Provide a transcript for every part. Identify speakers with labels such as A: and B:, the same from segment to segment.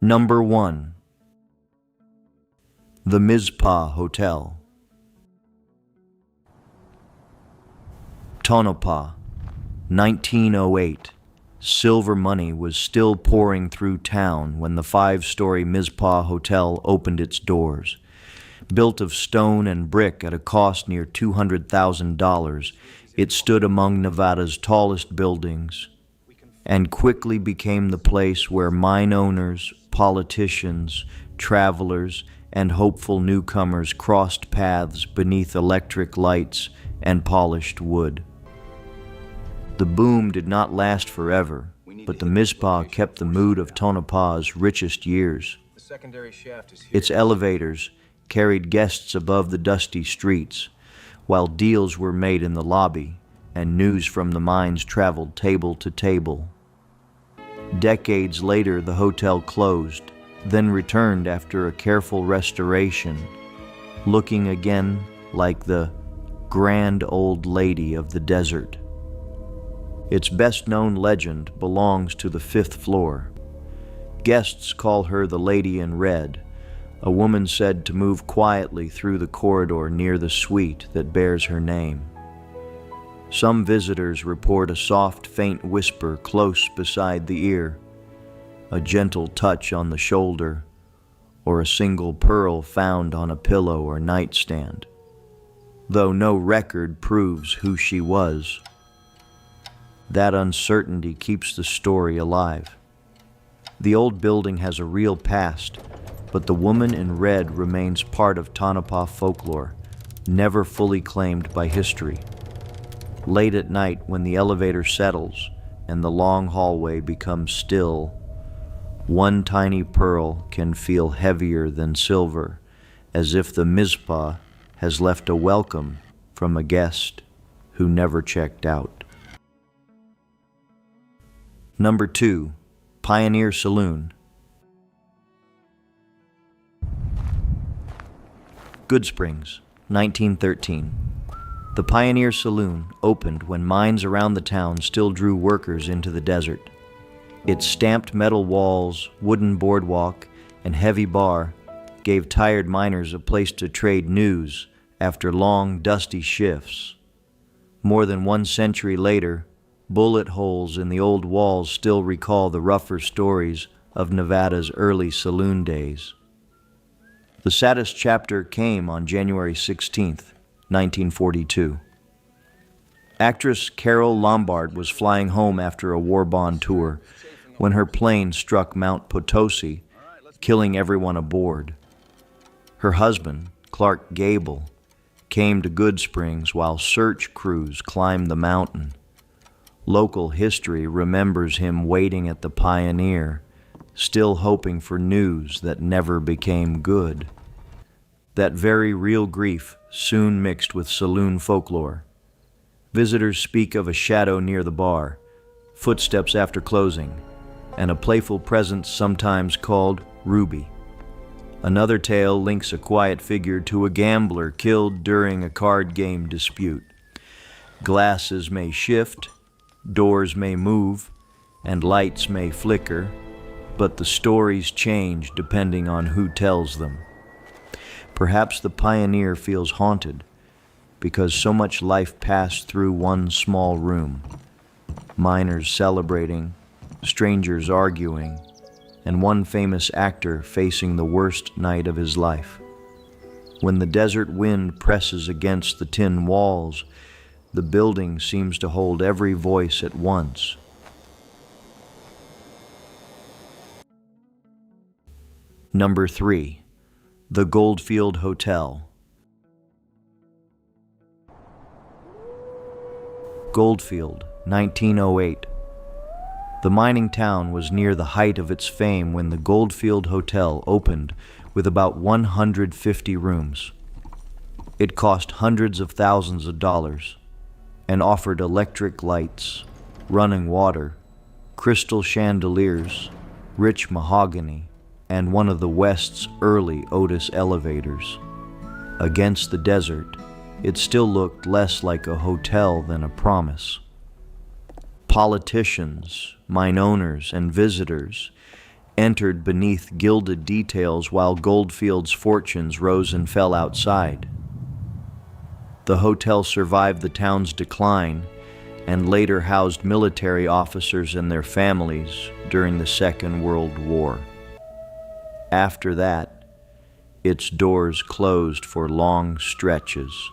A: Number 1. The Mizpah Hotel. Tonopah, 1908. Silver money was still pouring through town when the 5-story Mizpah Hotel opened its doors. Built of stone and brick at a cost near $200,000, it stood among Nevada's tallest buildings and quickly became the place where mine owners, politicians, travelers, and hopeful newcomers crossed paths beneath electric lights and polished wood. The boom did not last forever, but the Mizpah kept the mood of Tonopah's richest years. Its elevators carried guests above the dusty streets, while deals were made in the lobby and news from the mines traveled table to table. Decades later, the hotel closed, then returned after a careful restoration, looking again like the grand old lady of the desert. Its best-known legend belongs to the 5th floor. Guests call her the Lady in Red, a woman said to move quietly through the corridor near the suite that bears her name. Some visitors report a soft, faint whisper close beside the ear, a gentle touch on the shoulder, or a single pearl found on a pillow or nightstand, though no record proves who she was. That uncertainty keeps the story alive. The old building has a real past, but the woman in red remains part of Tonopah folklore, never fully claimed by history. Late at night, when the elevator settles and the long hallway becomes still, one tiny pearl can feel heavier than silver, as if the Mizpah has left a welcome from a guest who never checked out. Number 2. Pioneer Saloon. Goodsprings, 1913. The Pioneer Saloon opened when mines around the town still drew workers into the desert. Its stamped metal walls, wooden boardwalk, and heavy bar gave tired miners a place to trade news after long, dusty shifts. More than 1 century later, bullet holes in the old walls still recall the rougher stories of Nevada's early saloon days. The saddest chapter came on January 16, 1942. Actress Carol Lombard was flying home after a war bond tour when her plane struck Mount Potosi, killing everyone aboard. Her husband, Clark Gable, came to Goodsprings while search crews climbed the mountain. Local history remembers him waiting at the Pioneer, still hoping for news that never became good. That very real grief soon mixed with saloon folklore. Visitors speak of a shadow near the bar, footsteps after closing, and a playful presence sometimes called Ruby. Another tale links a quiet figure to a gambler killed during a card game dispute. Glasses may shift, doors may move, and lights may flicker, but the stories change depending on who tells them. Perhaps the Pioneer feels haunted because so much life passed through one small room. Miners celebrating, strangers arguing, and one famous actor facing the worst night of his life. When the desert wind presses against the tin walls, the building seems to hold every voice at once. Number 3. The Goldfield Hotel. Goldfield, 1908. The mining town was near the height of its fame when the Goldfield Hotel opened with about 150 rooms. It cost hundreds of thousands of dollars and offered electric lights, running water, crystal chandeliers, rich mahogany, and one of the West's early Otis elevators. Against the desert, it still looked less like a hotel than a promise. Politicians, mine owners, and visitors entered beneath gilded details while Goldfield's fortunes rose and fell outside. The hotel survived the town's decline and later housed military officers and their families during the Second World War. After that, its doors closed for long stretches,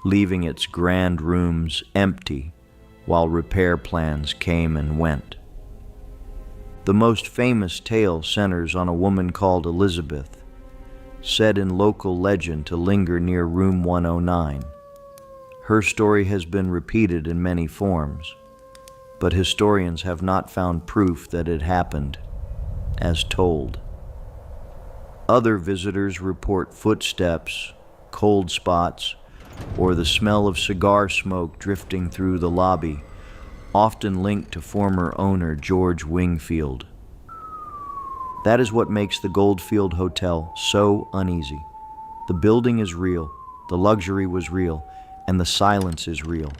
A: leaving its grand rooms empty while repair plans came and went. The most famous tale centers on a woman called Elizabeth, said in local legend to linger near room 109. Her story has been repeated in many forms, but historians have not found proof that it happened as told. Other visitors report footsteps, cold spots, or the smell of cigar smoke drifting through the lobby, often linked to former owner George Wingfield. That is what makes the Goldfield Hotel so uneasy. The building is real, the luxury was real, and the silence is real.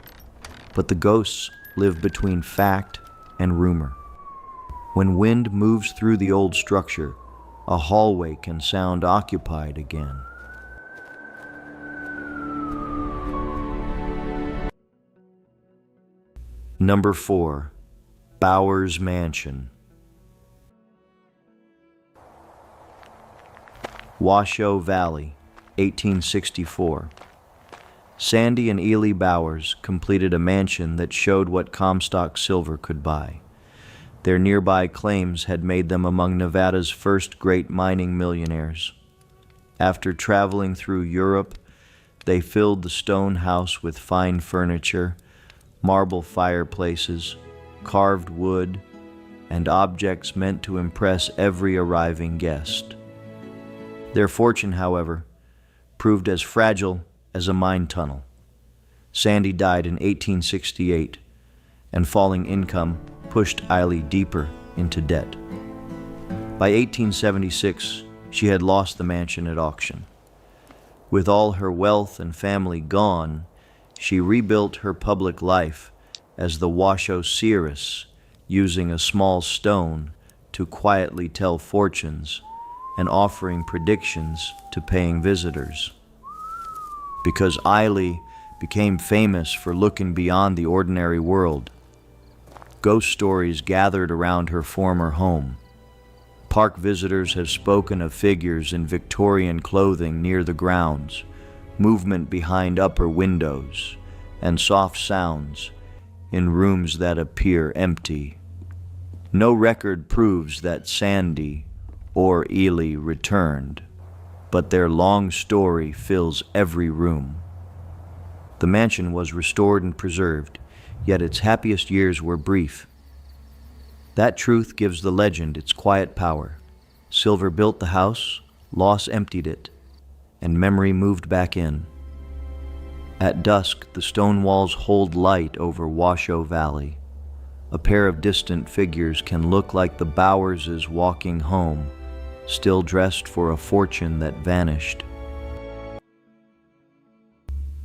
A: But the ghosts live between fact and rumor. When wind moves through the old structure, a hallway can sound occupied again. Number 4, Bowers Mansion. Washoe Valley, 1864. Sandy and Ely Bowers completed a mansion that showed what Comstock silver could buy. Their nearby claims had made them among Nevada's first great mining millionaires. After traveling through Europe, they filled the stone house with fine furniture, marble fireplaces, carved wood, and objects meant to impress every arriving guest. Their fortune, however, proved as fragile as a mine tunnel. Sandy died in 1868, and falling income pushed Eiley deeper into debt. By 1876, she had lost the mansion at auction. With all her wealth and family gone, she rebuilt her public life as the Washoe Seeress, using a small stone to quietly tell fortunes and offering predictions to paying visitors. Because Eiley became famous for looking beyond the ordinary world, ghost stories gathered around her former home. Park visitors have spoken of figures in Victorian clothing near the grounds, movement behind upper windows, and soft sounds in rooms that appear empty. No record proves that Sandy or Ely returned, but their long story fills every room. The mansion was restored and preserved, yet its happiest years were brief. That truth gives the legend its quiet power. Silver built the house, loss emptied it, and memory moved back in. At dusk, the stone walls hold light over Washoe Valley. A pair of distant figures can look like the Bowerses walking home, still dressed for a fortune that vanished.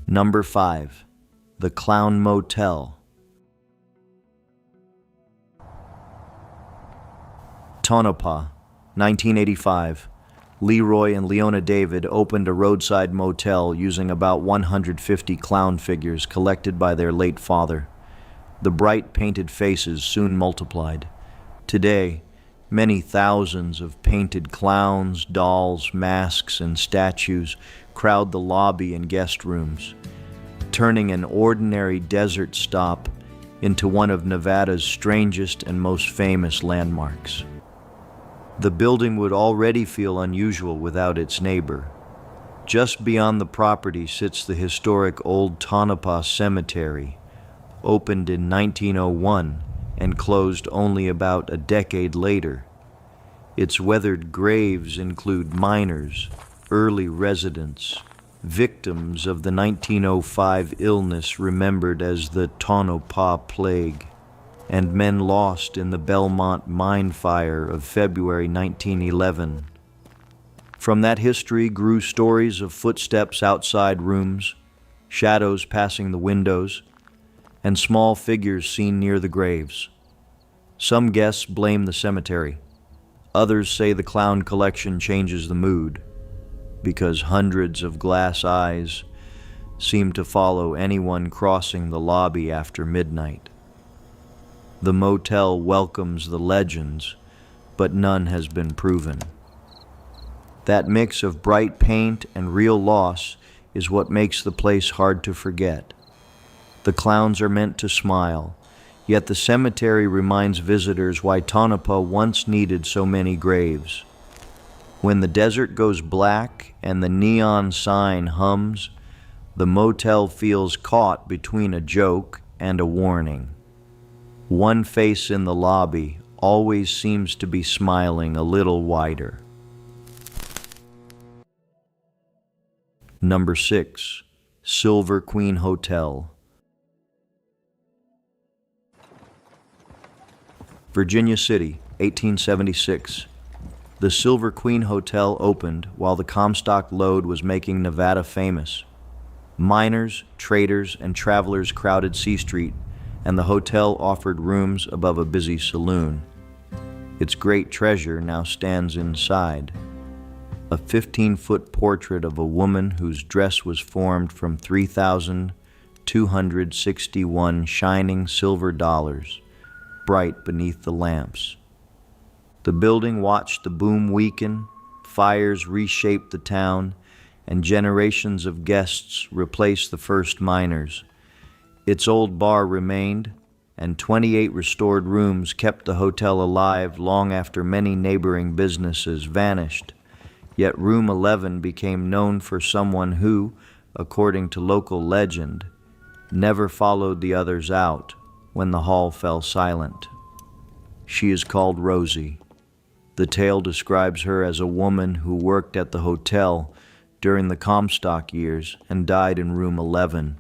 A: Number 5, The Clown Motel. Tonopah, 1985. Leroy and Leona David opened a roadside motel using about 150 clown figures collected by their late father. The bright painted faces soon multiplied. Today, many thousands of painted clowns, dolls, masks, and statues crowd the lobby and guest rooms, turning an ordinary desert stop into one of Nevada's strangest and most famous landmarks. The building would already feel unusual without its neighbor. Just beyond the property sits the historic Old Tonopah Cemetery, opened in 1901 and closed only about a decade later. Its weathered graves include miners, early residents, victims of the 1905 illness remembered as the Tonopah Plague, and men lost in the Belmont mine fire of February 1911. From that history grew stories of footsteps outside rooms, shadows passing the windows, and small figures seen near the graves. Some guests blame the cemetery. Others say the clown collection changes the mood, because hundreds of glass eyes seem to follow anyone crossing the lobby after midnight. The motel welcomes the legends, but none has been proven. That mix of bright paint and real loss is what makes the place hard to forget. The clowns are meant to smile, yet the cemetery reminds visitors why Tonopah once needed so many graves. When the desert goes black and the neon sign hums, the motel feels caught between a joke and a warning. One face in the lobby always seems to be smiling a little wider. Number 6. Silver Queen Hotel. Virginia City, 1876. The Silver Queen Hotel opened while the Comstock Lode was making Nevada famous. Miners, traders, and travelers crowded C Street, and the hotel offered rooms above a busy saloon. Its great treasure now stands inside. A 15-foot portrait of a woman whose dress was formed from 3,261 shining silver dollars, bright beneath the lamps. The building watched the boom weaken, fires reshaped the town, and generations of guests replaced the first miners. Its old bar remained, and 28 restored rooms kept the hotel alive long after many neighboring businesses vanished. Yet Room 11 became known for someone who, according to local legend, never followed the others out when the hall fell silent. She is called Rosie. The tale describes her as a woman who worked at the hotel during the Comstock years and died in Room 11,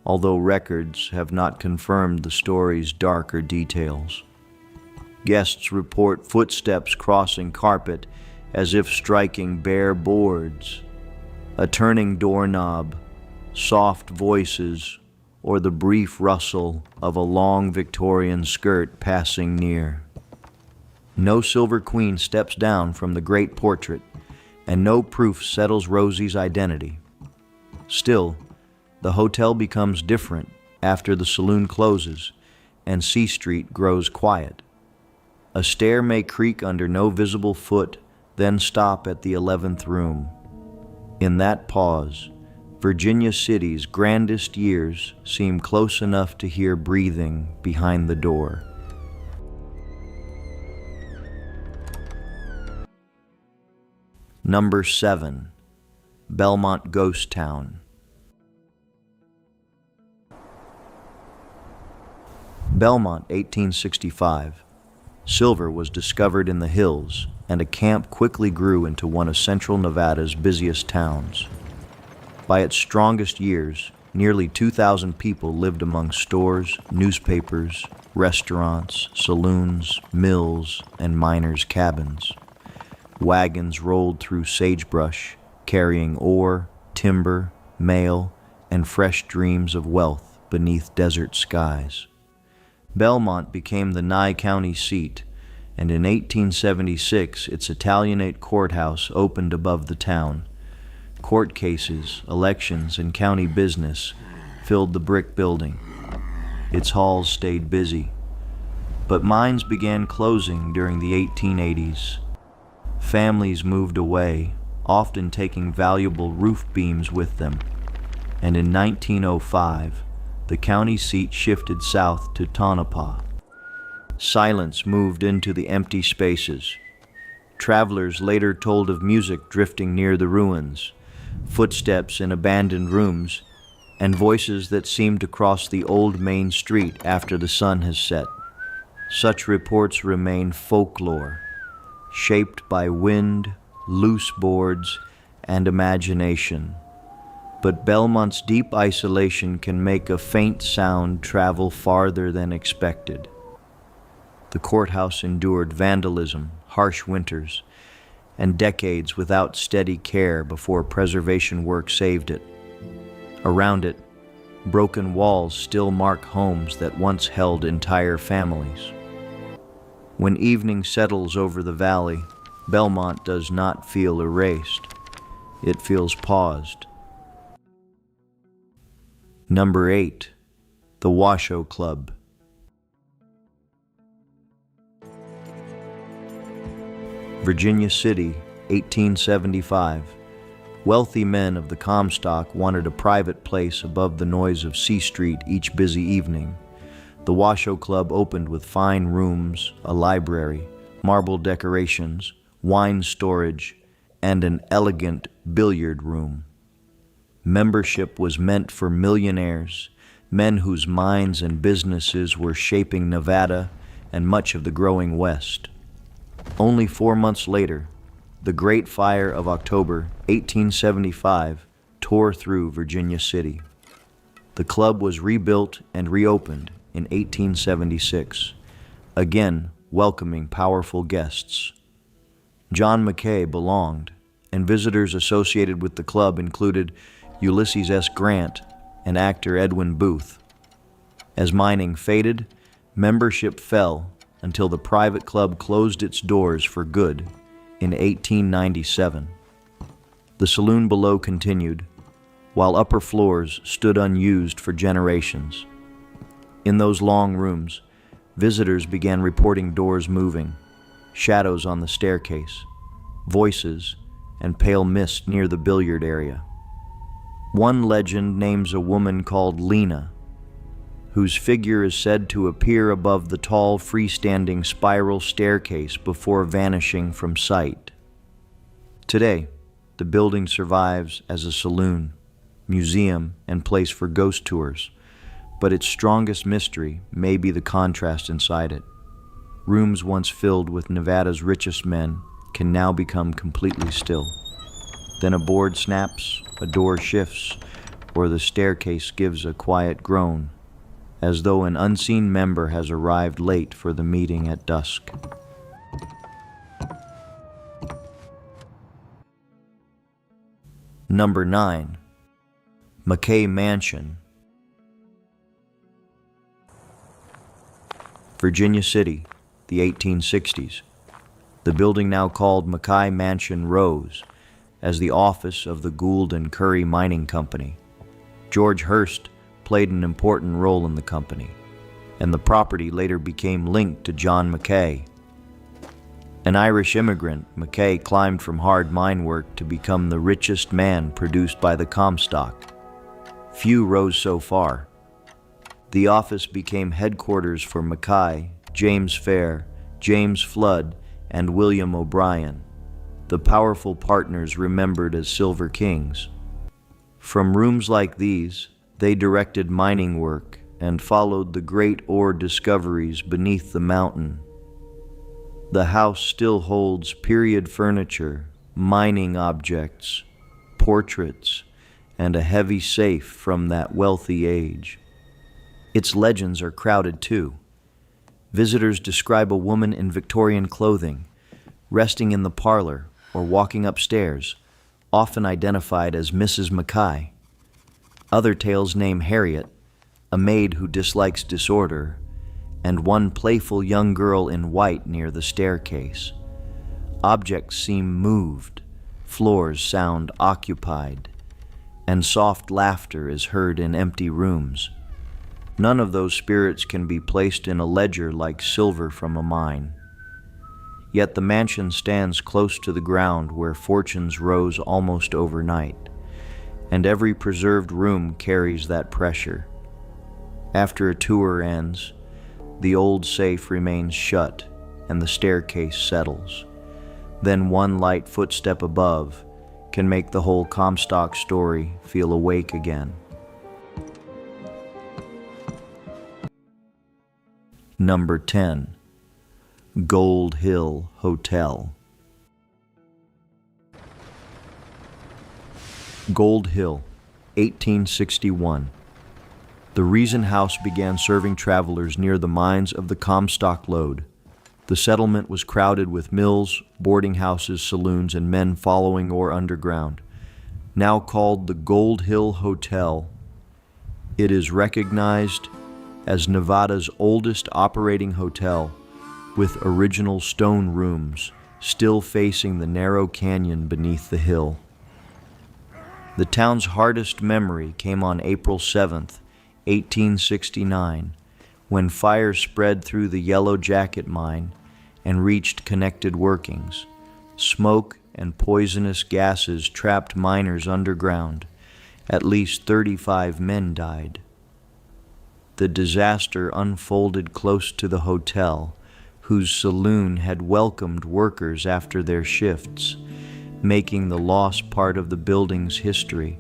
A: although records have not confirmed the story's darker details. Guests report footsteps crossing carpet as if striking bare boards, a turning doorknob, soft voices, or the brief rustle of a long Victorian skirt passing near. No Silver Queen steps down from the great portrait, and no proof settles Rosie's identity. Still, the hotel becomes different after the saloon closes and C Street grows quiet. A stair may creak under no visible foot, then stop at the 11th room. In that pause, Virginia City's grandest years seem close enough to hear breathing behind the door. Number 7. Belmont Ghost Town. Belmont, 1865. Silver was discovered in the hills, and a camp quickly grew into one of central Nevada's busiest towns. By its strongest years, nearly 2,000 people lived among stores, newspapers, restaurants, saloons, mills, and miners' cabins. Wagons rolled through sagebrush, carrying ore, timber, mail, and fresh dreams of wealth beneath desert skies. Belmont became the Nye County seat, and in 1876 its Italianate courthouse opened above the town. Court cases, elections, and county business filled the brick building. Its halls stayed busy, but mines began closing during the 1880s. Families moved away, often taking valuable roof beams with them, and in 1905, the county seat shifted south to Tonopah. Silence moved into the empty spaces. Travelers later told of music drifting near the ruins, footsteps in abandoned rooms, and voices that seemed to cross the old main street after the sun has set. Such reports remain folklore, shaped by wind, loose boards, and imagination. But Belmont's deep isolation can make a faint sound travel farther than expected. The courthouse endured vandalism, harsh winters, and decades without steady care before preservation work saved it. Around it, broken walls still mark homes that once held entire families. When evening settles over the valley, Belmont does not feel erased. It feels paused. Number 8. The Washoe Club. Virginia City, 1875. Wealthy men of the Comstock wanted a private place above the noise of C Street each busy evening. The Washoe Club opened with fine rooms, a library, marble decorations, wine storage, and an elegant billiard room. Membership was meant for millionaires, men whose minds and businesses were shaping Nevada and much of the growing West. Only 4 months later, the Great Fire of October 1875 tore through Virginia City. The club was rebuilt and reopened in 1876, again welcoming powerful guests. John McKay belonged, and visitors associated with the club included Ulysses S. Grant and actor Edwin Booth. As mining faded, membership fell until the private club closed its doors for good in 1897. The saloon below continued, while upper floors stood unused for generations. In those long rooms, visitors began reporting doors moving, shadows on the staircase, voices, and pale mist near the billiard area. One legend names a woman called Lena, whose figure is said to appear above the tall freestanding spiral staircase before vanishing from sight. Today, the building survives as a saloon, museum, and place for ghost tours, but its strongest mystery may be the contrast inside it. Rooms once filled with Nevada's richest men can now become completely still. Then a board snaps, a door shifts, or the staircase gives a quiet groan, as though an unseen member has arrived late for the meeting at dusk. Number 9. McKay Mansion. Virginia City, the 1860s. The building now called McKay Mansion rose as the office of the Gould and Curry Mining Company. George Hearst played an important role in the company, and the property later became linked to John McKay. An Irish immigrant, McKay climbed from hard mine work to become the richest man produced by the Comstock. Few rose so far. The office became headquarters for McKay, James Fair, James Flood, and William O'Brien, the powerful partners remembered as Silver Kings. From rooms like these, they directed mining work and followed the great ore discoveries beneath the mountain. The house still holds period furniture, mining objects, portraits, and a heavy safe from that wealthy age. Its legends are crowded too. Visitors describe a woman in Victorian clothing, resting in the parlor or walking upstairs, often identified as Mrs. McKay. Other tales name Harriet, a maid who dislikes disorder, and one playful young girl in white near the staircase. Objects seem moved, floors sound occupied, and soft laughter is heard in empty rooms. None of those spirits can be placed in a ledger like silver from a mine. Yet the mansion stands close to the ground where fortunes rose almost overnight, and every preserved room carries that pressure. After a tour ends, the old safe remains shut and the staircase settles. Then one light footstep above can make the whole Comstock story feel awake again. Number 10. Gold Hill Hotel. Gold Hill, 1861. The Reason House began serving travelers near the mines of the Comstock Lode. The settlement was crowded with mills, boarding houses, saloons, and men following ore underground. Now called the Gold Hill Hotel, it is recognized as Nevada's oldest operating hotel, with original stone rooms still facing the narrow canyon beneath the hill. The town's hardest memory came on April 7th, 1869, when fire spread through the Yellow Jacket mine and reached connected workings. Smoke and poisonous gases trapped miners underground. At least 35 men died. The disaster unfolded close to the hotel, whose saloon had welcomed workers after their shifts, making the loss part of the building's history.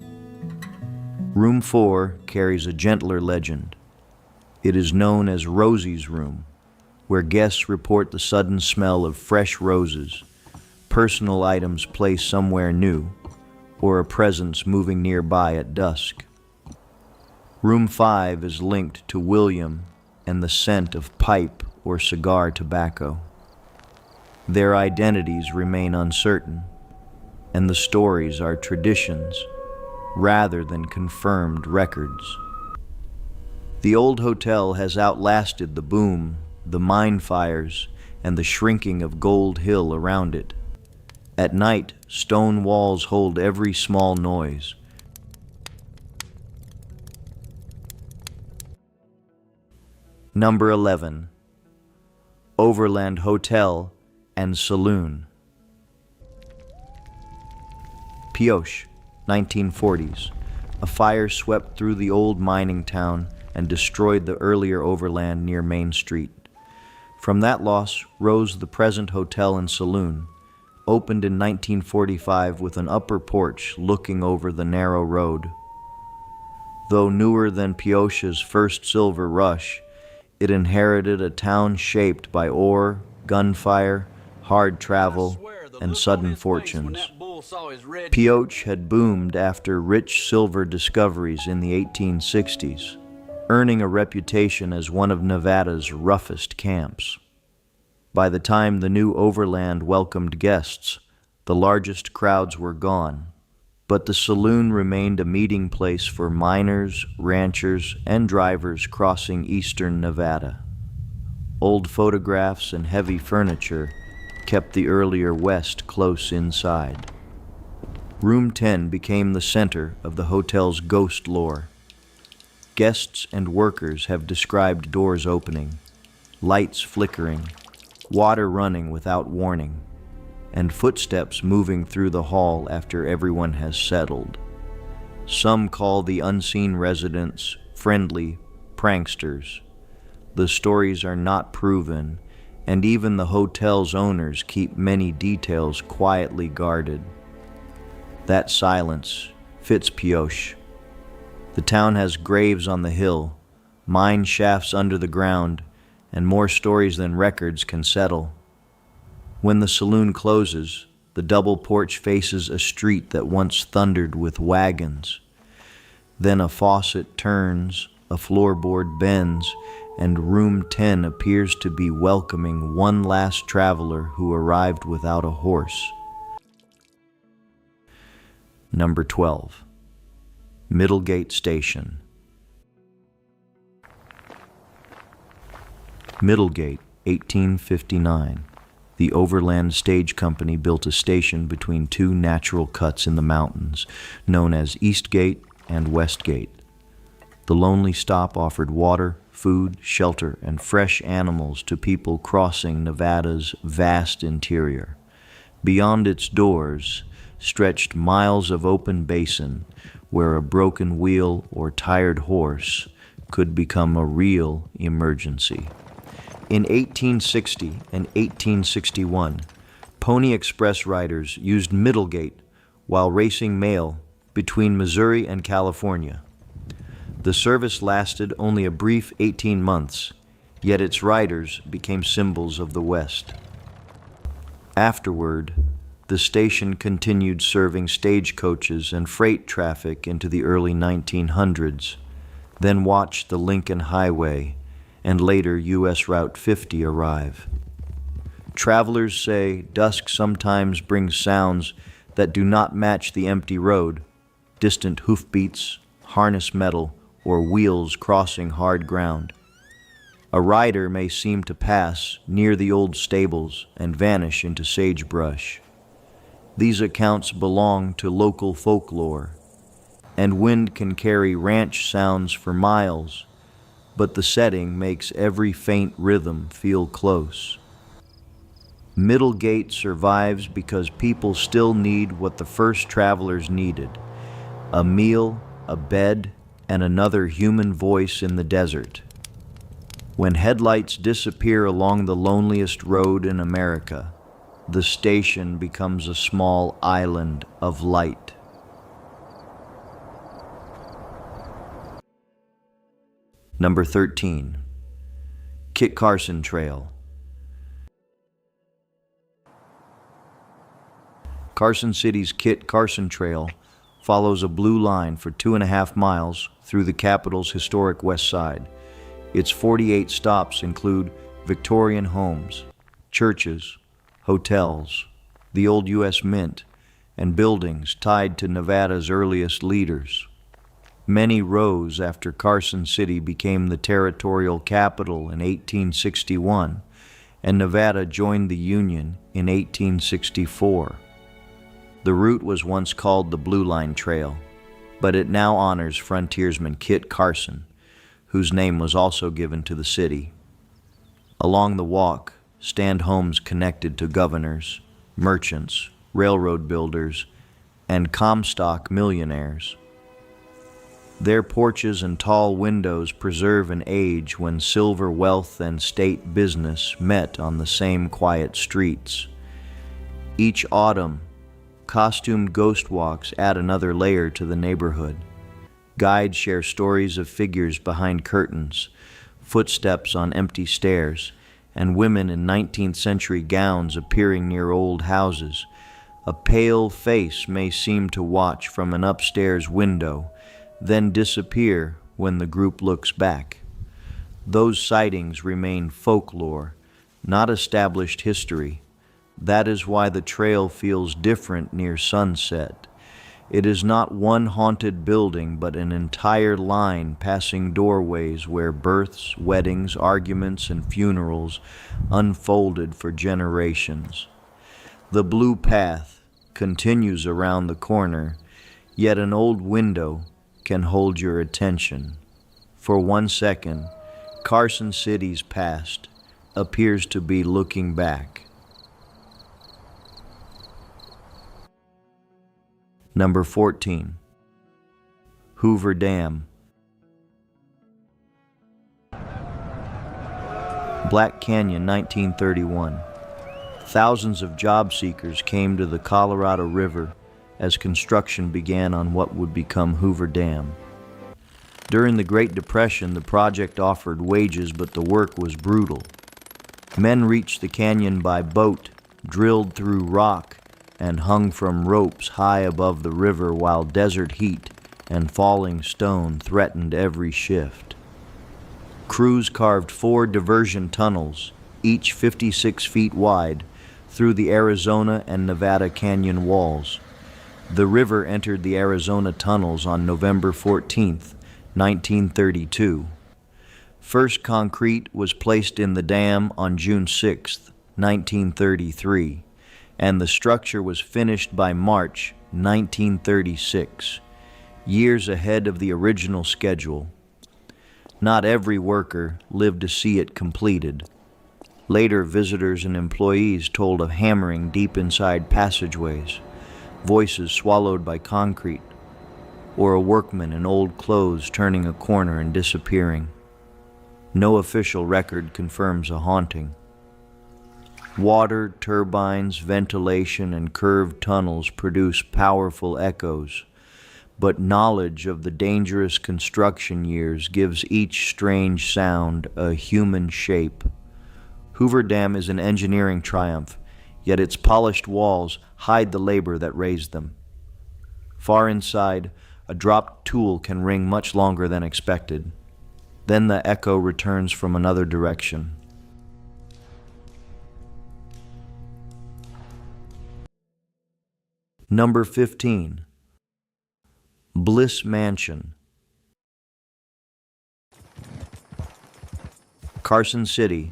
A: Room 4 carries a gentler legend. It is known as Rosie's Room, where guests report the sudden smell of fresh roses, personal items placed somewhere new, or a presence moving nearby at dusk. Room 5 is linked to William and the scent of pipe or cigar tobacco. Their identities remain uncertain, and the stories are traditions rather than confirmed records. The old hotel has outlasted the boom, the mine fires, and the shrinking of Gold Hill around it. At night, stone walls hold every small noise. Number 11. Overland Hotel and Saloon. Pioche, 1940s. A fire swept through the old mining town and destroyed the earlier overland near Main Street. From that loss rose the present hotel and saloon, opened in 1945 with an upper porch looking over the narrow road. Though newer than Pioche's first silver rush, it inherited a town shaped by ore, gunfire, hard travel, and sudden fortunes. Pioche had boomed after rich silver discoveries in the 1860s, earning a reputation as one of Nevada's roughest camps. By the time the new overland welcomed guests, the largest crowds were gone, but the saloon remained a meeting place for miners, ranchers, and drivers crossing eastern Nevada. Old photographs and heavy furniture kept the earlier West close inside. Room 10 became the center of the hotel's ghost lore. Guests and workers have described doors opening, lights flickering, water running without warning, and footsteps moving through the hall after everyone has settled. Some call the unseen residents friendly pranksters. The stories are not proven, and even the hotel's owners keep many details quietly guarded. That silence fits Pioche. The town has graves on the hill, mine shafts under the ground, and more stories than records can settle. When the saloon closes, the double porch faces a street that once thundered with wagons. Then a faucet turns, a floorboard bends, and room 10 appears to be welcoming one last traveler who arrived without a horse. Number 12. Middlegate Station. Middlegate, 1859. The Overland Stage Company built a station between two natural cuts in the mountains, known as Eastgate and Westgate. The lonely stop offered water, food, shelter, and fresh animals to people crossing Nevada's vast interior. Beyond its doors stretched miles of open basin where a broken wheel or tired horse could become a real emergency. In 1860 and 1861, Pony Express riders used Middlegate while racing mail between Missouri and California. The service lasted only a brief 18 months, yet its riders became symbols of the West. Afterward, the station continued serving stagecoaches and freight traffic into the early 1900s, then watched the Lincoln Highway and later U.S. Route 50 arrive. Travelers say dusk sometimes brings sounds that do not match the empty road, distant hoofbeats, harness metal, or wheels crossing hard ground. A rider may seem to pass near the old stables and vanish into sagebrush. These accounts belong to local folklore, and wind can carry ranch sounds for miles, but the setting makes every faint rhythm feel close. Middlegate survives because people still need what the first travelers needed: a meal, a bed, and another human voice in the desert. When headlights disappear along the loneliest road in America, the station becomes a small island of light. Number 13. Kit Carson Trail. Carson City's Kit Carson Trail follows a blue line for 2.5 miles through the capital's historic west side. Its 48 stops include Victorian homes, churches, hotels, the old U.S. Mint, and buildings tied to Nevada's earliest leaders. Many rose after Carson City became the territorial capital in 1861, and Nevada joined the Union in 1864. The route was once called the Blue Line Trail, but it now honors frontiersman Kit Carson, whose name was also given to the city. Along the walk stand homes connected to governors, merchants, railroad builders, and Comstock millionaires. Their porches and tall windows preserve an age when silver wealth and state business met on the same quiet streets. Each autumn, costumed ghost walks add another layer to the neighborhood. Guides share stories of figures behind curtains, footsteps on empty stairs, and women in 19th century gowns appearing near old houses. A pale face may seem to watch from an upstairs window, then disappear when the group looks back. Those sightings remain folklore, not established history. That is why the trail feels different near sunset. It is not one haunted building, but an entire line passing doorways where births, weddings, arguments, and funerals unfolded for generations. The blue path continues around the corner, yet an old window can hold your attention. For 1 second, Carson City's past appears to be looking back. Number 14. Hoover Dam. Black Canyon, 1931. Thousands of job seekers came to the Colorado River as construction began on what would become Hoover Dam. During the Great Depression, the project offered wages, but the work was brutal. Men reached the canyon by boat, drilled through rock, and hung from ropes high above the river while desert heat and falling stone threatened every shift. Crews carved 4 diversion tunnels, each 56 feet wide, through the Arizona and Nevada canyon walls. The river entered the Arizona tunnels on November 14, 1932. First concrete was placed in the dam on June 6, 1933, and the structure was finished by March 1936, years ahead of the original schedule. Not every worker lived to see it completed. Later, visitors and employees told of hammering deep inside passageways, voices swallowed by concrete, or a workman in old clothes turning a corner and disappearing. No official record confirms a haunting. Water, turbines, ventilation, and curved tunnels produce powerful echoes, but knowledge of the dangerous construction years gives each strange sound a human shape. Hoover Dam is an engineering triumph, yet its polished walls hide the labor that raised them. Far inside, a dropped tool can ring much longer than expected. Then the echo returns from another direction. Number 15. Bliss Mansion. Carson City,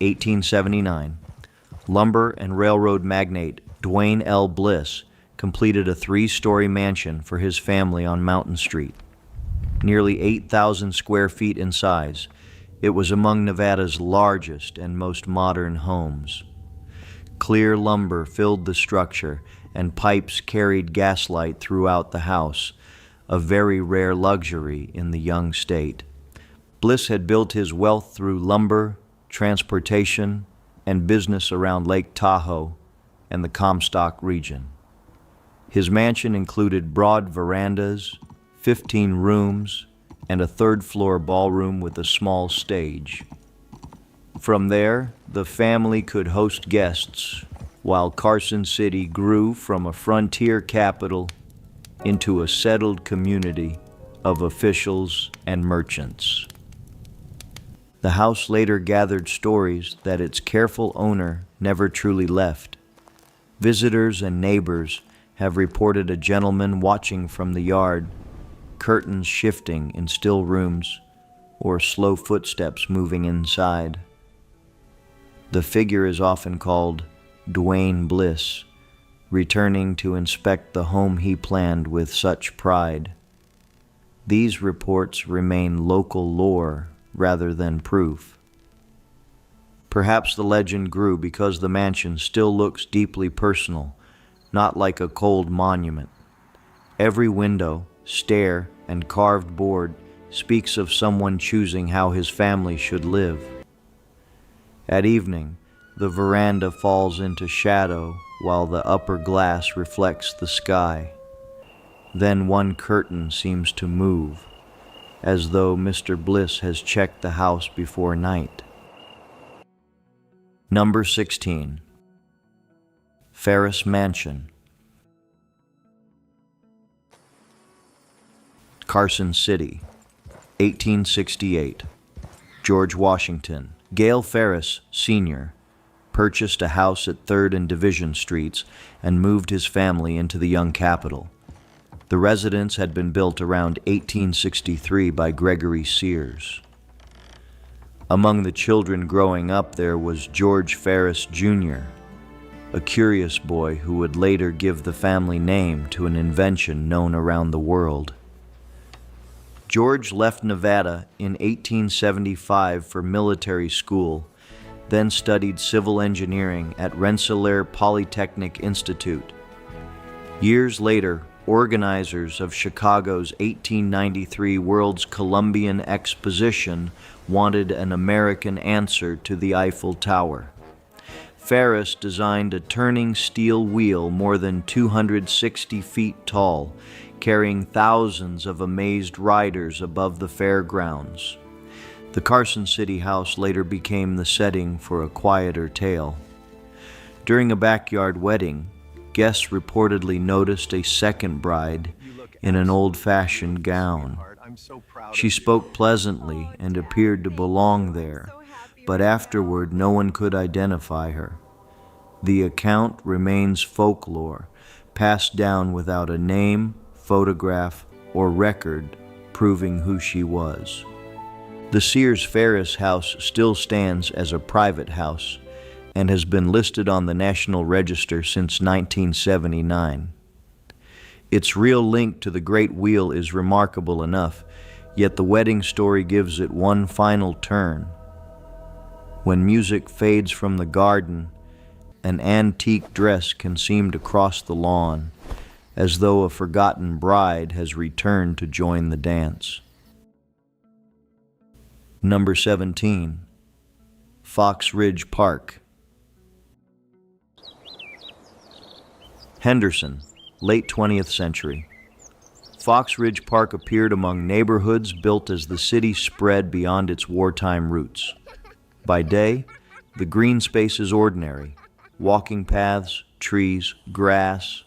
A: 1879. Lumber and railroad magnate Dwayne L. Bliss completed a 3-story mansion for his family on Mountain Street. Nearly 8,000 square feet in size, it was among Nevada's largest and most modern homes. Clear lumber filled the structure, and pipes carried gaslight throughout the house, a very rare luxury in the young state. Bliss had built his wealth through lumber, transportation, and business around Lake Tahoe and the Comstock region. His mansion included broad verandas, 15 rooms, and a third-floor ballroom with a small stage. From there, the family could host guests, while Carson City grew from a frontier capital into a settled community of officials and merchants. The house later gathered stories that its careful owner never truly left. Visitors and neighbors have reported a gentleman watching from the yard, curtains shifting in still rooms, or slow footsteps moving inside. The figure is often called Dwayne Bliss, returning to inspect the home he planned with such pride. These reports remain local lore rather than proof. Perhaps the legend grew because the mansion still looks deeply personal, not like a cold monument. Every window, stair, and carved board speaks of someone choosing how his family should live. At evening, the veranda falls into shadow while the upper glass reflects the sky. Then one curtain seems to move, as though Mr. Bliss has checked the house before night. Number 16. Ferris Mansion. Carson City, 1868. George Washington. Gale Ferris, Sr., purchased a house at 3rd and Division Streets and moved his family into the young capital. The residence had been built around 1863 by Gregory Sears. Among the children growing up there was George Ferris, Jr., a curious boy who would later give the family name to an invention known around the world. George left Nevada in 1875 for military school, then studied civil engineering at Rensselaer Polytechnic Institute. Years later, organizers of Chicago's 1893 World's Columbian Exposition wanted an American answer to the Eiffel Tower. Ferris designed a turning steel wheel more than 260 feet tall, carrying thousands of amazed riders above the fairgrounds. The Carson City house later became the setting for a quieter tale. During a backyard wedding, guests reportedly noticed a second bride in an old-fashioned gown. She spoke pleasantly and appeared to belong there, but afterward no one could identify her. The account remains folklore, passed down without a name, photograph, or record proving who she was. The Sears Ferris house still stands as a private house and has been listed on the National Register since 1979. Its real link to the Great Wheel is remarkable enough, yet the wedding story gives it one final turn. When music fades from the garden, an antique dress can seem to cross the lawn, as though a forgotten bride has returned to join the dance. Number 17. Fox Ridge Park. Henderson, late 20th century. Fox Ridge Park appeared among neighborhoods built as the city spread beyond its wartime roots. By day, the green space is ordinary: walking paths, trees, grass,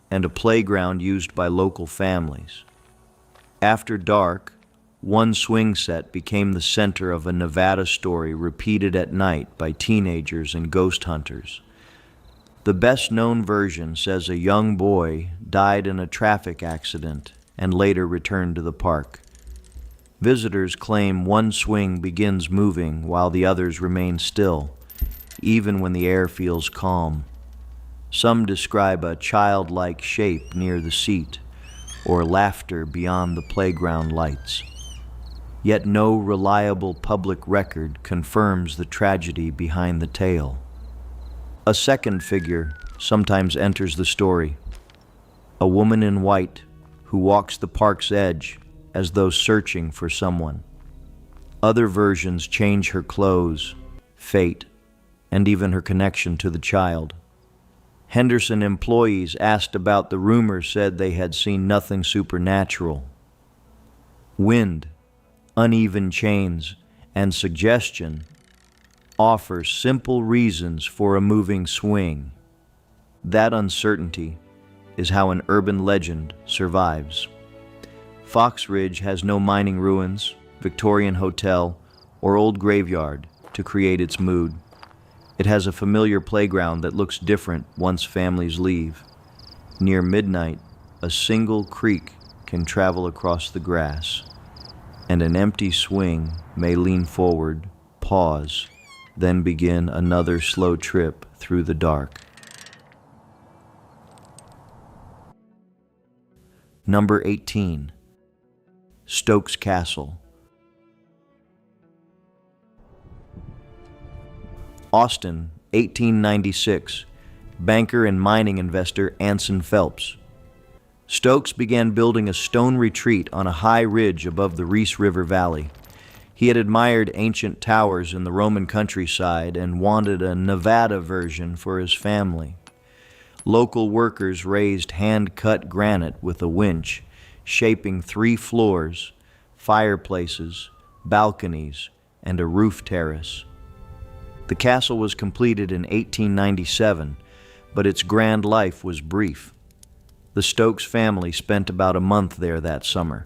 A: and a playground used by local families. After dark, one swing set became the center of a Nevada story repeated at night by teenagers and ghost hunters. The best-known version says a young boy died in a traffic accident and later returned to the park. Visitors claim one swing begins moving while the others remain still, even when the air feels calm. Some describe a childlike shape near the seat, or laughter beyond the playground lights. Yet no reliable public record confirms the tragedy behind the tale. A second figure sometimes enters the story, a woman in white who walks the park's edge as though searching for someone. Other versions change her clothes, fate, and even her connection to the child. Henderson employees asked about the rumors said they had seen nothing supernatural. Wind, uneven chains, and suggestion offer simple reasons for a moving swing. That uncertainty is how an urban legend survives. Fox Ridge has no mining ruins, Victorian hotel, or old graveyard to create its mood. It has a familiar playground that looks different once families leave. Near midnight, a single creak can travel across the grass, and an empty swing may lean forward, pause, then begin another slow trip through the dark. Number 18. Stokes Castle. Austin, 1896. Banker and mining investor Anson Phelps. Stokes began building a stone retreat on a high ridge above the Reese River Valley. He had admired ancient towers in the Roman countryside and wanted a Nevada version for his family. Local workers raised hand-cut granite with a winch, shaping 3 floors, fireplaces, balconies, and a roof terrace. The castle was completed in 1897, but its grand life was brief. The Stokes family spent about a month there that summer,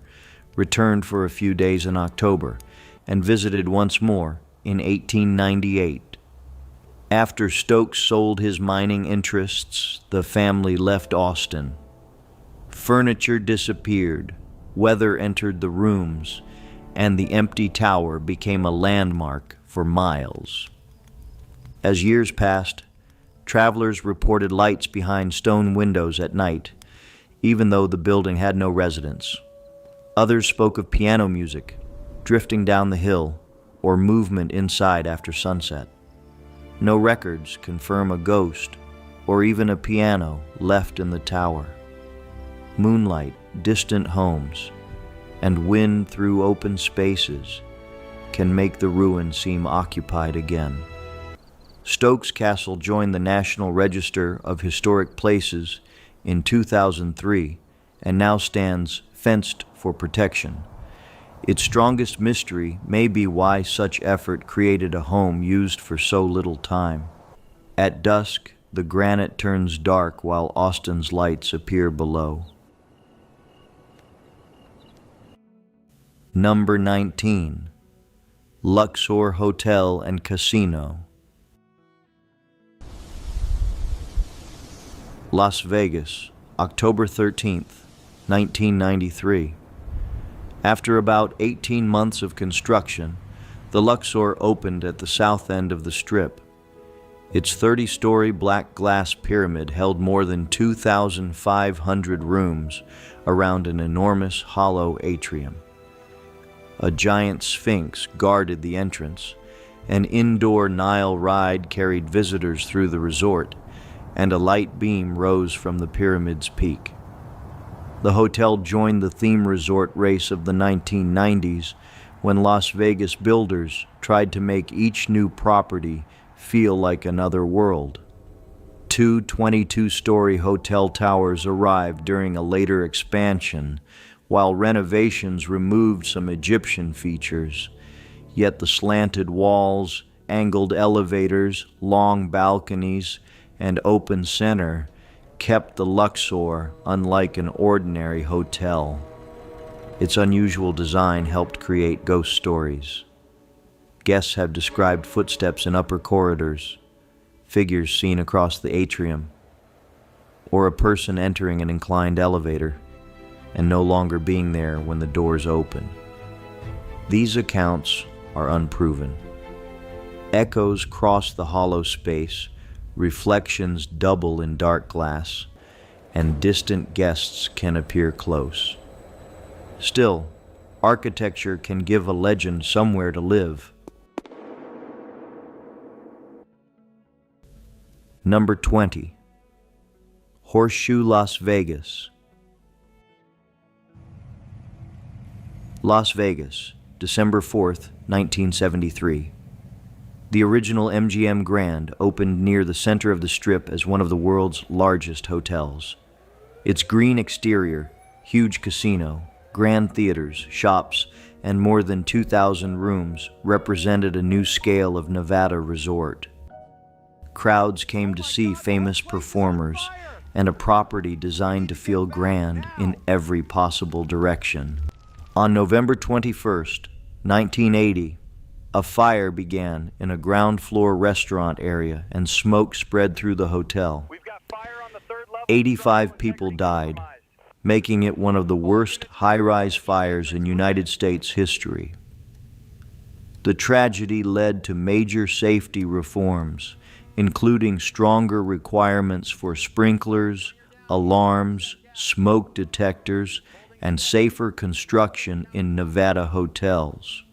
A: returned for a few days in October, and visited once more in 1898. After Stokes sold his mining interests, the family left Austin. Furniture disappeared, weather entered the rooms, and the empty tower became a landmark for miles. As years passed, travelers reported lights behind stone windows at night, even though the building had no residents. Others spoke of piano music, drifting down the hill, or movement inside after sunset. No records confirm a ghost or even a piano left in the tower. Moonlight, distant homes, and wind through open spaces can make the ruin seem occupied again. Stokes Castle joined the National Register of Historic Places in 2003 and now stands fenced for protection. Its strongest mystery may be why such effort created a home used for so little time. At dusk, the granite turns dark while Austin's lights appear below. Number 19. Luxor Hotel and Casino. Las Vegas, October 13th, 1993. After about 18 months of construction, the Luxor opened at the south end of the Strip. Its 30-story black glass pyramid held more than 2,500 rooms around an enormous hollow atrium. A giant sphinx guarded the entrance. An indoor Nile ride carried visitors through the resort, and a light beam rose from the pyramid's peak. The hotel joined the theme resort race of the 1990s when Las Vegas builders tried to make each new property feel like another world. 2 22-story hotel towers arrived during a later expansion, while renovations removed some Egyptian features. Yet the slanted walls, angled elevators, long balconies, and open center kept the Luxor unlike an ordinary hotel. Its unusual design helped create ghost stories. Guests have described footsteps in upper corridors, figures seen across the atrium, or a person entering an inclined elevator and no longer being there when the doors open. These accounts are unproven. Echoes cross the hollow space, reflections double in dark glass, and distant guests can appear close. Still, architecture can give a legend somewhere to live. Number 20. Horseshoe, Las Vegas. Las Vegas, December 4th, 1973. The original MGM Grand opened near the center of the Strip as one of the world's largest hotels. Its green exterior, huge casino, grand theaters, shops, and more than 2,000 rooms represented a new scale of Nevada resort. Crowds came to see famous performers and a property designed to feel grand in every possible direction. On November 21st, 1980, a fire began in a ground floor restaurant area and smoke spread through the hotel. 85 people died, making it one of the worst high-rise fires in United States history. The tragedy led to major safety reforms, including stronger requirements for sprinklers, alarms, smoke detectors, and safer construction in Nevada hotels.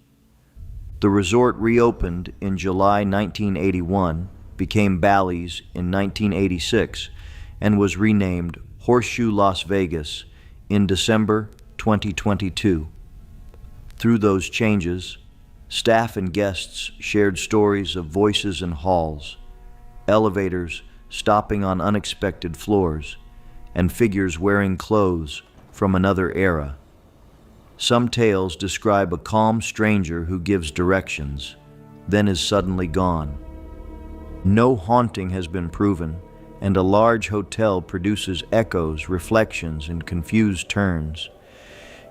A: The resort reopened in July 1981, became Bally's in 1986, and was renamed Horseshoe Las Vegas in December 2022. Through those changes, staff and guests shared stories of voices in halls, elevators stopping on unexpected floors, and figures wearing clothes from another era. Some tales describe a calm stranger who gives directions, then is suddenly gone. No haunting has been proven, and a large hotel produces echoes, reflections, and confused turns.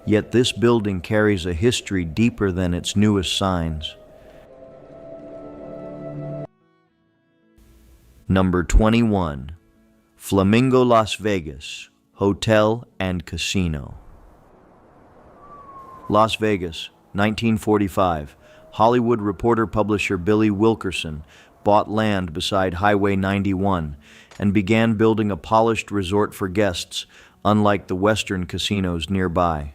A: Yet this building carries a history deeper than its newest signs. Number 21. Flamingo, Las Vegas, Hotel and Casino. Las Vegas, 1945. Hollywood reporter-publisher Billy Wilkerson bought land beside Highway 91 and began building a polished resort for guests, unlike the Western casinos nearby.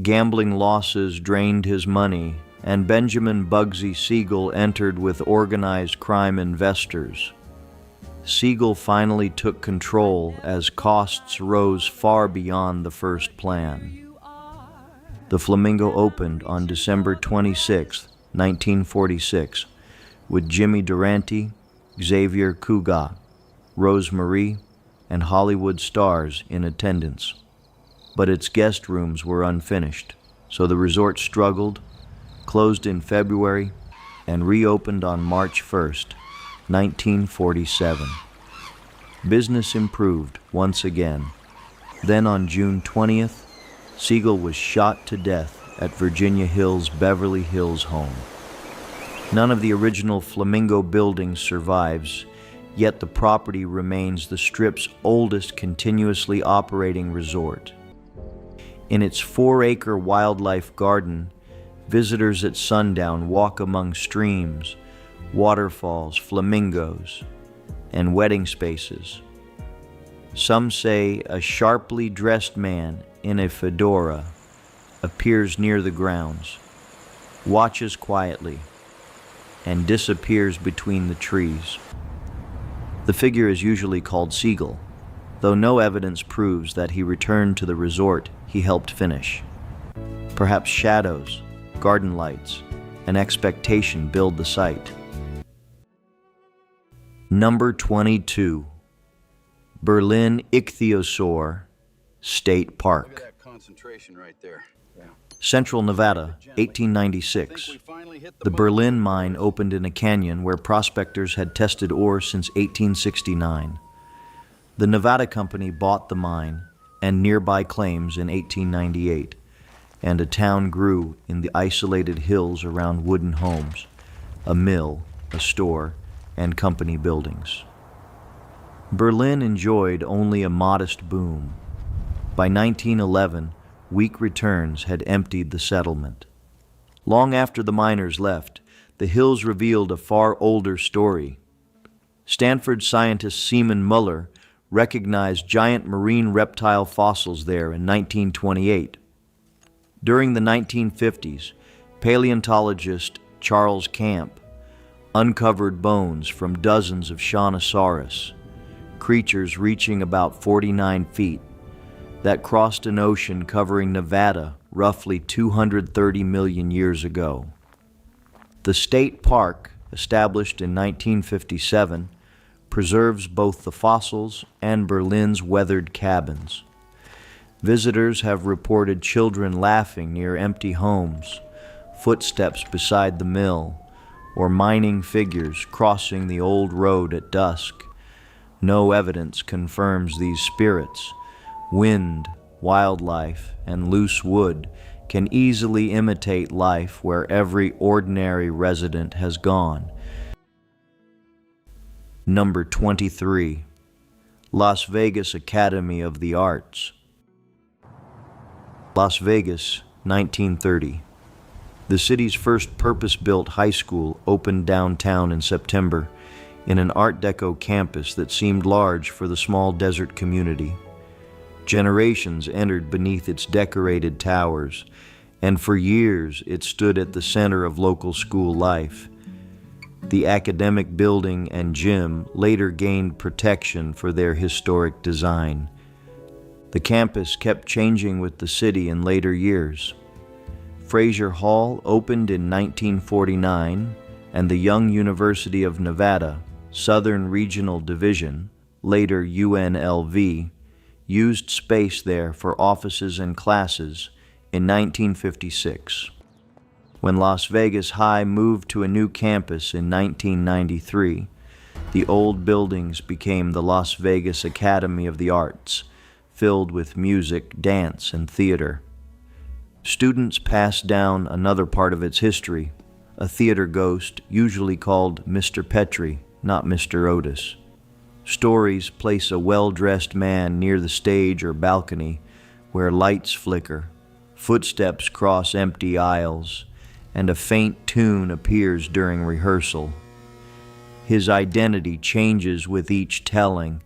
A: Gambling losses drained his money, and Benjamin Bugsy Siegel entered with organized crime investors. Siegel finally took control as costs rose far beyond the first plan. The Flamingo opened on December 26, 1946, with Jimmy Durante, Xavier Cugat, Rose Marie, and Hollywood stars in attendance. But its guest rooms were unfinished, so the resort struggled, closed in February, and reopened on March 1st, 1947. Business improved once again. Then on June 20th, Siegel was shot to death at Virginia Hill's Beverly Hills home. None of the original Flamingo buildings survives, yet the property remains the Strip's oldest continuously operating resort. In its 4-acre wildlife garden, visitors at sundown walk among streams, waterfalls, flamingos, and wedding spaces. Some say a sharply dressed man in a fedora appears near the grounds, watches quietly, and disappears between the trees. The figure is usually called Siegel, though no evidence proves that he returned to the resort he helped finish. Perhaps shadows, garden lights, and expectation build the site. Number 22. Berlin Ichthyosaur State Park.
B: Concentration right there. Yeah.
A: Central Nevada, 1896. The Berlin mine opened in a canyon where prospectors had tested ore since 1869. The Nevada Company bought the mine and nearby claims in 1898, and a town grew in the isolated hills around wooden homes, a mill, a store, and company buildings. Berlin enjoyed only a modest boom. By 1911, weak returns had emptied the settlement. Long after the miners left, the hills revealed a far older story. Stanford scientist Seaman Muller recognized giant marine reptile fossils there in 1928. During the 1950s, paleontologist Charles Camp uncovered bones from dozens of Shawnosaurus, creatures reaching about 49 feet, that crossed an ocean covering Nevada roughly 230 million years ago. The state park, established in 1957, preserves both the fossils and Berlin's weathered cabins. Visitors have reported children laughing near empty homes, footsteps beside the mill, or mining figures crossing the old road at dusk. No evidence confirms these spirits. Wind, wildlife, and loose wood can easily imitate life where every ordinary resident has gone. Number 23. Las Vegas Academy of the Arts. Las Vegas, 1930. The city's first purpose-built high school opened downtown in September in an Art Deco campus that seemed large for the small desert community. Generations entered beneath its decorated towers, and for years it stood at the center of local school life. The academic building and gym later gained protection for their historic design. The campus kept changing with the city in later years. Frazier Hall opened in 1949, and the Young University of Nevada, Southern Regional Division, later UNLV, used space there for offices and classes in 1956. When Las Vegas High moved to a new campus in 1993, the old buildings became the Las Vegas Academy of the Arts, filled with music, dance, and theater. Students passed down another part of its history, a theater ghost usually called Mr. Petrie, not Mr. Otis. Stories place a well-dressed man near the stage or balcony where lights flicker, footsteps cross empty aisles, and a faint tune appears during rehearsal. His identity changes with each telling,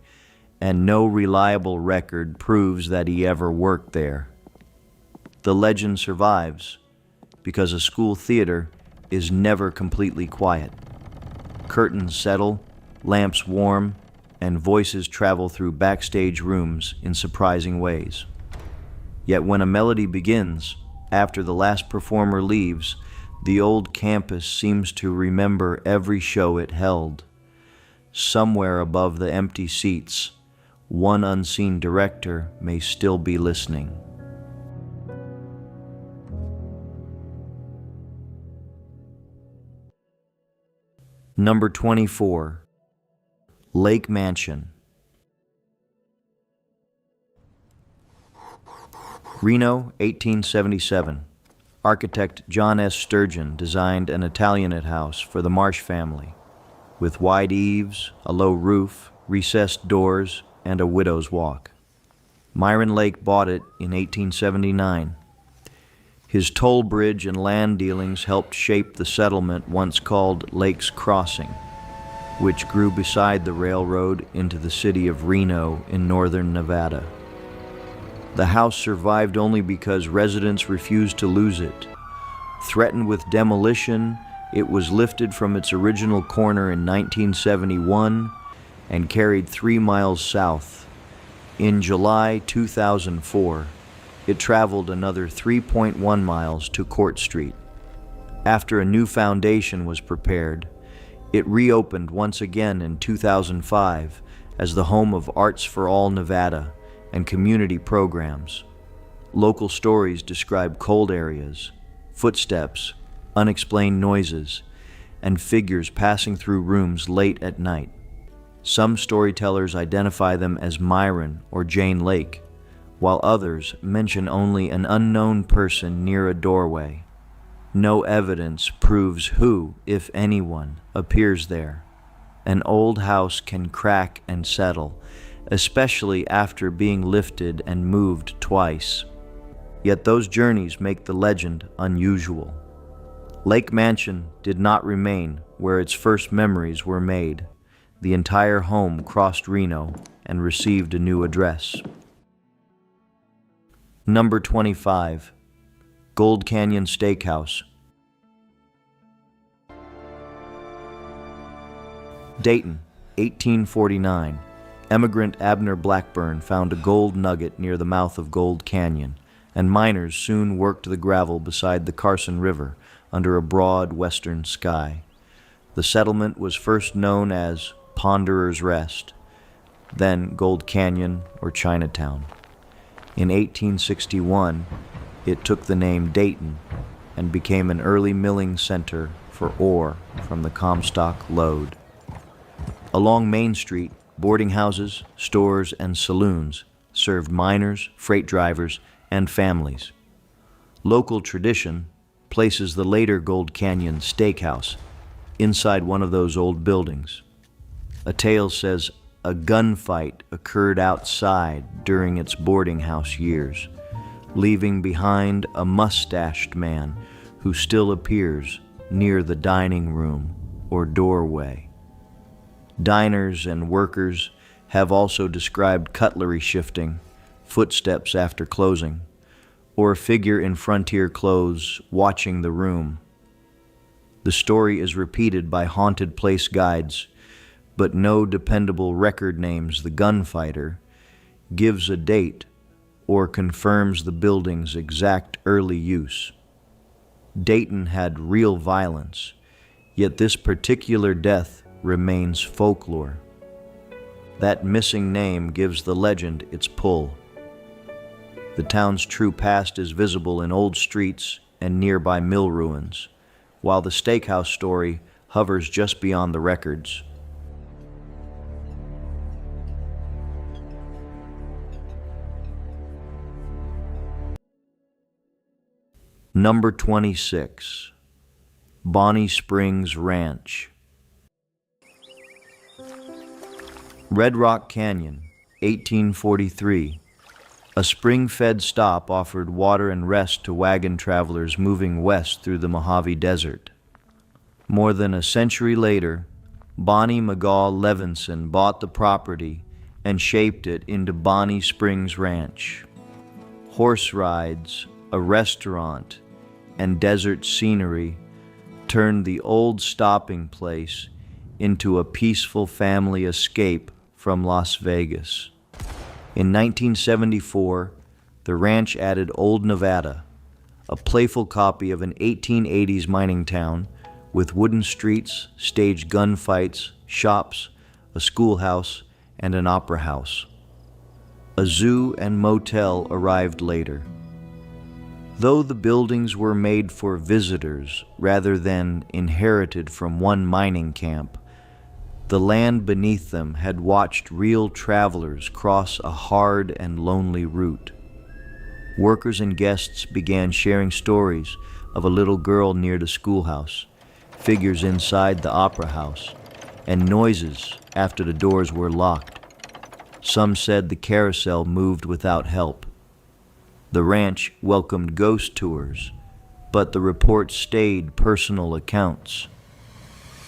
A: and no reliable record proves that he ever worked there. The legend survives because a school theater is never completely quiet. Curtains settle, lamps warm, and voices travel through backstage rooms in surprising ways. Yet when a melody begins, after the last performer leaves, the old campus seems to remember every show it held. Somewhere above the empty seats, one unseen director may still be listening. Number 24. Lake Mansion. Reno, 1877. Architect John S. Sturgeon designed an Italianate house for the Marsh family, with wide eaves, a low roof, recessed doors, and a widow's walk. Myron Lake bought it in 1879. His toll bridge and land dealings helped shape the settlement once called Lake's Crossing, which grew beside the railroad into the city of Reno in northern Nevada. The house survived only because residents refused to lose it. Threatened with demolition, it was lifted from its original corner in 1971 and carried 3 miles south. In July 2004, it traveled another 3.1 miles to Court Street. After a new foundation was prepared, it reopened once again in 2005 as the home of Arts for All Nevada and community programs. Local stories describe cold areas, footsteps, unexplained noises, and figures passing through rooms late at night. Some storytellers identify them as Myron or Jane Lake, while others mention only an unknown person near a doorway. No evidence proves who, if anyone, appears there. An old house can crack and settle, especially after being lifted and moved twice. Yet those journeys make the legend unusual. Lake Mansion did not remain where its first memories were made. The entire home crossed Reno and received a new address. Number 25, Gold Canyon Steakhouse. Dayton, 1849. Emigrant Abner Blackburn found a gold nugget near the mouth of Gold Canyon, and miners soon worked the gravel beside the Carson River under a broad western sky. The settlement was first known as Ponderer's Rest, then Gold Canyon or Chinatown. In 1861, it took the name Dayton and became an early milling center for ore from the Comstock lode. Along Main Street, boarding houses, stores, and saloons served miners, freight drivers, and families. Local tradition places the later Gold Canyon Steakhouse inside one of those old buildings. A tale says a gunfight occurred outside during its boarding house years, leaving behind a mustached man who still appears near the dining room or doorway. Diners and workers have also described cutlery shifting, footsteps after closing, or a figure in frontier clothes watching the room. The story is repeated by haunted place guides, but no dependable record names the gunfighter, gives a date, or confirms the building's exact early use. Dayton had real violence, yet this particular death remains folklore. That missing name gives the legend its pull. The town's true past is visible in old streets and nearby mill ruins, while the steakhouse story hovers just beyond the records. Number 26, Bonnie Springs Ranch. Red Rock Canyon, 1843. A spring-fed stop offered water and rest to wagon travelers moving west through the Mojave Desert. More than a century later, Bonnie McGaw Levinson bought the property and shaped it into Bonnie Springs Ranch. Horse rides, a restaurant, and desert scenery turned the old stopping place into a peaceful family escape from Las Vegas. In 1974, the ranch added Old Nevada, a playful copy of an 1880s mining town with wooden streets, staged gunfights, shops, a schoolhouse, and an opera house. A zoo and motel arrived later. Though the buildings were made for visitors rather than inherited from one mining camp, the land beneath them had watched real travelers cross a hard and lonely route. Workers and guests began sharing stories of a little girl near the schoolhouse, figures inside the opera house, and noises after the doors were locked. Some said the carousel moved without help. The ranch welcomed ghost tours, but the reports stayed personal accounts.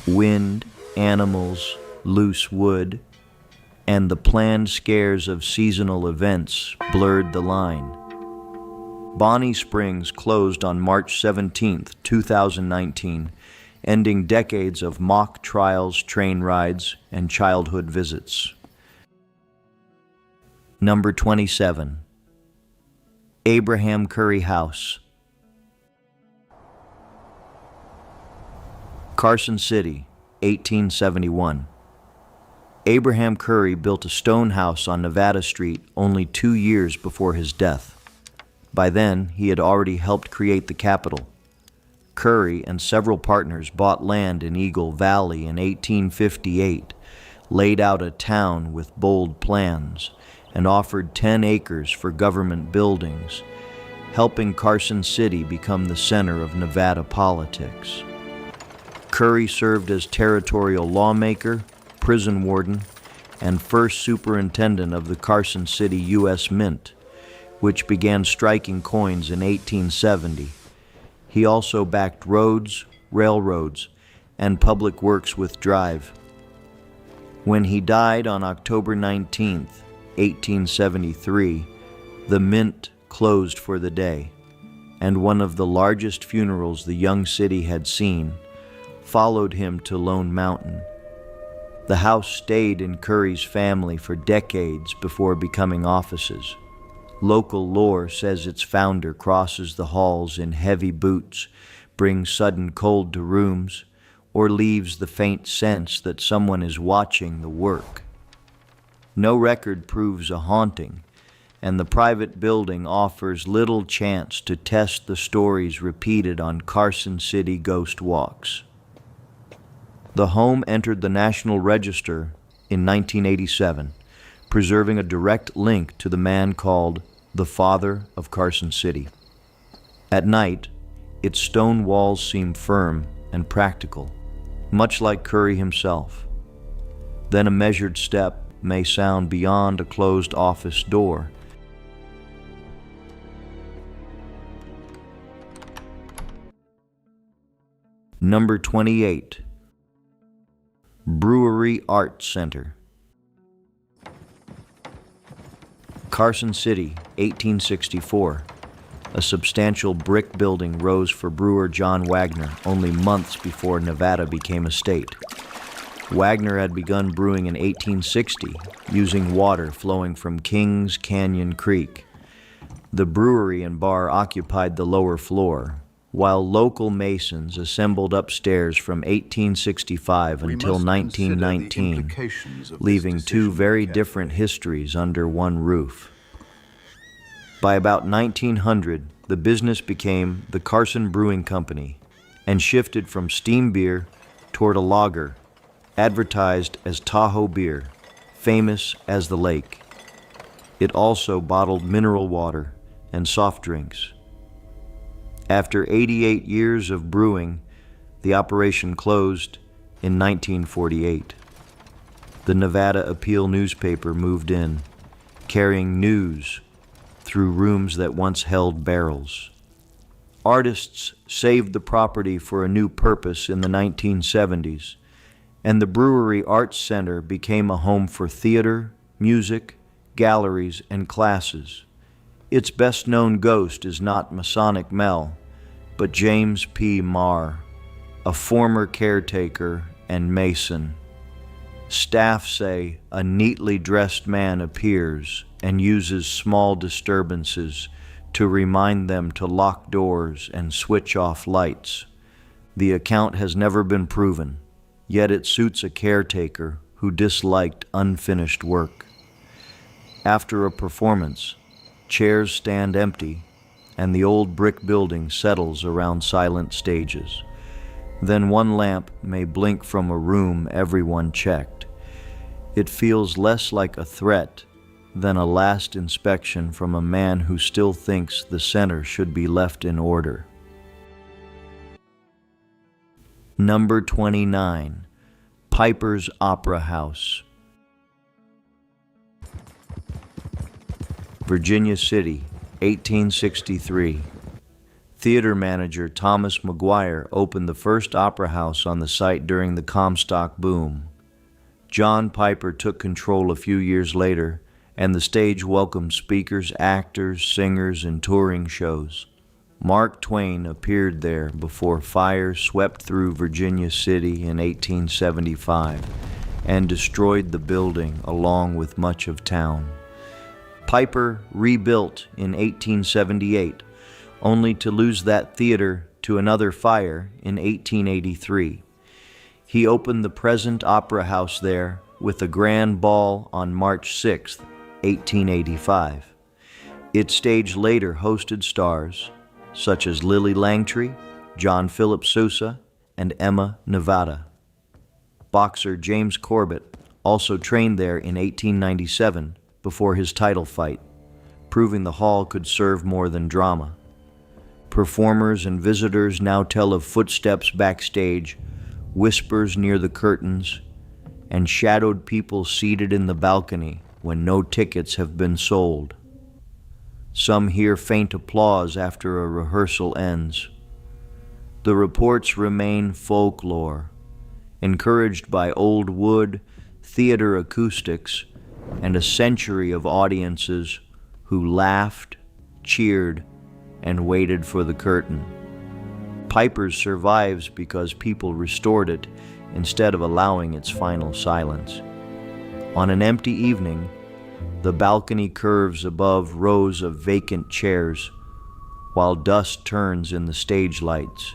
A: Wind, animals, loose wood, and the planned scares of seasonal events blurred the line. Bonnie Springs closed on March 17, 2019, ending decades of mock trials, train rides, and childhood visits. Number 27, Abraham Curry House. Carson City, 1871. Abraham Curry built a stone house on Nevada Street only 2 years before his death. By then, he had already helped create the Capitol. Curry and several partners bought land in Eagle Valley in 1858, laid out a town with bold plans, and offered 10 acres for government buildings, helping Carson City become the center of Nevada politics. Curry served as territorial lawmaker, prison warden, and first superintendent of the Carson City U.S. Mint, which began striking coins in 1870. He also backed roads, railroads, and public works with drive. When he died on October 19, 1873, the Mint closed for the day, and one of the largest funerals the young city had seen followed him to Lone Mountain. The house stayed in Curry's family for decades before becoming offices. Local lore says its founder crosses the halls in heavy boots, brings sudden cold to rooms, or leaves the faint sense that someone is watching the work. No record proves a haunting, and the private building offers little chance to test the stories repeated on Carson City ghost walks. The home entered the National Register in 1987, preserving a direct link to the man called the Father of Carson City. At night, its stone walls seem firm and practical, much like Curry himself. Then a measured step may sound beyond a closed office door. Number 28. Brewery Art Center. Carson City, 1864. A substantial brick building rose for brewer John Wagner only months before Nevada became a state. Wagner had begun brewing in 1860, using water flowing from Kings Canyon Creek. The brewery and bar occupied the lower floor, while local masons assembled upstairs from 1865 until 1919, leaving two very different histories under one roof. By about 1900, the business became the Carson Brewing Company and shifted from steam beer toward a lager, advertised as Tahoe beer, famous as the lake. It also bottled mineral water and soft drinks. After 88 years of brewing, the operation closed in 1948. The Nevada Appeal newspaper moved in, carrying news through rooms that once held barrels. Artists saved the property for a new purpose in the 1970s, and the Brewery Arts Center became a home for theater, music, galleries, and classes. Its best-known ghost is not Masonic Mel, but James P. Marr, a former caretaker and mason. Staff say a neatly dressed man appears and uses small disturbances to remind them to lock doors and switch off lights. The account has never been proven, yet it suits a caretaker who disliked unfinished work. After a performance, chairs stand empty, and the old brick building settles around silent stages. Then one lamp may blink from a room everyone checked. It feels less like a threat than a last inspection from a man who still thinks the center should be left in order. Number 29. Piper's Opera House. Virginia City, 1863. Theater manager Thomas McGuire opened the first opera house on the site during the Comstock boom. John Piper took control a few years later, and the stage welcomed speakers, actors, singers, and touring shows. Mark Twain appeared there before fire swept through Virginia City in 1875 and destroyed the building along with much of town. Piper rebuilt in 1878, only to lose that theater to another fire in 1883. He opened the present opera house there with a grand ball on March 6, 1885. Its stage later hosted stars such as Lily Langtry, John Philip Sousa, and Emma Nevada. Boxer James Corbett also trained there in 1897 before his title fight, proving the hall could serve more than drama. Performers and visitors now tell of footsteps backstage, whispers near the curtains, and shadowed people seated in the balcony when no tickets have been sold. Some hear faint applause after a rehearsal ends. The reports remain folklore, encouraged by old wood, theater acoustics, and a century of audiences who laughed, cheered, and waited for the curtain. Piper's survives because people restored it instead of allowing its final silence. On an empty evening, the balcony curves above rows of vacant chairs, while dust turns in the stage lights.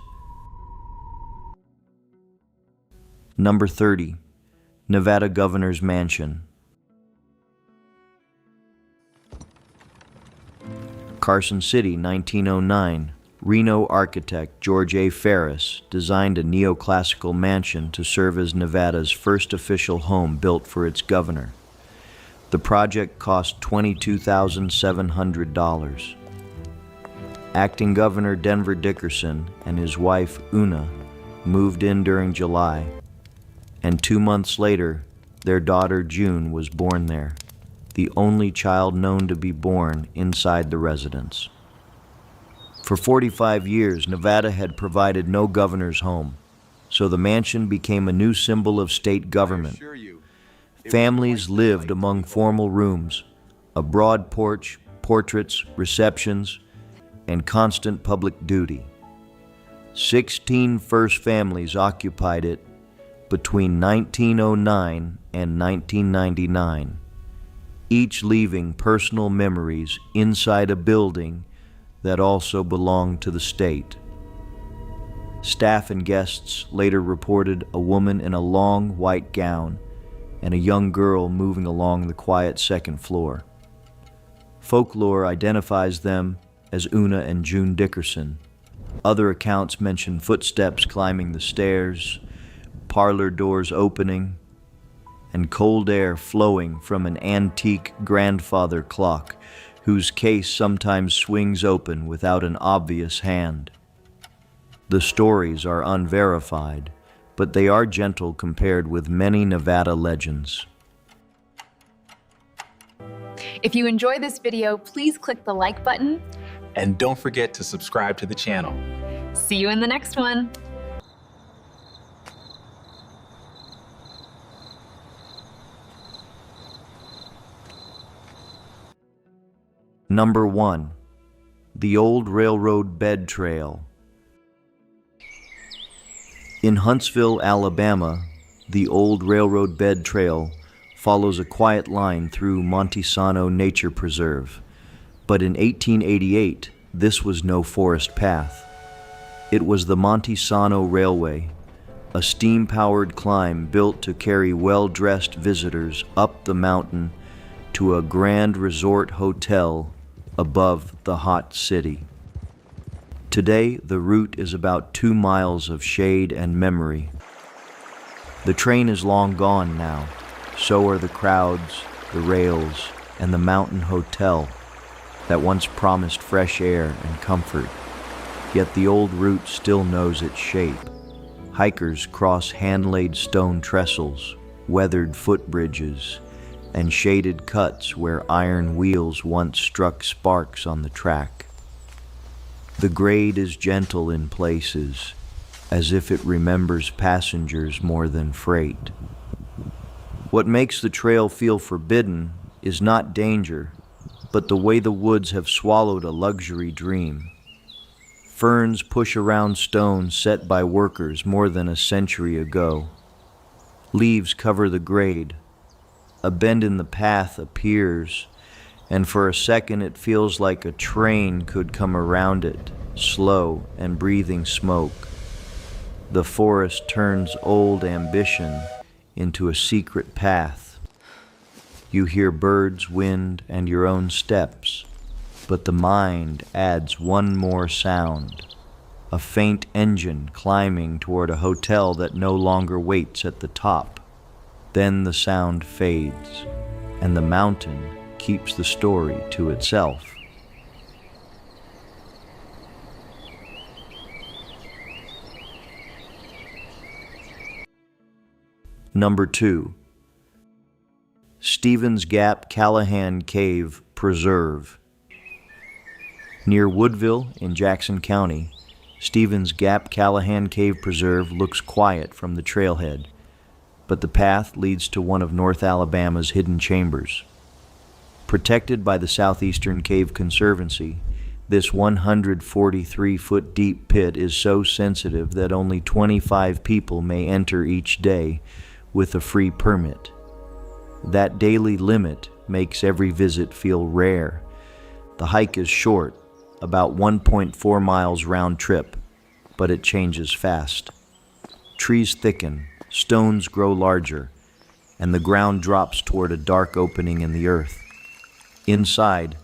A: Number 30, Nevada Governor's Mansion. Carson City, 1909. Reno architect George A. Ferris designed a neoclassical mansion to serve as Nevada's first official home built for its governor. The project cost $22,700. Acting Governor Denver Dickerson and his wife Una moved in during July, and 2 months later, their daughter June was born there, the only child known to be born inside the residence. For 45 years, Nevada had provided no governor's home, so the mansion became a new symbol of state government. Families lived among formal rooms, a broad porch, portraits, receptions, and constant public duty. 16 first families occupied it between 1909 and 1999, each leaving personal memories inside a building that also belonged to the state. Staff and guests later reported a woman in a long white gown and a young girl moving along the quiet second floor. Folklore identifies them as Una and June Dickerson. Other accounts mention footsteps climbing the stairs, parlor doors opening, and cold air flowing from an antique grandfather clock whose case sometimes swings open without an obvious hand. The stories are unverified, but they are gentle compared with many Nevada legends.
C: If you enjoy this video, please click the like button.
D: And don't forget to subscribe to the channel.
C: See you in the next one.
A: Number 1, the Old Railroad Bed Trail. In Huntsville, Alabama, the Old Railroad Bed Trail follows a quiet line through Montesano Nature Preserve. But in 1888, this was no forest path. It was the Montesano Railway, a steam-powered climb built to carry well-dressed visitors up the mountain to a grand resort hotel above the hot city. Today, the route is about 2 miles of shade and memory. The train is long gone now. So are the crowds, the rails, and the mountain hotel that once promised fresh air and comfort. Yet the old route still knows its shape. Hikers cross hand-laid stone trestles, weathered footbridges, and shaded cuts where iron wheels once struck sparks on the track. The grade is gentle in places, as if it remembers passengers more than freight. What makes the trail feel forbidden is not danger, but the way the woods have swallowed a luxury dream. Ferns push around stones set by workers more than a century ago. Leaves cover the grade. A bend in the path appears, and for a second it feels like a train could come around it, slow and breathing smoke. The forest turns old ambition into a secret path. You hear birds, wind, and your own steps, but the mind adds one more sound, a faint engine climbing toward a hotel that no longer waits at the top. Then the sound fades, and the mountain keeps the story to itself. Number 2, Stevens Gap Callahan Cave Preserve. Near Woodville in Jackson County, Stevens Gap Callahan Cave Preserve looks quiet from the trailhead, but the path leads to one of North Alabama's hidden chambers. Protected by the Southeastern Cave Conservancy, this 143-foot deep pit is so sensitive that only 25 people may enter each day with a free permit. That daily limit makes every visit feel rare. The hike is short, about 1.4 miles round trip, but it changes fast. Trees thicken, stones grow larger, and the ground drops toward a dark opening in the earth. Inside,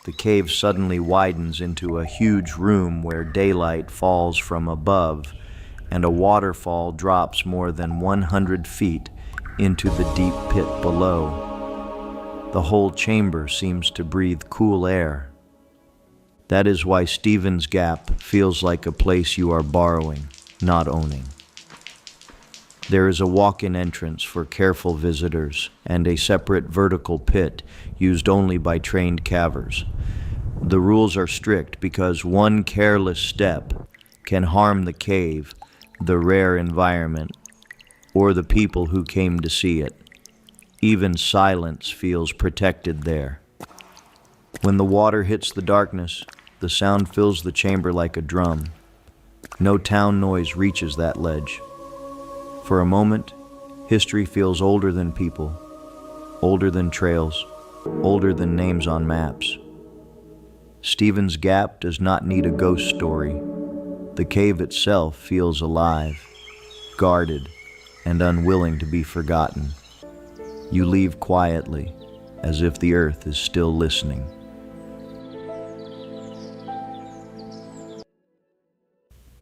A: the cave suddenly widens into a huge room where daylight falls from above, and a waterfall drops more than 100 feet into the deep pit below. The whole chamber seems to breathe cool air. That is why Stevens Gap feels like a place you are borrowing, not owning. There is a walk-in entrance for careful visitors and a separate vertical pit used only by trained cavers. The rules are strict because one careless step can harm the cave, the rare environment, or the people who came to see it. Even silence feels protected there. When the water hits the darkness, the sound fills the chamber like a drum. No town noise reaches that ledge. For a moment, history feels older than people, older than trails, older than names on maps. Stevens Gap does not need a ghost story. The cave itself feels alive, guarded, and unwilling to be forgotten. You leave quietly, as if the earth is still listening.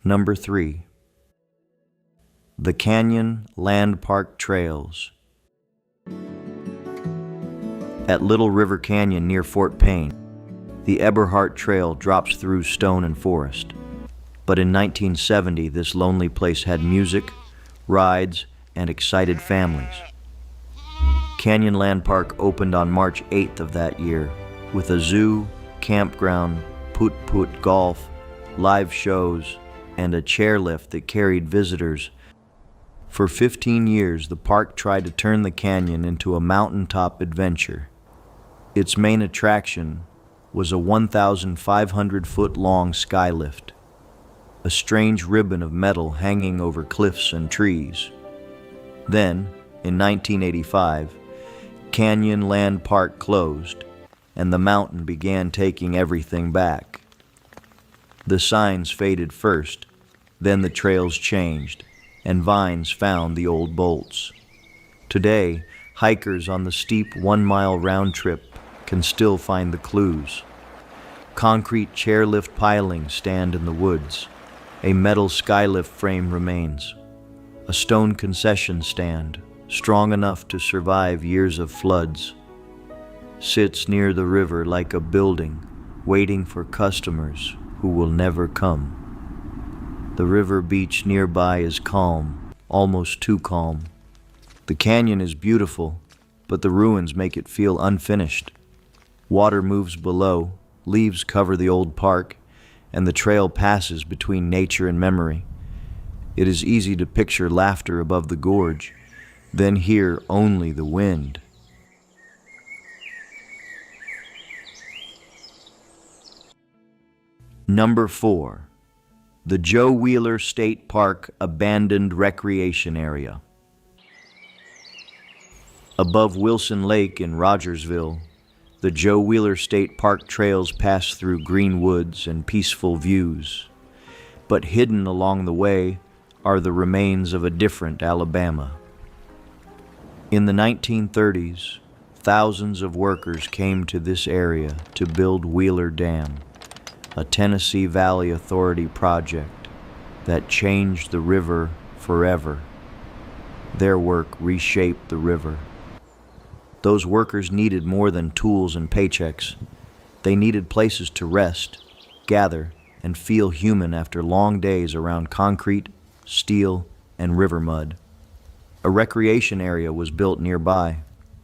A: Number 3. The Canyon Land Park Trails. At Little River Canyon near Fort Payne, the Eberhart Trail drops through stone and forest. But in 1970, this lonely place had music, rides, and excited families. Canyonland Park opened on March 8th of that year with a zoo, campground, put-put golf, live shows, and a chairlift that carried visitors. For 15 years, the park tried to turn the canyon into a mountaintop adventure. Its main attraction was a 1,500-foot-long skylift, a strange ribbon of metal hanging over cliffs and trees. Then, in 1985, Canyonland Park closed, and the mountain began taking everything back. The signs faded first, then the trails changed, and vines found the old bolts. Today, hikers on the steep 1-mile round trip can still find the clues. Concrete chairlift pilings stand in the woods. A metal skylift frame remains. A stone concession stand, strong enough to survive years of floods, sits near the river like a building, waiting for customers who will never come. The river beach nearby is calm, almost too calm. The canyon is beautiful, but the ruins make it feel unfinished. Water moves below, leaves cover the old park, and the trail passes between nature and memory. It is easy to picture laughter above the gorge, then hear only the wind. Number 4. The Joe Wheeler State Park Abandoned Recreation Area. Above Wilson Lake in Rogersville, the Joe Wheeler State Park trails pass through green woods and peaceful views. But hidden along the way are the remains of a different Alabama. In the 1930s, thousands of workers came to this area to build Wheeler Dam, a Tennessee Valley Authority project that changed the river forever. Their work reshaped the river. Those workers needed more than tools and paychecks. They needed places to rest, gather, and feel human after long days around concrete, steel, and river mud. A recreation area was built nearby,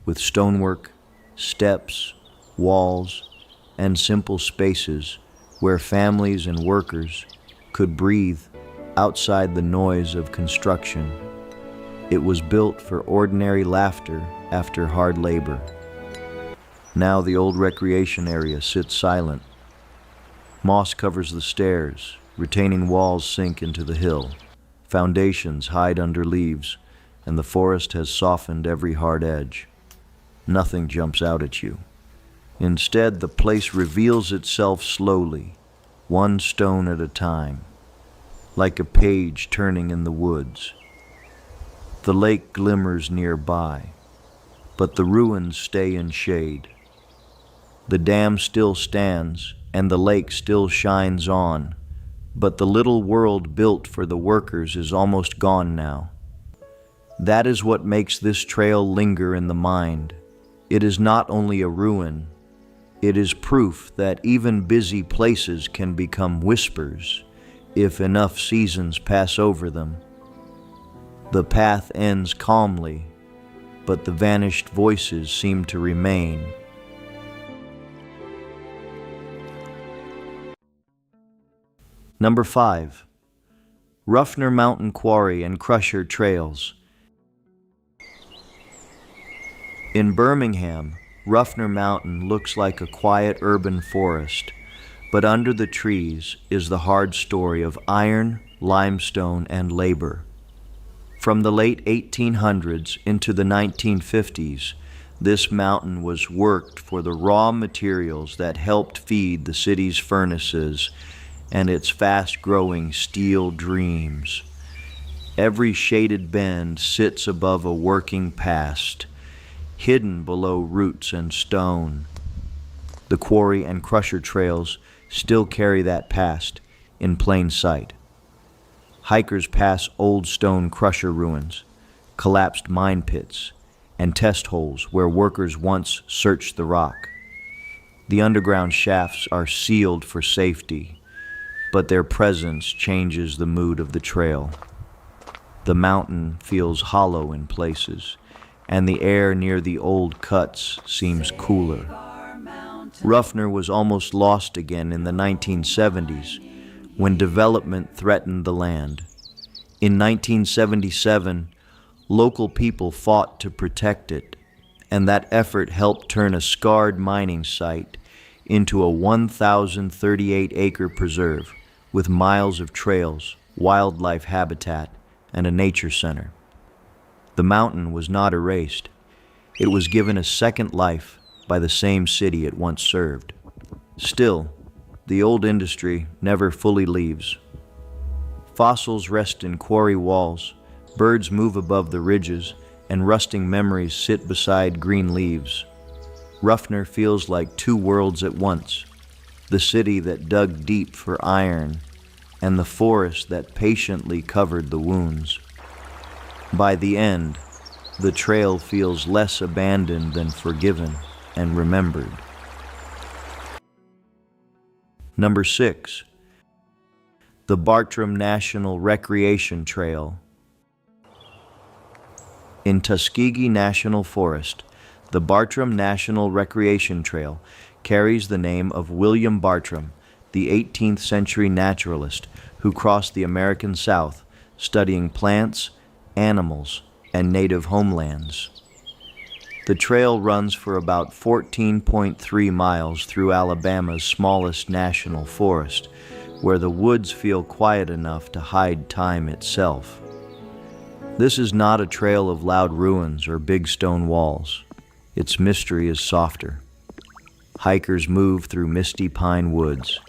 A: with stonework, steps, walls, and simple spaces where families and workers could breathe outside the noise of construction. It was built for ordinary laughter after hard labor. Now the old recreation area sits silent. Moss covers the stairs, retaining walls sink into the hill. Foundations hide under leaves, and the forest has softened every hard edge. Nothing jumps out at you. Instead, the place reveals itself slowly, one stone at a time, like a page turning in the woods. The lake glimmers nearby, but the ruins stay in shade. The dam still stands, and the lake still shines on, but the little world built for the workers is almost gone now. That is what makes this trail linger in the mind. It is not only a ruin, it is proof that even busy places can become whispers if enough seasons pass over them. The path ends calmly, but the vanished voices seem to remain. Number 5. Ruffner Mountain Quarry and Crusher Trails. In Birmingham, Ruffner Mountain looks like a quiet urban forest, but under the trees is the hard story of iron, limestone, and labor. From the late 1800s into the 1950s, this mountain was worked for the raw materials that helped feed the city's furnaces and its fast-growing steel dreams. Every shaded bend sits above a working past, hidden below roots and stone. The quarry and crusher trails still carry that past in plain sight. Hikers pass old stone crusher ruins, collapsed mine pits, and test holes where workers once searched the rock. The underground shafts are sealed for safety, but their presence changes the mood of the trail. The mountain feels hollow in places, and the air near the old cuts seems cooler. Ruffner was almost lost again in the 1970s when development threatened the land. In 1977, local people fought to protect it, and that effort helped turn a scarred mining site into a 1,038-acre preserve with miles of trails, wildlife habitat, and a nature center. The mountain was not erased. It was given a second life by the same city it once served. Still, the old industry never fully leaves. Fossils rest in quarry walls, birds move above the ridges, and rusting memories sit beside green leaves. Ruffner feels like two worlds at once, the city that dug deep for iron, and the forest that patiently covered the wounds. By the end, the trail feels less abandoned than forgiven and remembered. Number 6. The Bartram National Recreation Trail. In Tuskegee National Forest, the Bartram National Recreation Trail carries the name of William Bartram, the 18th century naturalist who crossed the American South, studying plants, animals, and native homelands. The trail runs for about 14.3 miles through Alabama's smallest national forest, where the woods feel quiet enough to hide time itself. This is not a trail of loud ruins or big stone walls. Its mystery is softer. Hikers move through misty pine woods,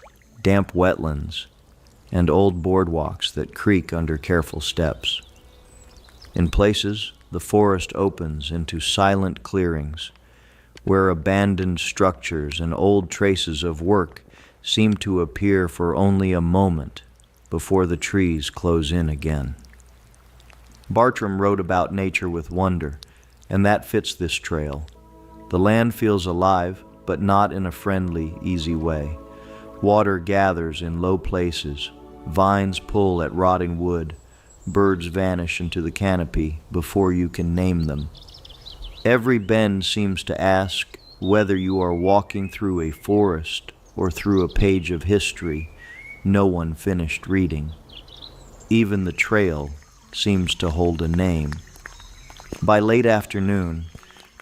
A: damp wetlands, and old boardwalks that creak under careful steps. In places, the forest opens into silent clearings, where abandoned structures and old traces of work seem to appear for only a moment before the trees close in again. Bartram wrote about nature with wonder, and that fits this trail. The land feels alive, but not in a friendly, easy way. Water gathers in low places, vines pull at rotting wood, birds vanish into the canopy before you can name them. Every bend seems to ask whether you are walking through a forest or through a page of history, No one finished reading. Even the trail seems to hold a name. By late afternoon,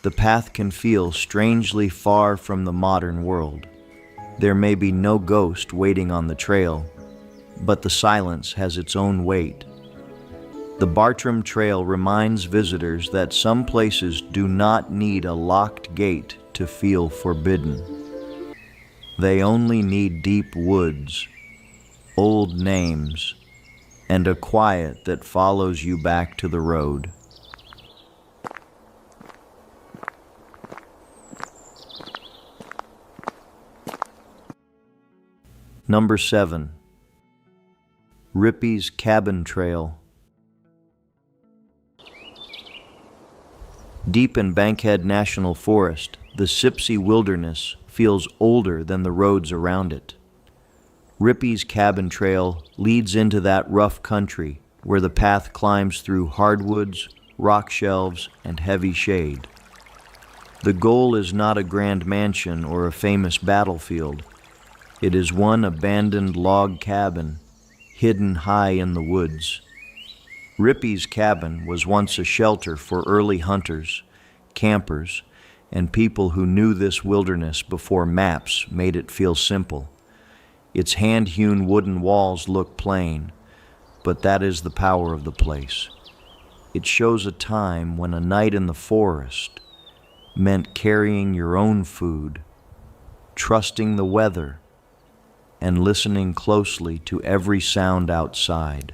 A: the path can feel strangely far from the modern world. There may be no ghost waiting on the trail, but the silence has its own weight. The Bartram Trail reminds visitors that some places do not need a locked gate to feel forbidden. They only need deep woods, old names, and a quiet that follows you back to the road. Number 7. Rippy's Cabin Trail. Deep in Bankhead National Forest, the Sipsey Wilderness feels older than the roads around it. Rippy's Cabin Trail leads into that rough country where the path climbs through hardwoods, rock shelves, and heavy shade. The goal is not a grand mansion or a famous battlefield. It is one abandoned log cabin, hidden high in the woods. Rippy's cabin was once a shelter for early hunters, campers, and people who knew this wilderness before maps made it feel simple. Its hand-hewn wooden walls look plain, but that is the power of the place. It shows a time when a night in the forest meant carrying your own food, trusting the weather, and listening closely to every sound outside.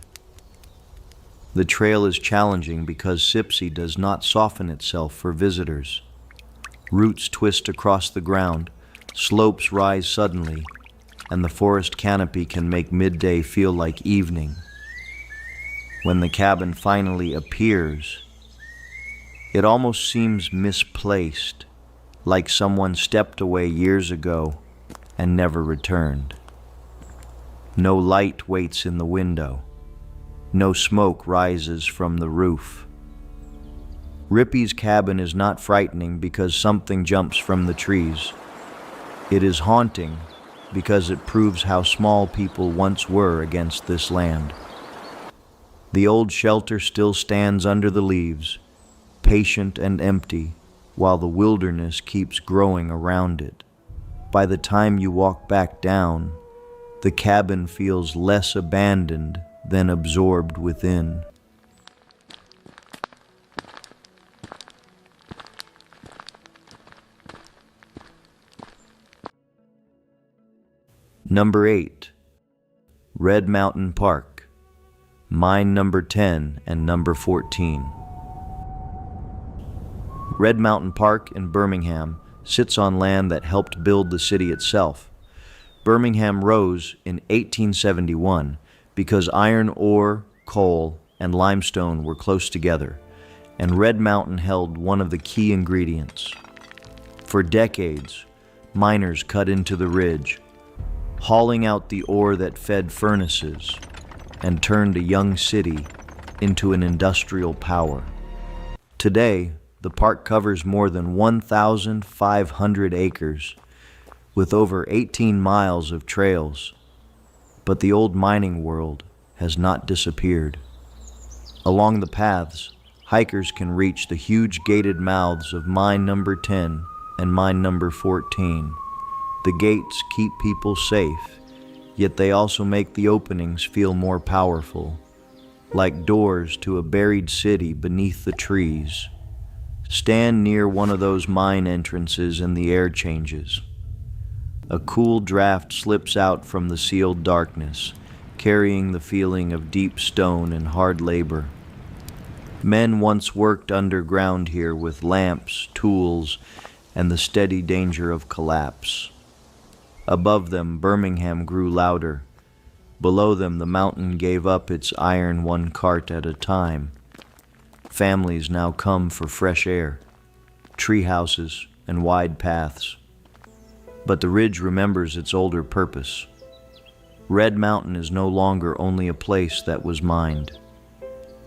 A: The trail is challenging because Sipsey does not soften itself for visitors. Roots twist across the ground, slopes rise suddenly, and the forest canopy can make midday feel like evening. When the cabin finally appears, it almost seems misplaced, like someone stepped away years ago and never returned. No light waits in the window. No smoke rises from the roof. Rippy's cabin is not frightening because something jumps from the trees. It is haunting because it proves how small people once were against this land. The old shelter still stands under the leaves, patient and empty, while the wilderness keeps growing around it. By the time you walk back down, the cabin feels less abandoned than absorbed within. Number 8. Red Mountain Park. Mine number 10 and number 14. Red Mountain Park in Birmingham sits on land that helped build the city itself. Birmingham rose in 1871 because iron ore, coal, and limestone were close together, and Red Mountain held one of the key ingredients. For decades, miners cut into the ridge, hauling out the ore that fed furnaces and turned a young city into an industrial power. Today, the park covers more than 1,500 acres, with over 18 miles of trails, but the old mining world has not disappeared. Along the paths, hikers can reach the huge gated mouths of mine number 10 and mine number 14. The gates keep people safe, yet they also make the openings feel more powerful, like doors to a buried city beneath the trees. Stand near one of those mine entrances and the air changes. A cool draft slips out from the sealed darkness, carrying the feeling of deep stone and hard labor. Men once worked underground here with lamps, tools, and the steady danger of collapse. Above them, Birmingham grew louder. Below them, the mountain gave up its iron one cart at a time. Families now come for fresh air, tree houses, and wide paths. But the ridge remembers its older purpose. Red Mountain is no longer only a place that was mined.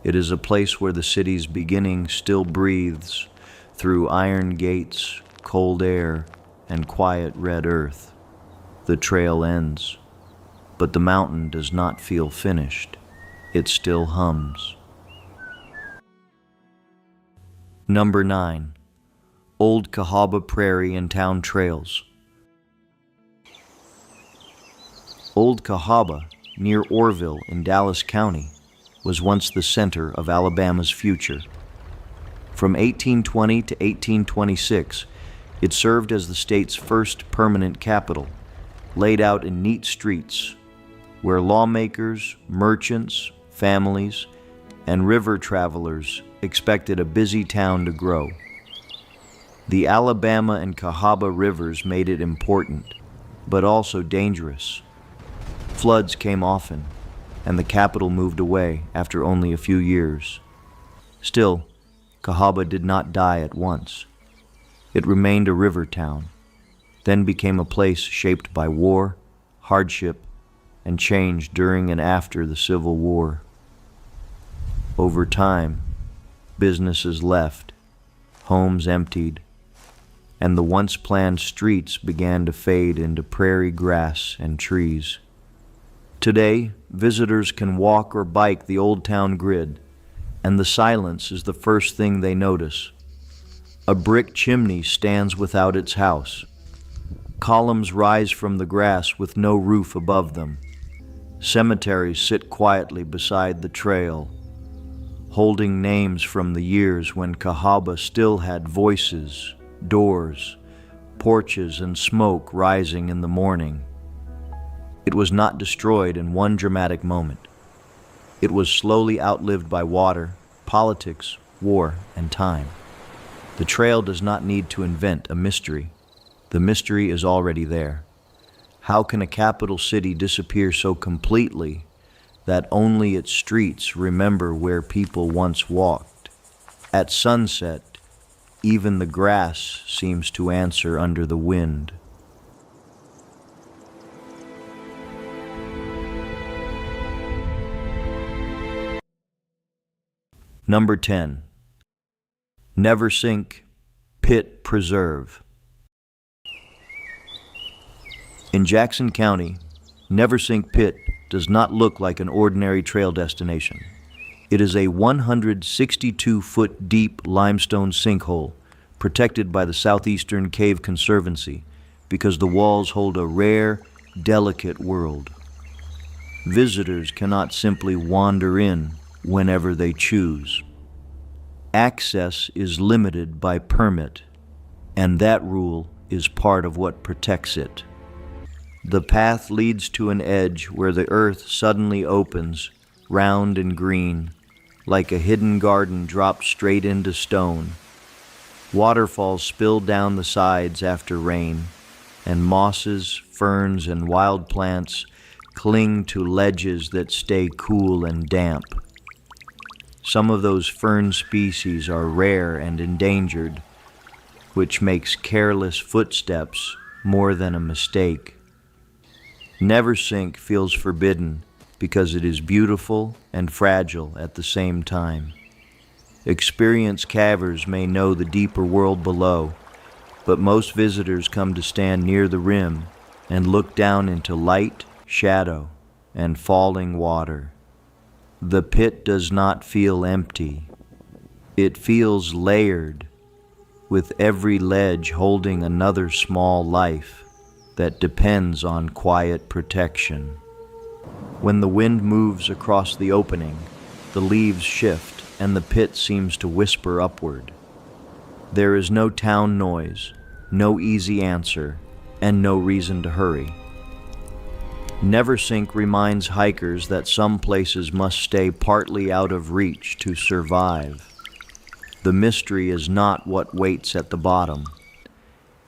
A: It is a place where the city's beginning still breathes through iron gates, cold air, and quiet red earth. The trail ends. but the mountain does not feel finished. It still hums. Number 9. Old Cahaba Prairie and Town Trails. Old Cahaba, near Orville in Dallas County, was once the center of Alabama's future. From 1820 to 1826, it served as the state's first permanent capital, laid out in neat streets where lawmakers, merchants, families, and river travelers expected a busy town to grow. The Alabama and Cahaba rivers made it important, but also dangerous. Floods came often, and the capital moved away after only a few years. Still, Cahaba did not die at once. It remained a river town, then became a place shaped by war, hardship, and change during and after the Civil War. Over time, businesses left, homes emptied, and the once planned streets began to fade into prairie grass and trees. Today, visitors can walk or bike the old town grid, and the silence is the first thing they notice. A brick chimney stands without its house. Columns rise from the grass with no roof above them. Cemeteries sit quietly beside the trail, holding names from the years when Cahaba still had voices, doors, porches, and smoke rising in the morning. It was not destroyed in one dramatic moment. It was slowly outlived by water, politics, war, and time. The trail does not need to invent a mystery. The mystery is already there. How can a capital city disappear so completely that only its streets remember where people once walked? At sunset, even the grass seems to answer under the wind. Number 10. Never Sink, Pit Preserve. In Jackson County, Never Sink Pit does not look like an ordinary trail destination. It is a 162-foot deep limestone sinkhole protected by the Southeastern Cave Conservancy because the walls hold a rare, delicate world. Visitors cannot simply wander in whenever they choose. Access is limited by permit, and that rule is part of what protects it. The path leads to an edge where the earth suddenly opens, round and green, like a hidden garden dropped straight into stone. Waterfalls spill down the sides after rain, and mosses, ferns, and wild plants cling to ledges that stay cool and damp. Some of those fern species are rare and endangered, which makes careless footsteps more than a mistake. Never Sink feels forbidden because it is beautiful and fragile at the same time. Experienced cavers may know the deeper world below, but most visitors come to stand near the rim and look down into light, shadow, and falling water. The pit does not feel empty. It feels layered, with every ledge holding another small life that depends on quiet protection. When the wind moves across the opening, the leaves shift and the pit seems to whisper upward. There is no town noise, no easy answer, and no reason to hurry. Never Sink reminds hikers that some places must stay partly out of reach to survive. The mystery is not what waits at the bottom.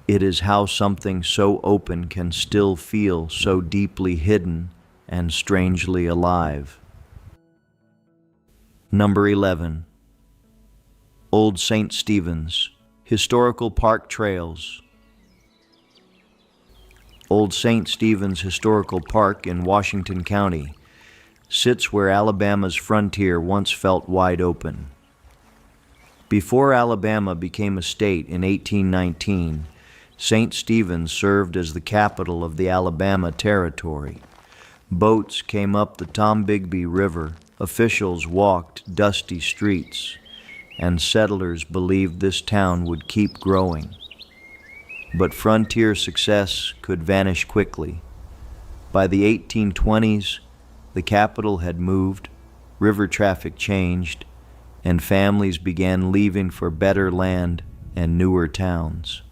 A: It is how something so open can still feel so deeply hidden and strangely alive. Number 11. Old St. Stephen's, Historical Park Trails. Old St. Stephen's Historical Park in Washington County sits where Alabama's frontier once felt wide open. Before Alabama became a state in 1819, St. Stephen's served as the capital of the Alabama Territory. Boats came up the Tombigbee River, officials walked dusty streets, and settlers believed this town would keep growing. But frontier success could vanish quickly. By the 1820s, the capital had moved, river traffic changed, and families began leaving for better land and newer towns.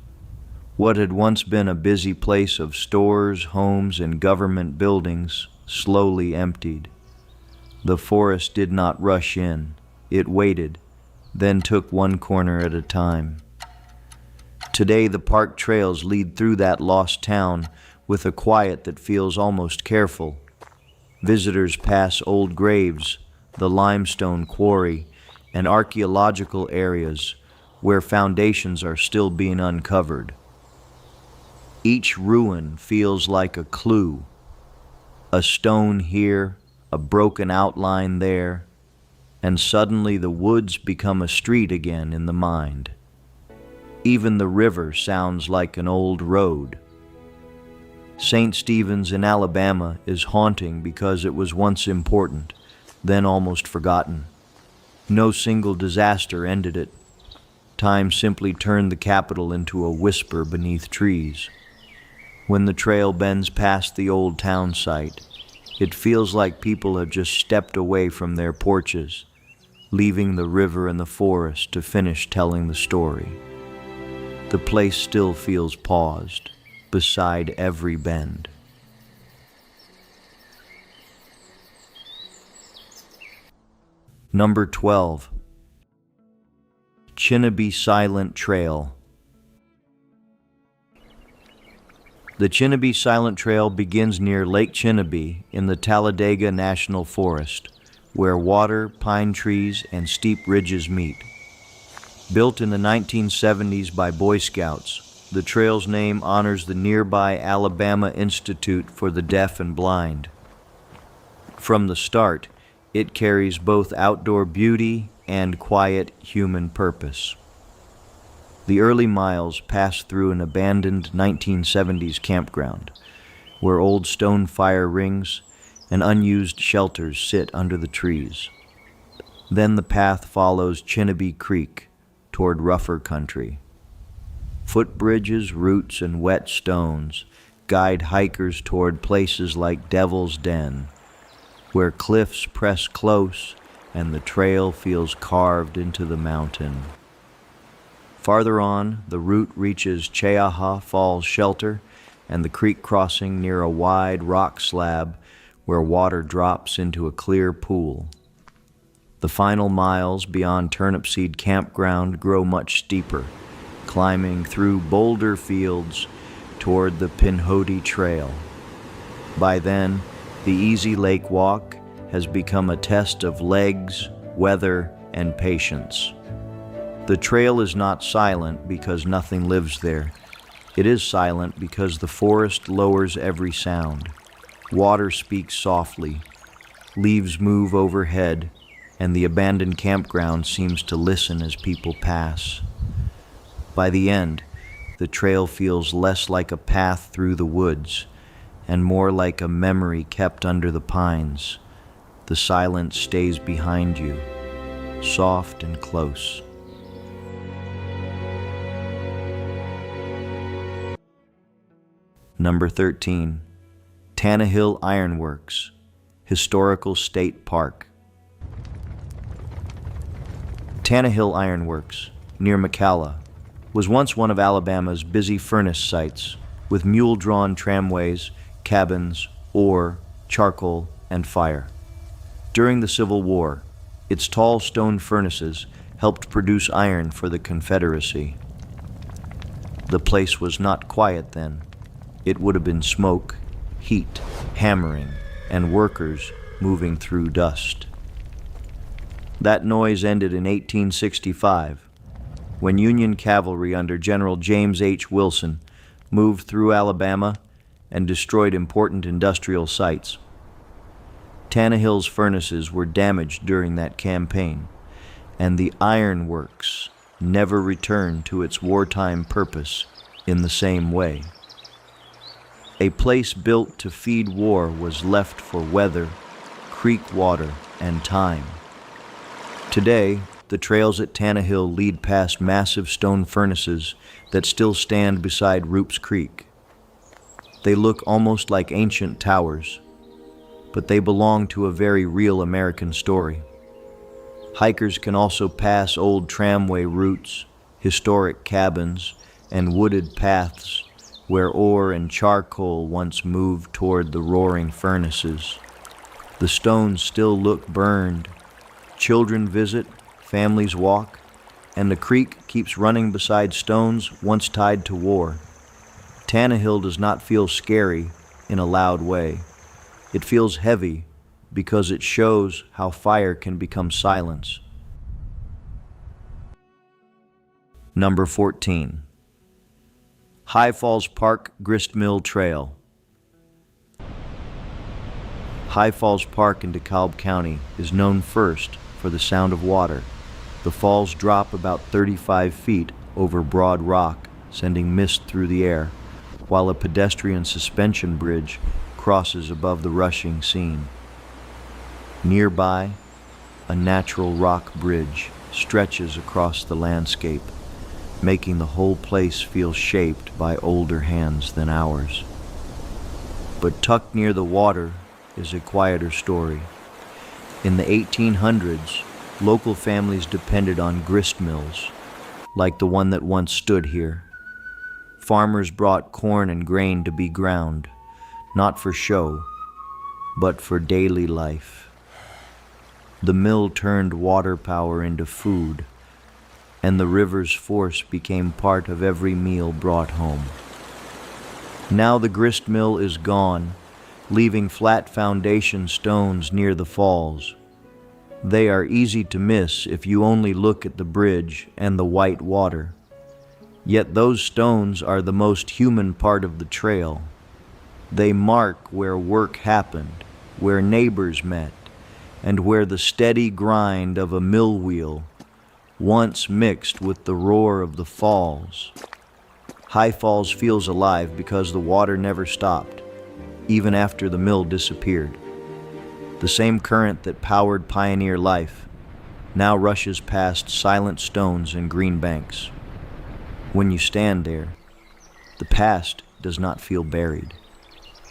A: What had once been a busy place of stores, homes, and government buildings slowly emptied. The forest did not rush in. It waited, then took one corner at a time. Today, the park trails lead through that lost town with a quiet that feels almost careful. Visitors pass old graves, the limestone quarry, and archaeological areas where foundations are still being uncovered. Each ruin feels like a clue. A stone here, a broken outline there, and suddenly the woods become a street again in the mind. Even the river sounds like an old road. St. Stephen's in Alabama is haunting because it was once important, then almost forgotten. No single disaster ended it. Time simply turned the capital into a whisper beneath trees. When the trail bends past the old town site, it feels like people have just stepped away from their porches, leaving the river and the forest to finish telling the story. The place still feels paused beside every bend. Number 12. Chinnabee Silent Trail. The Chinnabee Silent Trail begins near Lake Chinnabee in the Talladega National Forest, where water, pine trees, and steep ridges meet. Built in the 1970s by Boy Scouts, the trail's name honors the nearby Alabama Institute for the Deaf and Blind. From the start, it carries both outdoor beauty and quiet human purpose. The early miles pass through an abandoned 1970s campground, where old stone fire rings and unused shelters sit under the trees. Then the path follows Chinnabee Creek toward rougher country. Footbridges, roots, and wet stones guide hikers toward places like Devil's Den, where cliffs press close and the trail feels carved into the mountain. Farther on, the route reaches Cheaha Falls Shelter and the creek crossing near a wide rock slab where water drops into a clear pool. The final miles beyond Turnipseed Campground grow much steeper, climbing through boulder fields toward the Pinhoti Trail. By then, the easy lake walk has become a test of legs, weather, and patience. The trail is not silent because nothing lives there. It is silent because the forest lowers every sound. Water speaks softly, leaves move overhead, and the abandoned campground seems to listen as people pass. By the end, the trail feels less like a path through the woods and more like a memory kept under the pines. The silence stays behind you, soft and close. Number 13. Tannehill Ironworks, Historical State Park. Tannehill Ironworks, near McCalla, was once one of Alabama's busy furnace sites, with mule-drawn tramways, cabins, ore, charcoal, and fire. During the Civil War, its tall stone furnaces helped produce iron for the Confederacy. The place was not quiet then. It would have been smoke, heat, hammering, and workers moving through dust. That noise ended in 1865, when Union cavalry under General James H. Wilson moved through Alabama and destroyed important industrial sites. Tannehill's furnaces were damaged during that campaign, and the iron works never returned to its wartime purpose in the same way. A place built to feed war was left for weather, creek water, and time. Today, the trails at Tannehill lead past massive stone furnaces that still stand beside Roop's Creek. They look almost like ancient towers, but they belong to a very real American story. Hikers can also pass old tramway routes, historic cabins, and wooded paths where ore and charcoal once moved toward the roaring furnaces. The stones still look burned. Children visit, families walk, and the creek keeps running beside stones once tied to war. Tannehill does not feel scary in a loud way. It feels heavy because it shows how fire can become silence. Number 14. High Falls Park Gristmill Trail. High Falls Park in DeKalb County is known first for the sound of water. The falls drop about 35 feet over broad rock, sending mist through the air, while a pedestrian suspension bridge crosses above the rushing scene. Nearby, a natural rock bridge stretches across the landscape, making the whole place feel shaped by older hands than ours. But tucked near the water is a quieter story. In the 1800s, local families depended on grist mills, like the one that once stood here. Farmers brought corn and grain to be ground, not for show, but for daily life. The mill turned water power into food, and the river's force became part of every meal brought home. Now the grist mill is gone, leaving flat foundation stones near the falls. They are easy to miss if you only look at the bridge and the white water. Yet those stones are the most human part of the trail. They mark where work happened, where neighbors met, and where the steady grind of a mill wheel once mixed with the roar of the falls. High Falls feels alive because the water never stopped, even after the mill disappeared. The same current that powered pioneer life now rushes past silent stones and green banks. When you stand there, the past does not feel buried.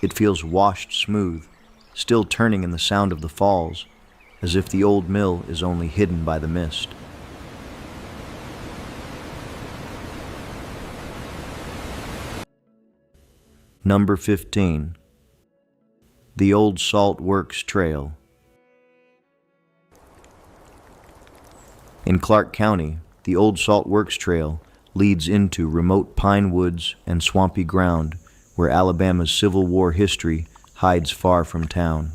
A: It feels washed smooth, still turning in the sound of the falls, as if the old mill is only hidden by the mist. Number 15. The Old Salt Works Trail. In Clark County, the Old Salt Works Trail leads into remote pine woods and swampy ground where Alabama's Civil War history hides far from town.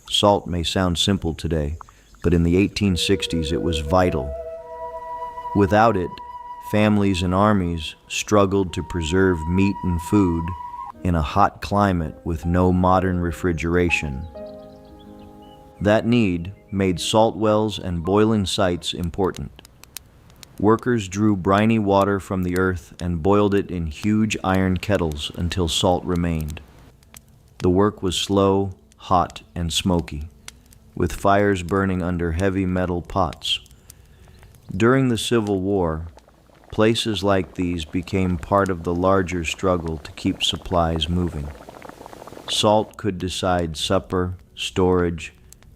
A: Salt may sound simple today, but in the 1860s it was vital. Without it, families and armies struggled to preserve meat and food in a hot climate with no modern refrigeration. That need made salt wells and boiling sites important. Workers drew briny water from the earth and boiled it in huge iron kettles until salt remained. The work was slow, hot, and smoky, with fires burning under heavy metal pots. During the Civil War, places like these became part of the larger struggle to keep supplies moving. Salt could decide supper, storage,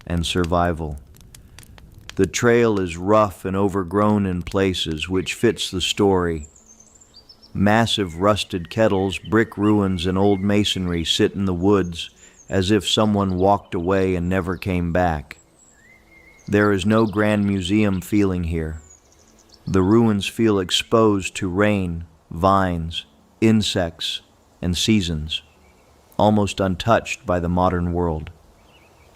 A: and survival. The trail is rough and overgrown in places, which fits the story. Massive rusted kettles, brick ruins, and old masonry sit in the woods as if someone walked away and never came back. There is no grand museum feeling here. The ruins feel exposed to rain, vines, insects, and seasons, almost untouched by the modern world.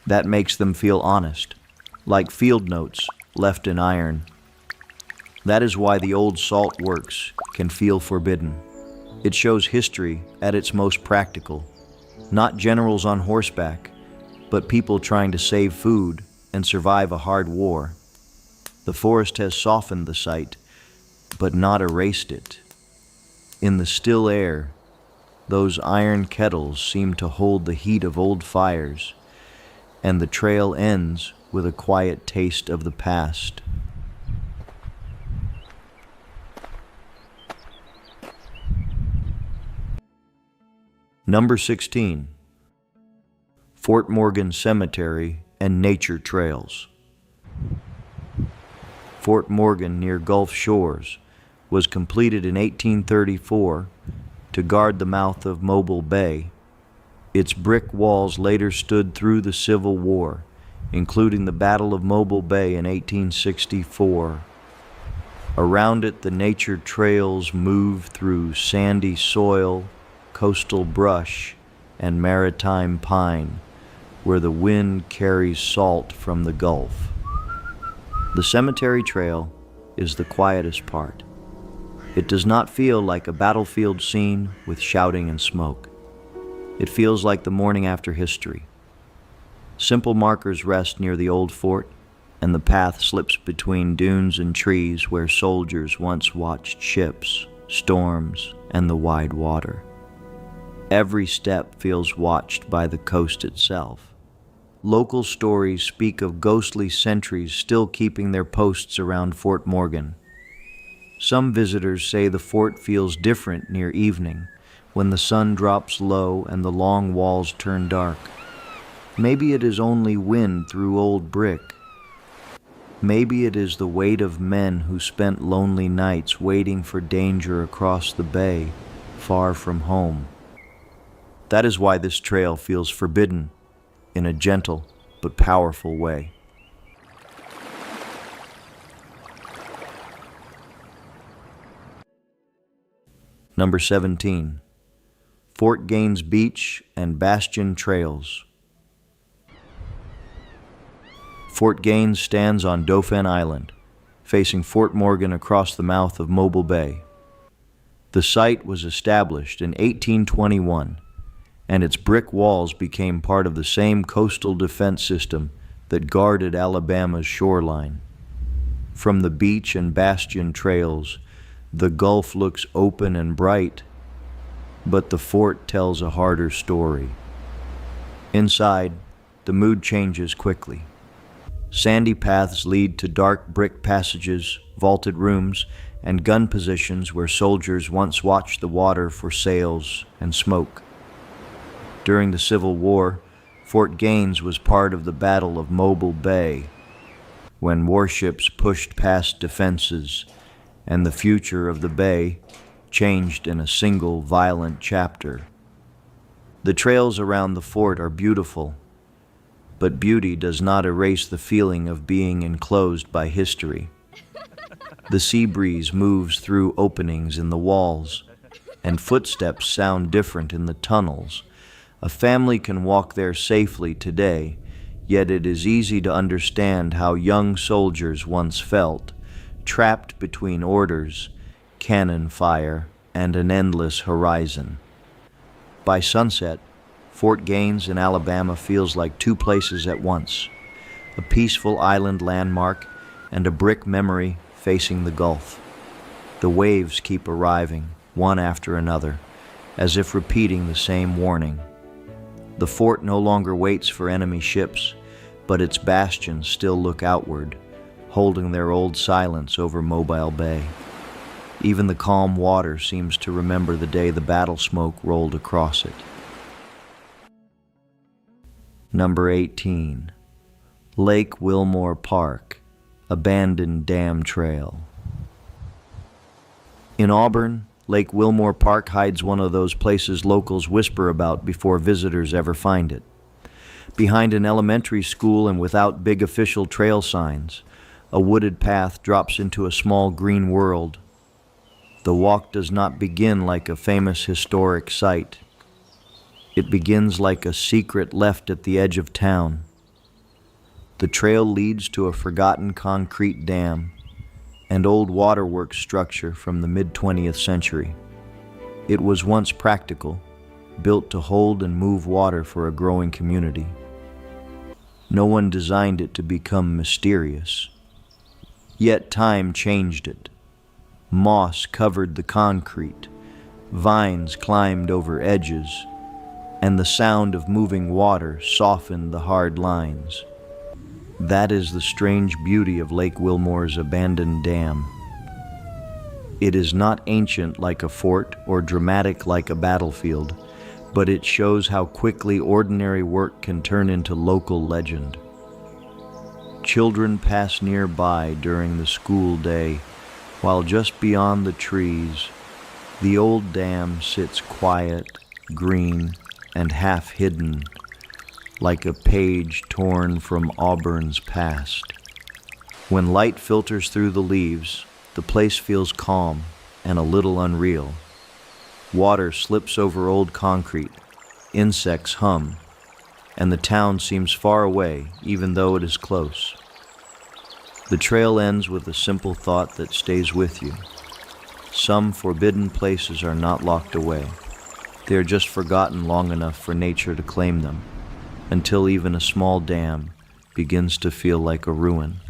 A: That makes them feel honest, like field notes left in iron. That is why the old salt works can feel forbidden. It shows history at its most practical, not generals on horseback, but people trying to save food and survive a hard war. The forest has softened the site, but not erased it. In the still air, Those iron kettles seem to hold the heat of old fires, and the trail ends with a quiet taste of the past. Number 16. Fort Morgan Cemetery and Nature Trails. Fort Morgan near Gulf Shores was completed in 1834 to guard the mouth of Mobile Bay. Its brick walls later stood through the Civil War, including the Battle of Mobile Bay in 1864. Around it, the nature trails move through sandy soil, coastal brush, and maritime pine, where the wind carries salt from the Gulf. The cemetery trail is the quietest part. It does not feel like a battlefield scene with shouting and smoke. It feels like the morning after history. Simple markers rest near the old fort, and the path slips between dunes and trees where soldiers once watched ships, storms, and the wide water. Every step feels watched by the coast itself. Local stories speak of ghostly sentries still keeping their posts around Fort Morgan. Some visitors say the fort feels different near evening, when the sun drops low and the long walls turn dark. Maybe it is only wind through old brick. Maybe it is the weight of men who spent lonely nights waiting for danger across the bay, far from home. That is why this trail feels forbidden, in a gentle but powerful way. Number 17. Fort Gaines Beach and Bastion Trails. Fort Gaines stands on Dauphin Island, facing Fort Morgan across the mouth of Mobile Bay. The site was established in 1821, and its brick walls became part of the same coastal defense system that guarded Alabama's shoreline. From the beach and bastion trails, the Gulf looks open and bright, but the fort tells a harder story. Inside, the mood changes quickly. Sandy paths lead to dark brick passages, vaulted rooms, and gun positions where soldiers once watched the water for sails and smoke. During the Civil War, Fort Gaines was part of the Battle of Mobile Bay, when warships pushed past defenses and the future of the bay changed in a single violent chapter. The trails around the fort are beautiful, but beauty does not erase the feeling of being enclosed by history. The sea breeze moves through openings in the walls, and footsteps sound different in the tunnels. A family can walk there safely today, yet it is easy to understand how young soldiers once felt, trapped between orders, cannon fire, and an endless horizon. By sunset, Fort Gaines in Alabama feels like two places at once, a peaceful island landmark and a brick memory facing the Gulf. The waves keep arriving, one after another, as if repeating the same warning. The fort no longer waits for enemy ships, but its bastions still look outward, holding their old silence over Mobile Bay. Even the calm water seems to remember the day the battle smoke rolled across it. Number 18. Lake Wilmore Park, Abandoned Dam Trail. In Auburn, Lake Wilmore Park hides one of those places locals whisper about before visitors ever find it. Behind an elementary school and without big official trail signs, a wooded path drops into a small green world. The walk does not begin like a famous historic site. It begins like a secret left at the edge of town. The trail leads to a forgotten concrete dam, and old waterworks structure from the mid-20th century. It was once practical, built to hold and move water for a growing community. No one designed it to become mysterious. Yet time changed it. Moss covered the concrete, Vines climbed over edges, and the sound of moving water softened the hard lines. That is the strange beauty of Lake Wilmore's abandoned dam. It is not ancient like a fort or dramatic like a battlefield, but it shows how quickly ordinary work can turn into local legend. Children pass nearby during the school day, while just beyond the trees, the old dam sits quiet, green, and half hidden, like a page torn from Auburn's past. When light filters through the leaves, the place feels calm and a little unreal. Water slips over old concrete, insects hum, and the town seems far away even though it is close. The trail ends with a simple thought that stays with you. Some forbidden places are not locked away. They are just forgotten long enough for nature to claim them, until even a small dam begins to feel like a ruin.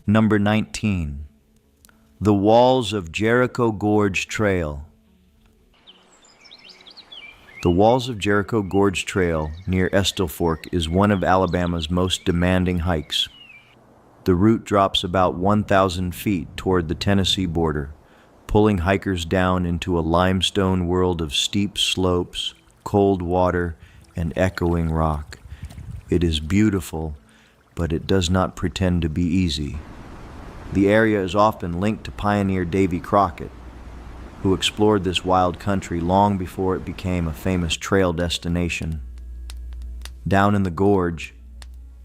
A: Number 19. The Walls of Jericho Gorge Trail. The Walls of Jericho Gorge Trail near Estill Fork is one of Alabama's most demanding hikes. The route drops about 1,000 feet toward the Tennessee border, pulling hikers down into a limestone world of steep slopes, cold water, and echoing rock. It is beautiful, but it does not pretend to be easy. The area is often linked to pioneer Davy Crockett, who explored this wild country long before it became a famous trail destination. Down in the gorge,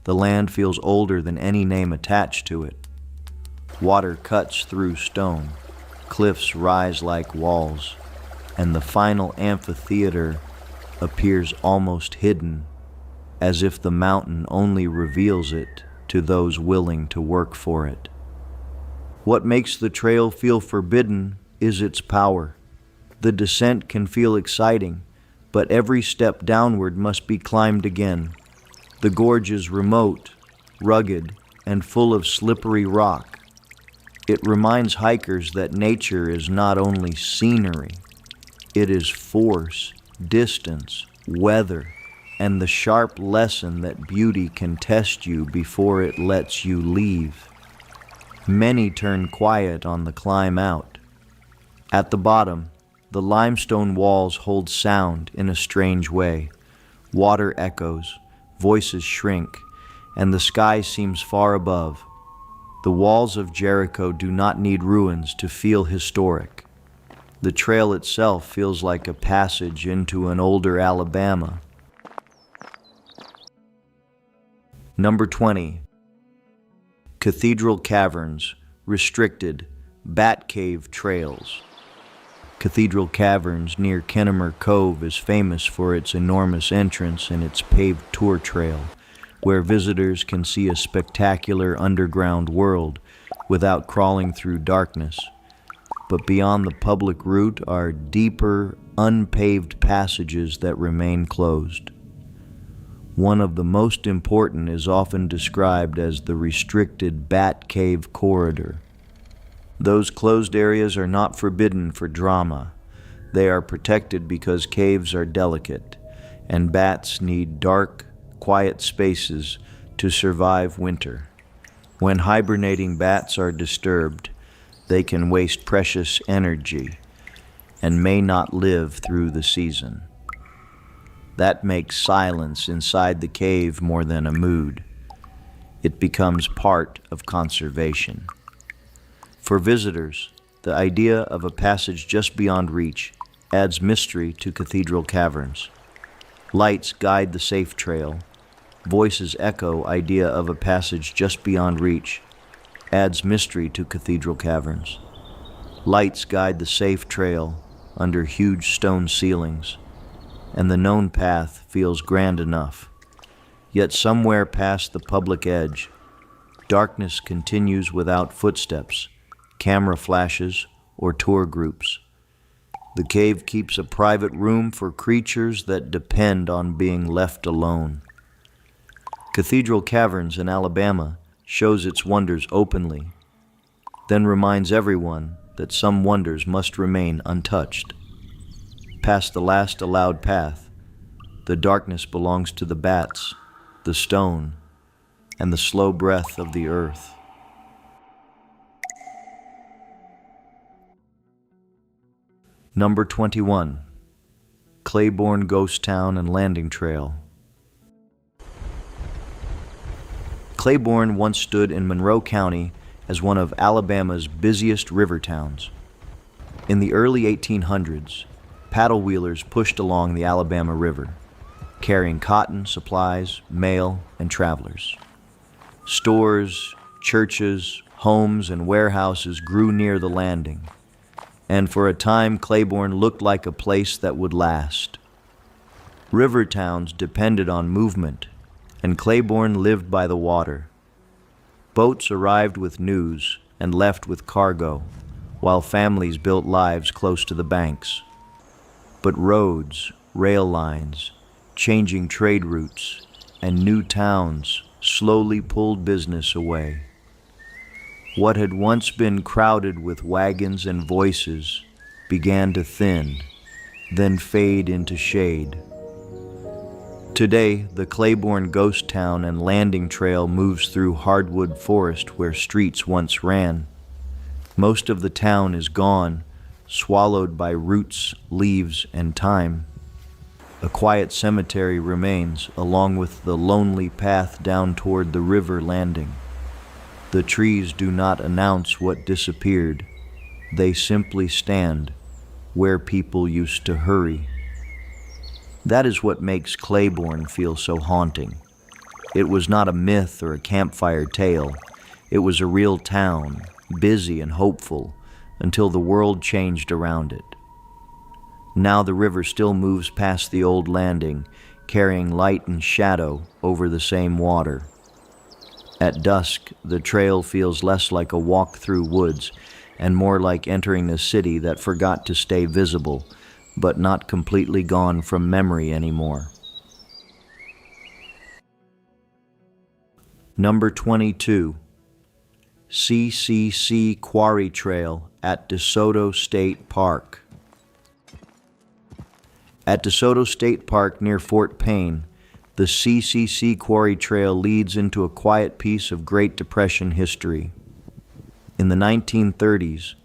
A: the land feels older than any name attached to it. Water cuts through stone, cliffs rise like walls, and the final amphitheater appears almost hidden, as if the mountain only reveals it to those willing to work for it. What makes the trail feel forbidden is its power. The descent can feel exciting, but every step downward must be climbed again. The gorge is remote, rugged, and full of slippery rock. It reminds hikers that nature is not only scenery, it is force, distance, weather, and the sharp lesson that beauty can test you before it lets you leave. Many turn quiet on the climb out. At the bottom, the limestone walls hold sound in a strange way. Water echoes, voices shrink, and the sky seems far above. The walls of Jericho do not need ruins to feel historic. The trail itself feels like a passage into an older Alabama. Number 20. Cathedral Caverns, Restricted, Bat Cave Trails. Cathedral Caverns near Kennemer Cove is famous for its enormous entrance and its paved tour trail, where visitors can see a spectacular underground world without crawling through darkness. But beyond the public route are deeper, unpaved passages that remain closed. One of the most important is often described as the restricted Bat Cave Corridor. Those closed areas are not forbidden for drama. They are protected because caves are delicate, and bats need dark, quiet spaces to survive winter. When hibernating bats are disturbed, they can waste precious energy and may not live through the season. That makes silence inside the cave more than a mood. It becomes part of conservation. For visitors, the idea of a passage just beyond reach adds mystery to cathedral caverns. Lights guide the safe trail. Voices echo idea of a passage just beyond reach adds mystery to cathedral caverns. Lights guide the safe trail under huge stone ceilings, and the known path feels grand enough. Yet somewhere past the public edge, darkness continues without footsteps, camera flashes, or tour groups. The cave keeps a private room for creatures that depend on being left alone. Cathedral caverns in Alabama shows its wonders openly, then reminds everyone that some wonders must remain untouched. Past the last allowed path, the darkness belongs to the bats, the stone, and the slow breath of the earth. Number 21. Claiborne Ghost Town and Landing Trail. Claiborne once stood in Monroe County as one of Alabama's busiest river towns. In the early 1800s, paddle wheelers pushed along the Alabama River, carrying cotton, supplies, mail, and travelers. Stores, churches, homes, and warehouses grew near the landing, and for a time Claiborne looked like a place that would last. River towns depended on movement, and Claiborne lived by the water. Boats arrived with news and left with cargo, while families built lives close to the banks. But roads, rail lines, changing trade routes, and new towns slowly pulled business away. What had once been crowded with wagons and voices began to thin, then fade into shade. Today, the Claiborne Ghost Town and Landing Trail moves through hardwood forest where streets once ran. Most of the town is gone, swallowed by roots, leaves, and time. A quiet cemetery remains, along with the lonely path down toward the river landing. The trees do not announce what disappeared. They simply stand where people used to hurry. That is what makes Claiborne feel so haunting. It was not a myth or a campfire tale. It was a real town, busy and hopeful, until the world changed around it. Now the river still moves past the old landing, carrying light and shadow over the same water. At dusk, the trail feels less like a walk through woods and more like entering a city that forgot to stay visible, but not completely gone from memory anymore. Number 22. CCC Quarry Trail at DeSoto State Park. At DeSoto State Park near Fort Payne, the CCC Quarry Trail leads into a quiet piece of Great Depression history. In the 1930s,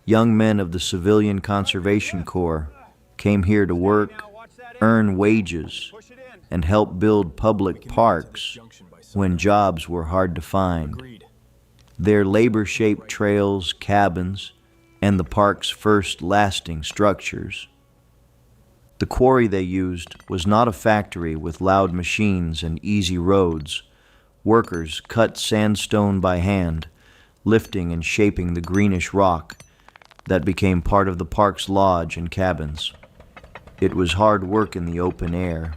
A: young men of the Civilian Conservation Corps came here to work, earn wages, and help build public parks when jobs were hard to find. Their labor-shaped trails, cabins, and the park's first lasting structures. The quarry they used was not a factory with loud machines and easy roads. Workers cut sandstone by hand, lifting and shaping the greenish rock that became part of the park's lodge and cabins. It was hard work in the open air,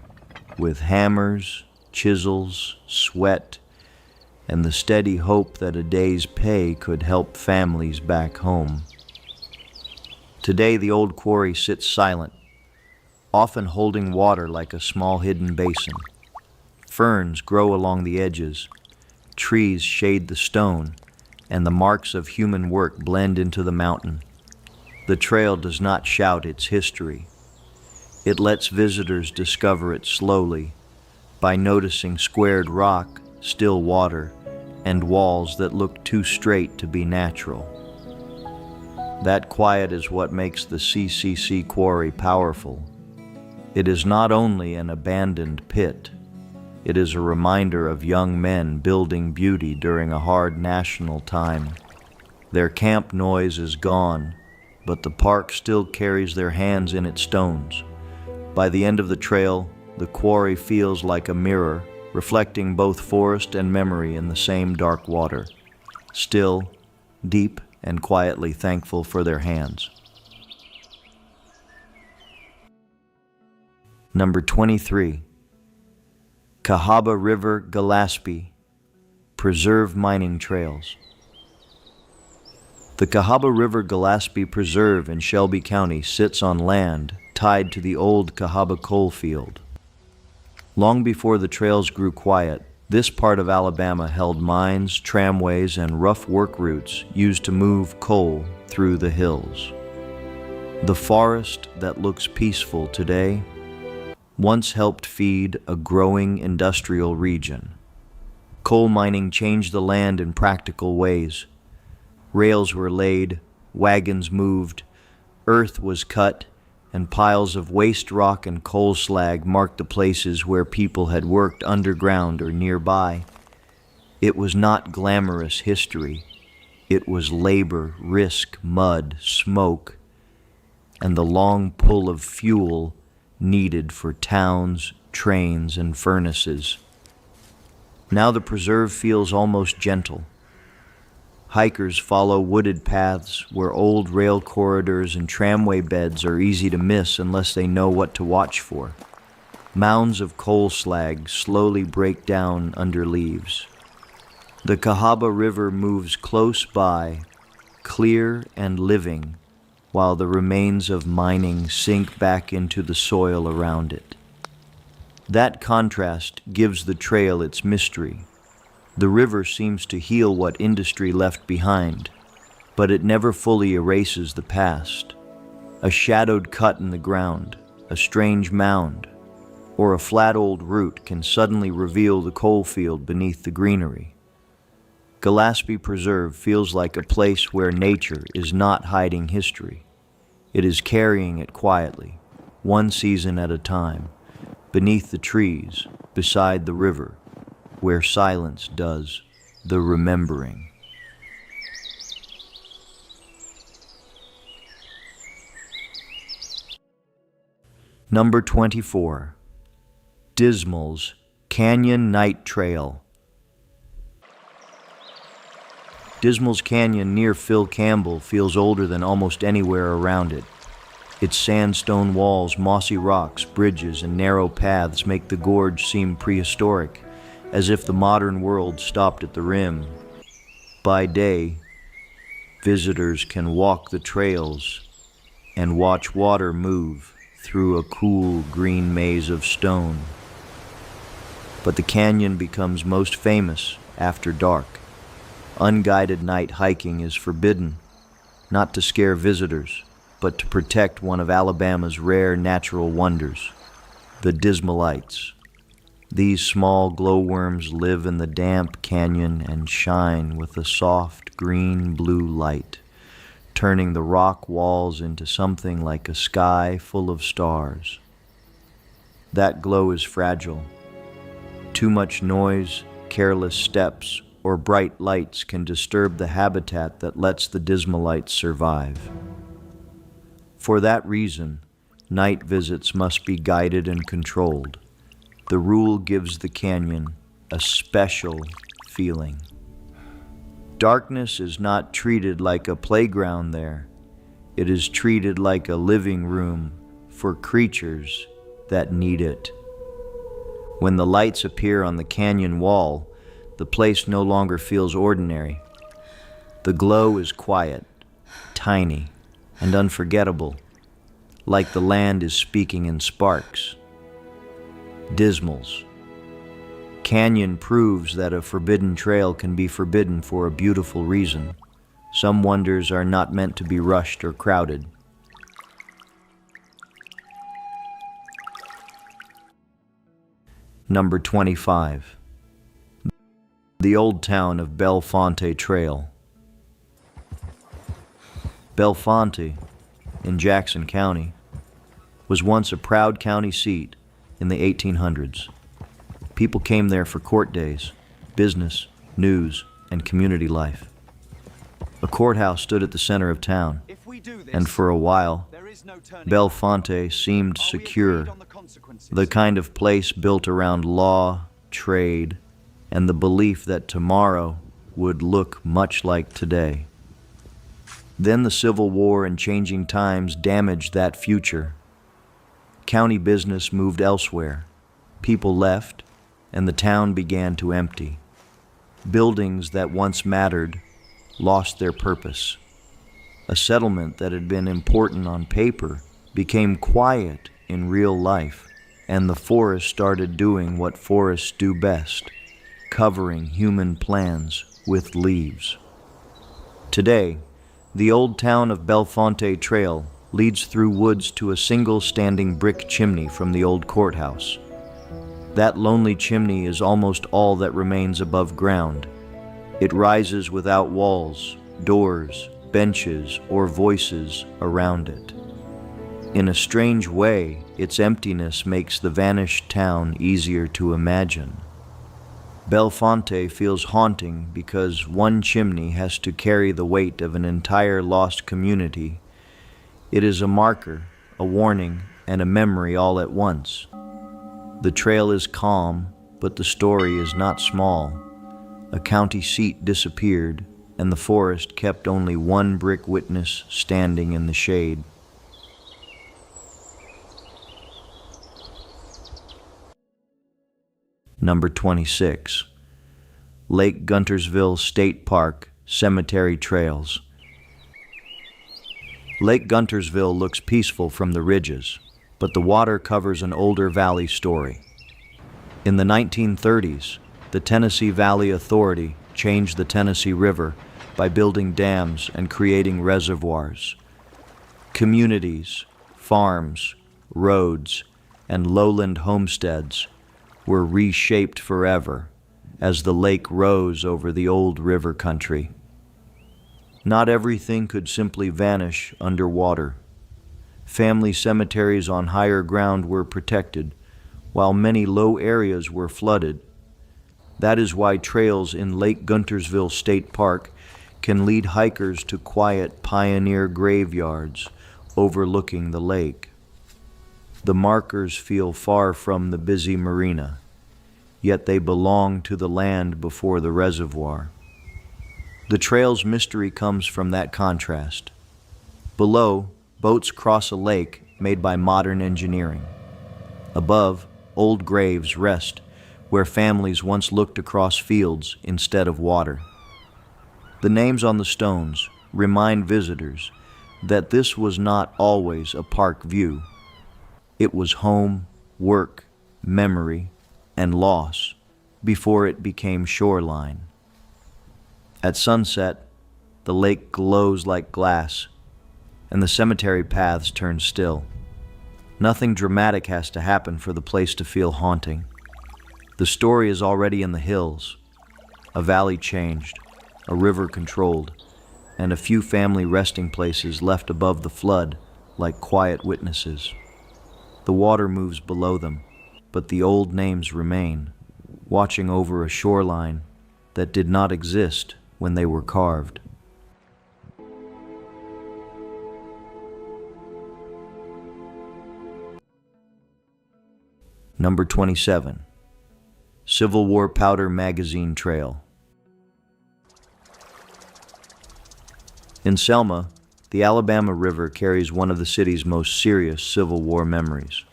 A: with hammers, chisels, sweat, and the steady hope that a day's pay could help families back home. Today the old quarry sits silent, often holding water like a small hidden basin. Ferns grow along the edges, trees shade the stone, and the marks of human work blend into the mountain. The trail does not shout its history. It lets visitors discover it slowly by noticing squared rock, still water, and walls that look too straight to be natural. That quiet is what makes the CCC quarry powerful. It is not only an abandoned pit, it is a reminder of young men building beauty during a hard national time. Their camp noise is gone, but the park still carries their hands in its stones. By the end of the trail, the quarry feels like a mirror, reflecting both forest and memory in the same dark water, still, deep, and quietly thankful for their hands. Number 23. Cahaba River, Gillespie, Preserve Mining Trails. The Cahaba River Gillespie Preserve in Shelby County sits on land tied to the old Cahaba coal field. Long before the trails grew quiet, This part of Alabama held mines, tramways, and rough work routes used to move coal through the hills. The forest that looks peaceful today once helped feed a growing industrial region. Coal mining changed the land in practical ways. Rails were laid, wagons moved, earth was cut, and piles of waste rock and coal slag marked the places where people had worked underground or nearby. It was not glamorous history. It was labor, risk, mud, smoke, and the long pull of fuel needed for towns, trains, and furnaces. Now the preserve feels almost gentle. Hikers follow wooded paths where old rail corridors and tramway beds are easy to miss unless they know what to watch for. Mounds of coal slag slowly break down under leaves. The Cahaba River moves close by, clear and living, while the remains of mining sink back into the soil around it. That contrast gives the trail its mystery. The river seems to heal what industry left behind, but it never fully erases the past. A shadowed cut in the ground, a strange mound, or a flat old root can suddenly reveal the coal field beneath the greenery. Gillespie Preserve feels like a place where nature is not hiding history. It is carrying it quietly, one season at a time, beneath the trees, beside the river, where silence does the remembering. Number 24. Dismal's Canyon Night Trail. Dismal's Canyon near Phil Campbell feels older than almost anywhere around it. Its sandstone walls, mossy rocks, bridges, and narrow paths make the gorge seem prehistoric, as if the modern world stopped at the rim. By day, visitors can walk the trails and watch water move through a cool green maze of stone. But the canyon becomes most famous after dark. Unguided night hiking is forbidden, not to scare visitors, but to protect one of Alabama's rare natural wonders, the Dismalites. These small glowworms live in the damp canyon and shine with a soft green-blue light, turning the rock walls into something like a sky full of stars. That glow is fragile. Too much noise, careless steps, or bright lights can disturb the habitat that lets the Dismalites survive. For that reason, night visits must be guided and controlled. The rule gives the canyon a special feeling. Darkness is not treated like a playground there. It is treated like a living room for creatures that need it. When the lights appear on the canyon wall, the place no longer feels ordinary. The glow is quiet, tiny, and unforgettable, like the land is speaking in sparks. Dismal's Canyon proves that a forbidden trail can be forbidden for a beautiful reason. Some wonders are not meant to be rushed or crowded. Number 25. The Old Town of Bellefonte Trail. Bellefonte, in Jackson County, was once a proud county seat in the 1800s. People came there for court days, business, news, and community life. A courthouse stood at the center of town, and for a while, Bellefonte seemed secure, the kind of place built around law, trade, and the belief that tomorrow would look much like today. Then the Civil War and changing times damaged that future. County business moved elsewhere. People left, and the town began to empty. Buildings that once mattered lost their purpose. A settlement that had been important on paper became quiet in real life, and the forest started doing what forests do best, covering human plans with leaves. Today, the old town of Bellefonte Trail leads through woods to a single standing brick chimney from the old courthouse. That lonely chimney is almost all that remains above ground. It rises without walls, doors, benches, or voices around it. In a strange way, its emptiness makes the vanished town easier to imagine. Bellefonte feels haunting because one chimney has to carry the weight of an entire lost community. It is a marker, a warning, and a memory all at once. The trail is calm, but the story is not small. A county seat disappeared, and the forest kept only one brick witness standing in the shade. Number 26. Lake Guntersville State Park Cemetery Trails. Lake Guntersville looks peaceful from the ridges, but the water covers an older valley story. In the 1930s, the Tennessee Valley Authority changed the Tennessee River by building dams and creating reservoirs. Communities, farms, roads, and lowland homesteads were reshaped forever as the lake rose over the old river country. Not everything could simply vanish underwater. Family cemeteries on higher ground were protected, while many low areas were flooded. That is why trails in Lake Guntersville State Park can lead hikers to quiet pioneer graveyards overlooking the lake. The markers feel far from the busy marina, yet they belong to the land before the reservoir. The trail's mystery comes from that contrast. Below, boats cross a lake made by modern engineering. Above, old graves rest where families once looked across fields instead of water. The names on the stones remind visitors that this was not always a park view. It was home, work, memory, and loss before it became shoreline. At sunset, the lake glows like glass, and the cemetery paths turn still. Nothing dramatic has to happen for the place to feel haunting. The story is already in the hills. A valley changed, a river controlled, and a few family resting places left above the flood like quiet witnesses. The water moves below them, but the old names remain, watching over a shoreline that did not exist when they were carved. Number 27. Civil War Powder Magazine Trail. In Selma, the Alabama River carries one of the city's most serious Civil War memories.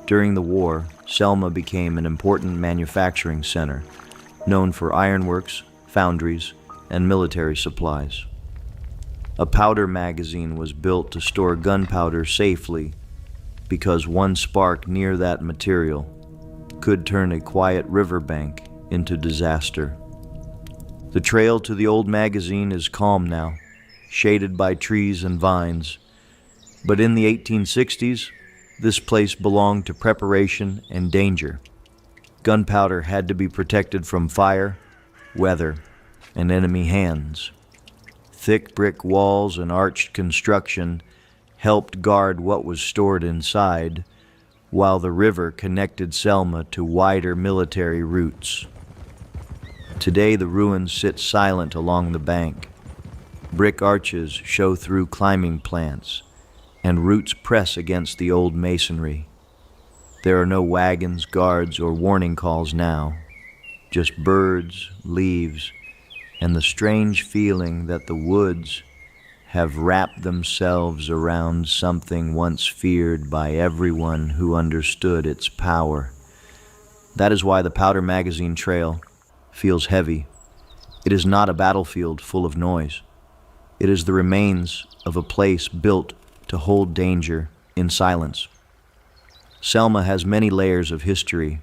A: During the war, Selma became an important manufacturing center, known for ironworks, foundries, and military supplies. A powder magazine was built to store gunpowder safely because one spark near that material could turn a quiet riverbank into disaster. The trail to the old magazine is calm now, shaded by trees and vines, but in the 1860s, this place belonged to preparation and danger. Gunpowder had to be protected from fire, weather, and enemy hands. Thick brick walls and arched construction helped guard what was stored inside, while the river connected Selma to wider military routes. Today the ruins sit silent along the bank. Brick arches show through climbing plants, and roots press against the old masonry. There are no wagons, guards, or warning calls now, just birds, leaves, and the strange feeling that the woods have wrapped themselves around something once feared by everyone who understood its power. That is why the Powder Magazine Trail feels heavy. It is not a battlefield full of noise. It is the remains of a place built to hold danger in silence. Selma has many layers of history,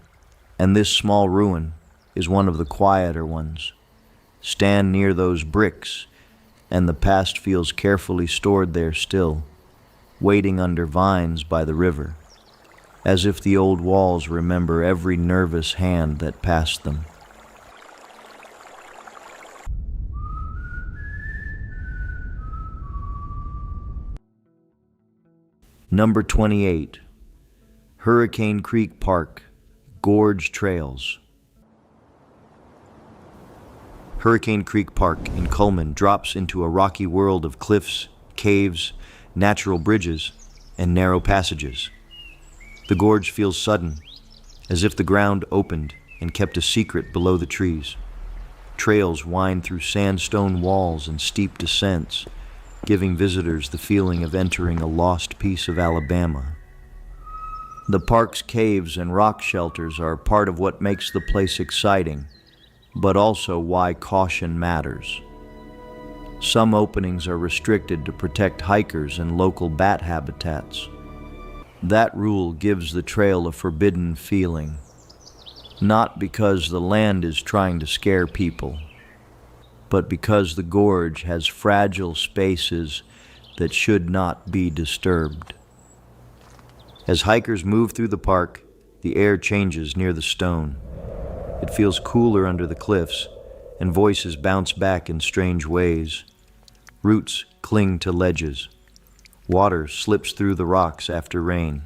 A: and this small ruin is one of the quieter ones. Stand near those bricks, and the past feels carefully stored there still, waiting under vines by the river, as if the old walls remember every nervous hand that passed them. Number 28, Hurricane Creek Park, Gorge Trails. Hurricane Creek Park in Cullman drops into a rocky world of cliffs, caves, natural bridges, and narrow passages. The gorge feels sudden, as if the ground opened and kept a secret below the trees. Trails wind through sandstone walls and steep descents, giving visitors the feeling of entering a lost piece of Alabama. The park's caves and rock shelters are part of what makes the place exciting, but also why caution matters. Some openings are restricted to protect hikers and local bat habitats. That rule gives the trail a forbidden feeling, not because the land is trying to scare people, but because the gorge has fragile spaces that should not be disturbed. As hikers move through the park, the air changes near the stone. It feels cooler under the cliffs, and voices bounce back in strange ways. Roots cling to ledges. Water slips through the rocks after rain.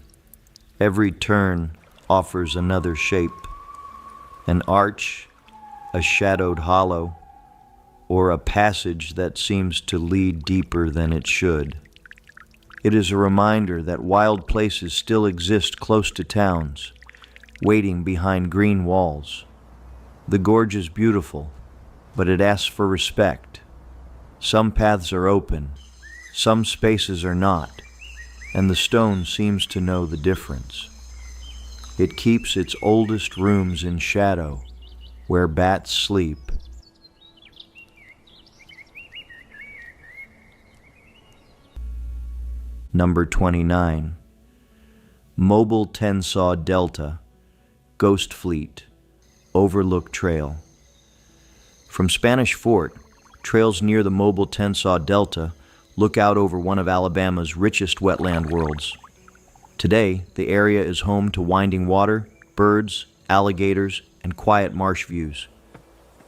A: Every turn offers another shape. An arch, a shadowed hollow, or a passage that seems to lead deeper than it should. It is a reminder that wild places still exist close to towns, waiting behind green walls. The gorge is beautiful, but it asks for respect. Some paths are open, some spaces are not, and the stone seems to know the difference. It keeps its oldest rooms in shadow, where bats sleep. Number 29, Mobile Tensaw Delta, Ghost Fleet, Overlook Trail. From Spanish Fort, trails near the Mobile Tensaw Delta look out over one of Alabama's richest wetland worlds. Today, the area is home to winding water, birds, alligators, and quiet marsh views.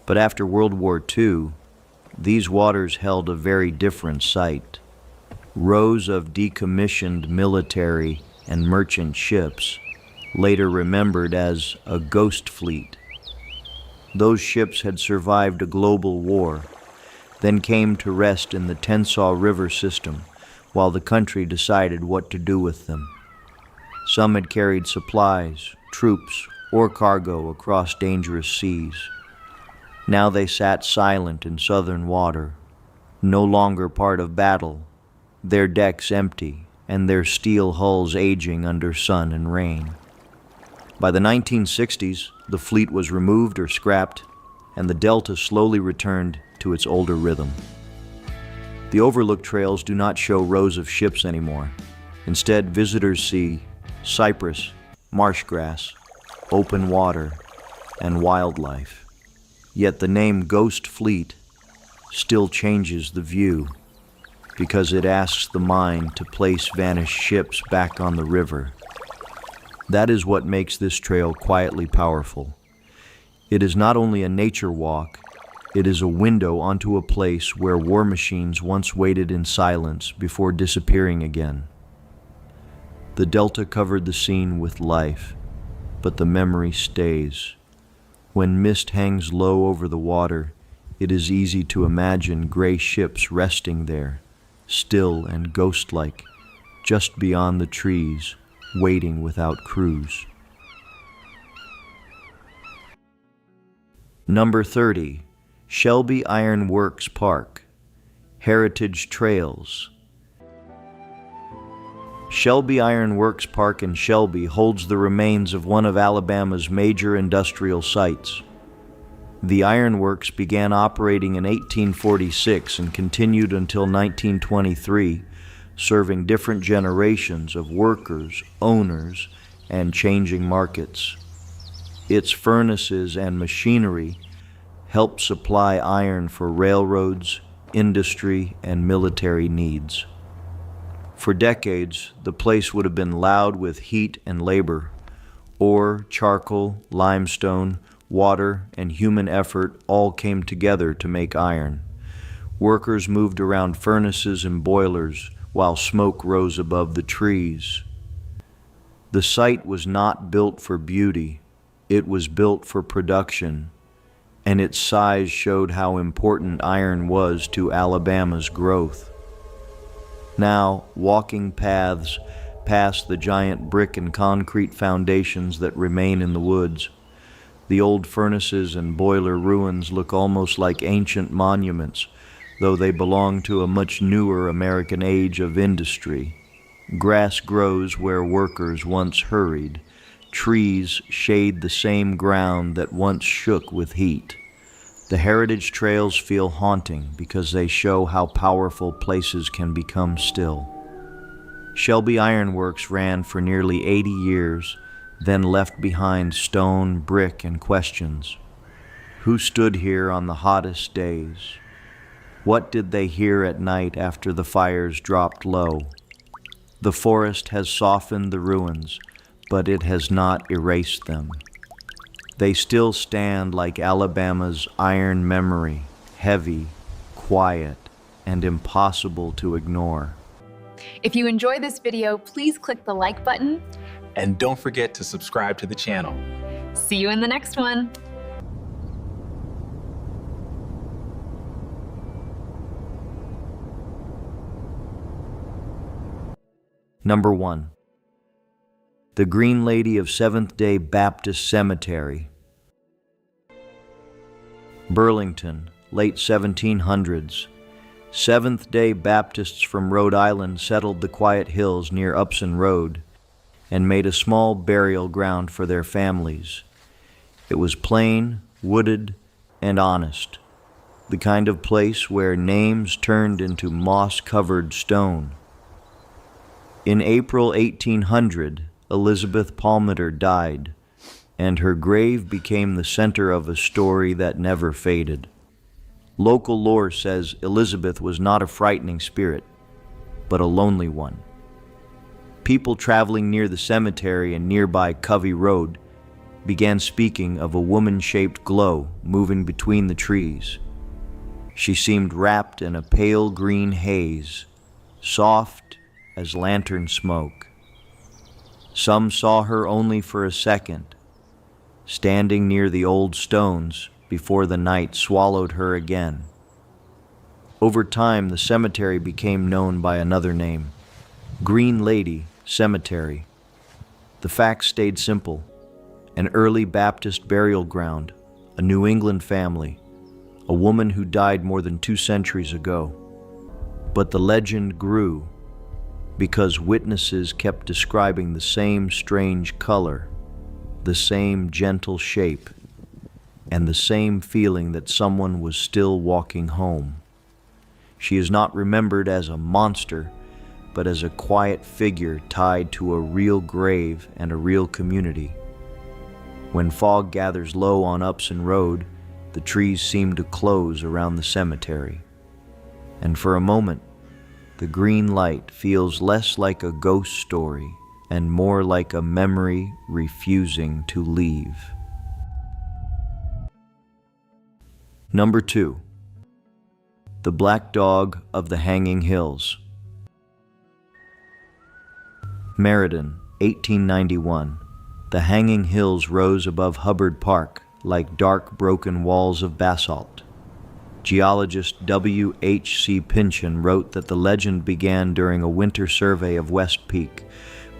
A: But after World War II, these waters held a very different sight. Rows of decommissioned military and merchant ships, later remembered as a ghost fleet. Those ships had survived a global war, then came to rest in the Tensaw River system while the country decided what to do with them. Some had carried supplies, troops, or cargo across dangerous seas. Now they sat silent in southern water, no longer part of battle, their decks empty and their steel hulls aging under sun and rain. By the 1960s, the fleet was removed or scrapped, and the Delta slowly returned to its older rhythm. The Overlook trails do not show rows of ships anymore. Instead, visitors see cypress, marsh grass, open water, and wildlife. Yet the name Ghost Fleet still changes the view, because it asks the mind to place vanished ships back on the river. That is what makes this trail quietly powerful. It is not only a nature walk, it is a window onto a place where war machines once waited in silence before disappearing again. The Delta covered the scene with life, but the memory stays. When mist hangs low over the water, it is easy to imagine gray ships resting there, still and ghost-like, just beyond the trees, waiting without crews. Number 30, Shelby Iron Works Park, Heritage Trails. Shelby Iron Works Park in Shelby holds the remains of one of Alabama's major industrial sites. The ironworks began operating in 1846 and continued until 1923, serving different generations of workers, owners, and changing markets. Its furnaces and machinery helped supply iron for railroads, industry, and military needs. For decades, the place would have been loud with heat and labor. Ore, charcoal, limestone, water, and human effort all came together to make iron. Workers moved around furnaces and boilers while smoke rose above the trees. The site was not built for beauty, it was built for production, and its size showed how important iron was to Alabama's growth. Now, walking paths past the giant brick and concrete foundations that remain in the woods. The old furnaces and boiler ruins look almost like ancient monuments, though they belong to a much newer American age of industry. Grass grows where workers once hurried. Trees shade the same ground that once shook with heat. The heritage trails feel haunting because they show how powerful places can become still. Shelby Iron Works ran for nearly 80 years, then left behind stone, brick, and questions. Who stood here on the hottest days? What did they hear at night after the fires dropped low? The forest has softened the ruins, but it has not erased them. They still stand like Alabama's iron memory, heavy, quiet, and impossible to ignore.
C: If you enjoy this video, please click the like button.
D: And don't forget to subscribe to the channel.
C: See you in the next one.
A: Number 1. The Green Lady of Seventh-day Baptist Cemetery. Burlington, late 1700s. Seventh-day Baptists from Rhode Island settled the quiet hills near Upson Road and made a small burial ground for their families. It was plain, wooded, and honest, the kind of place where names turned into moss-covered stone. In April 1800, Elizabeth Palmer died, and her grave became the center of a story that never faded. Local lore says Elizabeth was not a frightening spirit, but a lonely one. People traveling near the cemetery and nearby Covey Road began speaking of a woman-shaped glow moving between the trees. She seemed wrapped in a pale green haze, soft as lantern smoke. Some saw her only for a second, standing near the old stones before the night swallowed her again. Over time, the cemetery became known by another name, Green Lady Cemetery. The facts stayed simple: an early Baptist burial ground, a New England family, a woman who died more than 2 centuries ago. But the legend grew because witnesses kept describing the same strange color, the same gentle shape, and the same feeling that someone was still walking home. She is not remembered as a monster, but as a quiet figure tied to a real grave and a real community. When fog gathers low on Upson Road, the trees seem to close around the cemetery. And for a moment, the green light feels less like a ghost story and more like a memory refusing to leave. Number 2. The Black Dog of the Hanging Hills. Meriden, 1891. The hanging hills rose above Hubbard Park like dark broken walls of basalt. Geologist W.H.C. Pynchon wrote that the legend began during a winter survey of West Peak,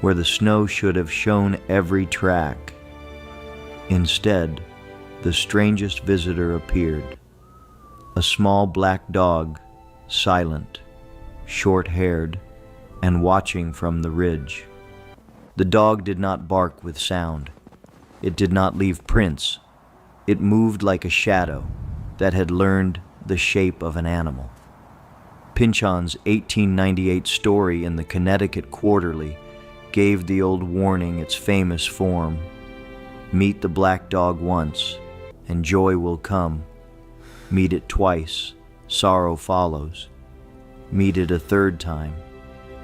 A: where the snow should have shown every track. Instead, the strangest visitor appeared. A small black dog, silent, short-haired, and watching from the ridge. The dog did not bark with sound. It did not leave prints. It moved like a shadow that had learned the shape of an animal. Pynchon's 1898 story in the Connecticut Quarterly gave the old warning its famous form. Meet the black dog once, and joy will come. Meet it twice, sorrow follows. Meet it a third time,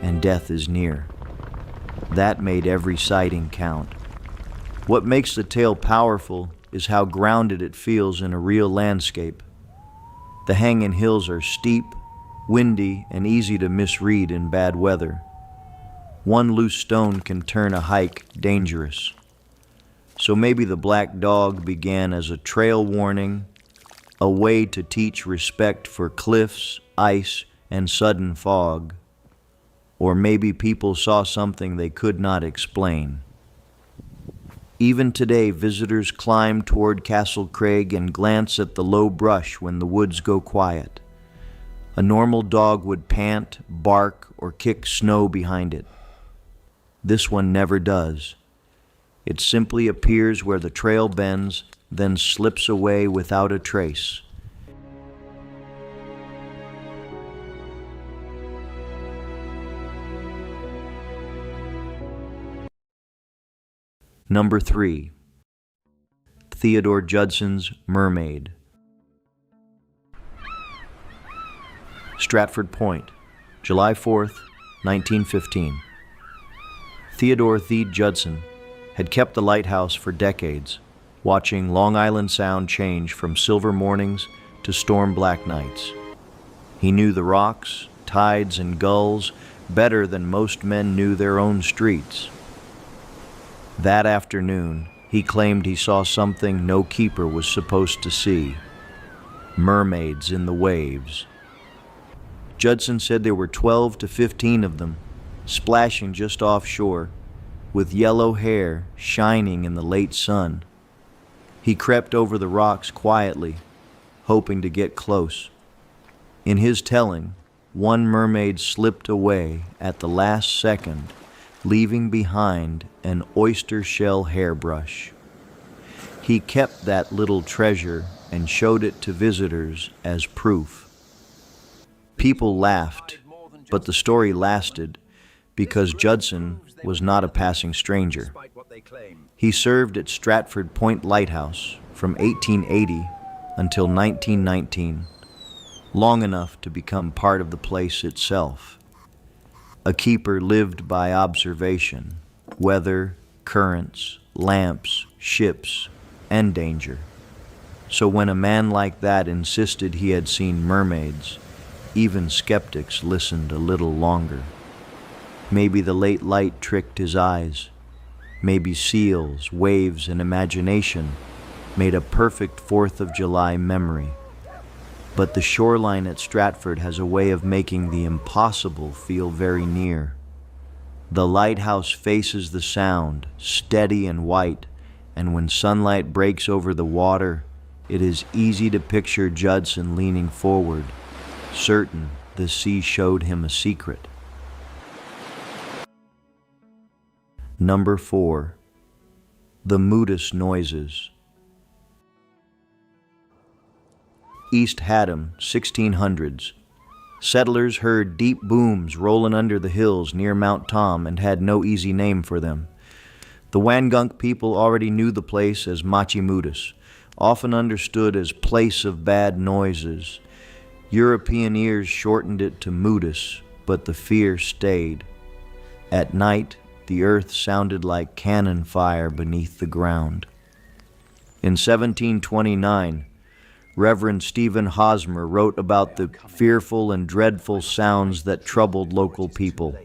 A: and death is near. That made every sighting count. What makes the tale powerful is how grounded it feels in a real landscape. The hanging hills are steep, windy, and easy to misread in bad weather. One loose stone can turn a hike dangerous. So maybe the black dog began as a trail warning, a way to teach respect for cliffs, ice, and sudden fog. Or maybe people saw something they could not explain. Even today, visitors climb toward Castle Craig and glance at the low brush when the woods go quiet. A normal dog would pant, bark, or kick snow behind it. This one never does. It simply appears where the trail bends, then slips away without a trace. Number 3. Theodore Judson's Mermaid. Stratford Point, July 4th, 1915. Theodore "Thede" Judson had kept the lighthouse for decades, watching Long Island Sound change from silver mornings to storm-black nights. He knew the rocks, tides, and gulls better than most men knew their own streets. That afternoon, he claimed he saw something no keeper was supposed to see: mermaids in the waves. Judson said there were 12 to 15 of them, splashing just offshore, with yellow hair shining in the late sun. He crept over the rocks quietly, hoping to get close. In his telling, one mermaid slipped away at the last second, leaving behind an oyster shell hairbrush. He kept that little treasure and showed it to visitors as proof. People laughed, but the story lasted because Judson was not a passing stranger. He served at Stratford Point Lighthouse from 1880 until 1919, long enough to become part of the place itself. A keeper lived by observation, weather, currents, lamps, ships, and danger. So when a man like that insisted he had seen mermaids, even skeptics listened a little longer. Maybe the late light tricked his eyes. Maybe seals, waves, and imagination made a perfect 4th of July memory. But the shoreline at Stratford has a way of making the impossible feel very near. The lighthouse faces the Sound, steady and white, and when sunlight breaks over the water, it is easy to picture Judson leaning forward, certain the sea showed him a secret. Number 4. The Moodus Noises. East Haddam, 1600s. Settlers heard deep booms rolling under the hills near Mount Tom and had no easy name for them. The Wangunk people already knew the place as Machimudus, often understood as place of bad noises. European ears shortened it to Moodus, but the fear stayed. At night, the earth sounded like cannon fire beneath the ground. In 1729, Reverend Stephen Hosmer wrote about the fearful and dreadful sounds that troubled local people.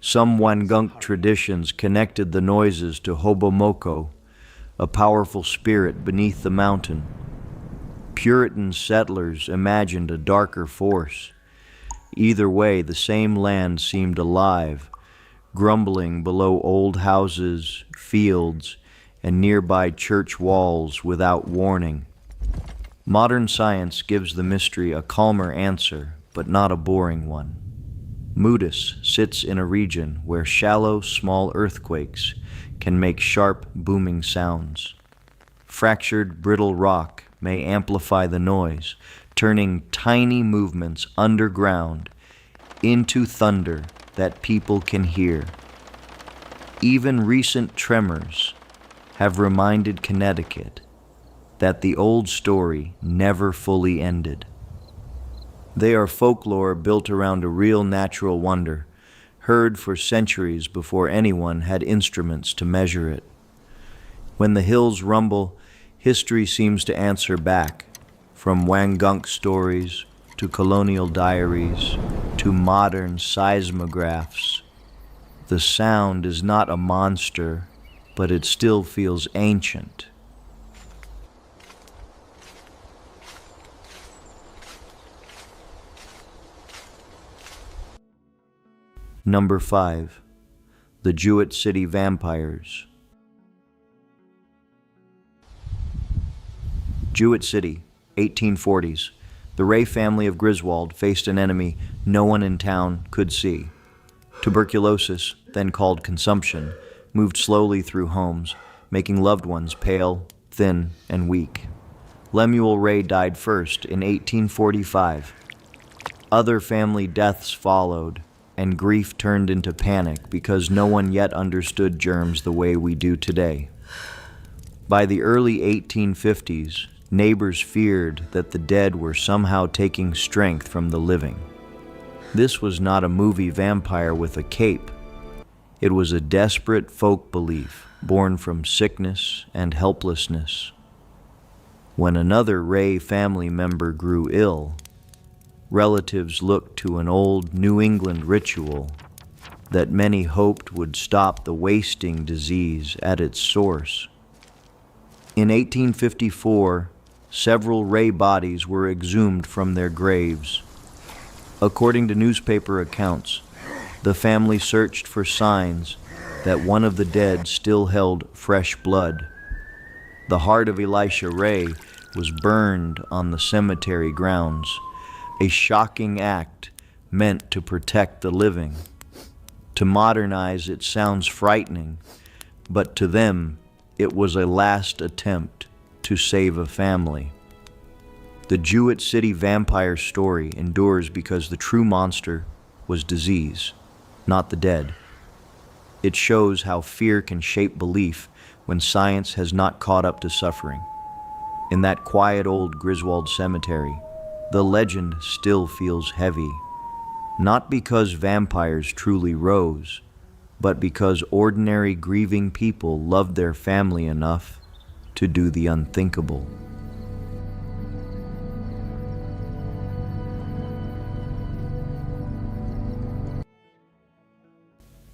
A: Some Wangunk traditions connected the noises to Hobomoko, a powerful spirit beneath the mountain. Puritan settlers imagined a darker force. Either way, the same land seemed alive, grumbling below old houses, fields, and nearby church walls without warning. Modern science gives the mystery a calmer answer, but not a boring one. Moodus sits in a region where shallow, small earthquakes can make sharp, booming sounds. Fractured, brittle rock may amplify the noise, turning tiny movements underground into thunder that people can hear. Even recent tremors, have reminded Connecticut that the old story never fully ended. They are folklore built around a real natural wonder, heard for centuries before anyone had instruments to measure it. When the hills rumble, history seems to answer back, from Wangunk stories to colonial diaries to modern seismographs. The sound is not a monster, but it still feels ancient. Number 5. The Jewett City Vampires. Jewett City, 1840s. The Ray family of Griswold faced an enemy no one in town could see. Tuberculosis, then called consumption, moved slowly through homes, making loved ones pale, thin, and weak. Lemuel Ray died first in 1845. Other family deaths followed, and grief turned into panic because no one yet understood germs the way we do today. By the early 1850s, neighbors feared that the dead were somehow taking strength from the living. This was not a movie vampire with a cape. It was a desperate folk belief born from sickness and helplessness. When another Ray family member grew ill, relatives looked to an old New England ritual that many hoped would stop the wasting disease at its source. In 1854, several Ray bodies were exhumed from their graves. According to newspaper accounts, the family searched for signs that one of the dead still held fresh blood. The heart of Elisha Ray was burned on the cemetery grounds, a shocking act meant to protect the living. To modernize, it sounds frightening, but to them, it was a last attempt to save a family. The Jewett City vampire story endures because the true monster was disease, not the dead. It shows how fear can shape belief when science has not caught up to suffering. In that quiet old Griswold cemetery, the legend still feels heavy, not because vampires truly rose, but because ordinary grieving people loved their family enough to do the unthinkable.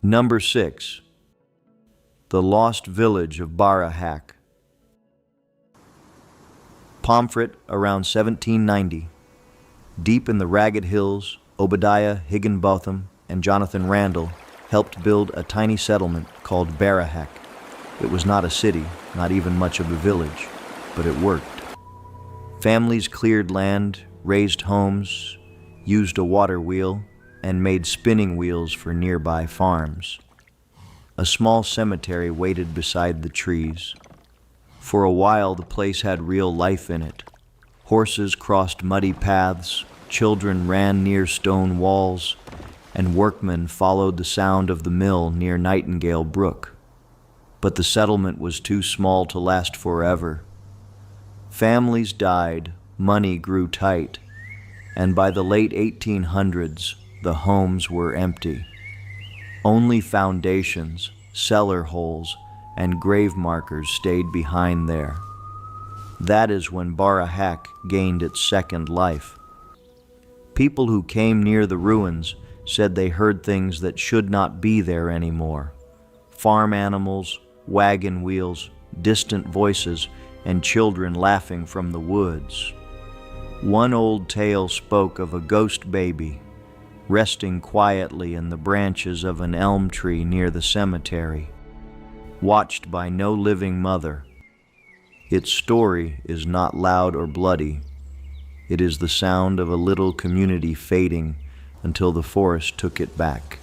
A: Number 6. The Lost Village of Barahack. Pomfret around 1790. Deep in the ragged hills, Obadiah Higginbotham and Jonathan Randall helped build a tiny settlement called Barahack. It was not a city, not even much of a village, but it worked. Families cleared land, raised homes, used a water wheel, and made spinning wheels for nearby farms. A small cemetery waited beside the trees. For a while, the place had real life in it. Horses crossed muddy paths, children ran near stone walls, and workmen followed the sound of the mill near Nightingale Brook. But the settlement was too small to last forever. Families died, money grew tight, and by the late 1800s, the homes were empty. Only foundations, cellar holes, and grave markers stayed behind there. That is when Barahack gained its second life. People who came near the ruins said they heard things that should not be there anymore. Farm animals, wagon wheels, distant voices, and children laughing from the woods. One old tale spoke of a ghost baby resting quietly in the branches of an elm tree near the cemetery, watched by no living mother. Its story is not loud or bloody. It is the sound of a little community fading until the forest took it back.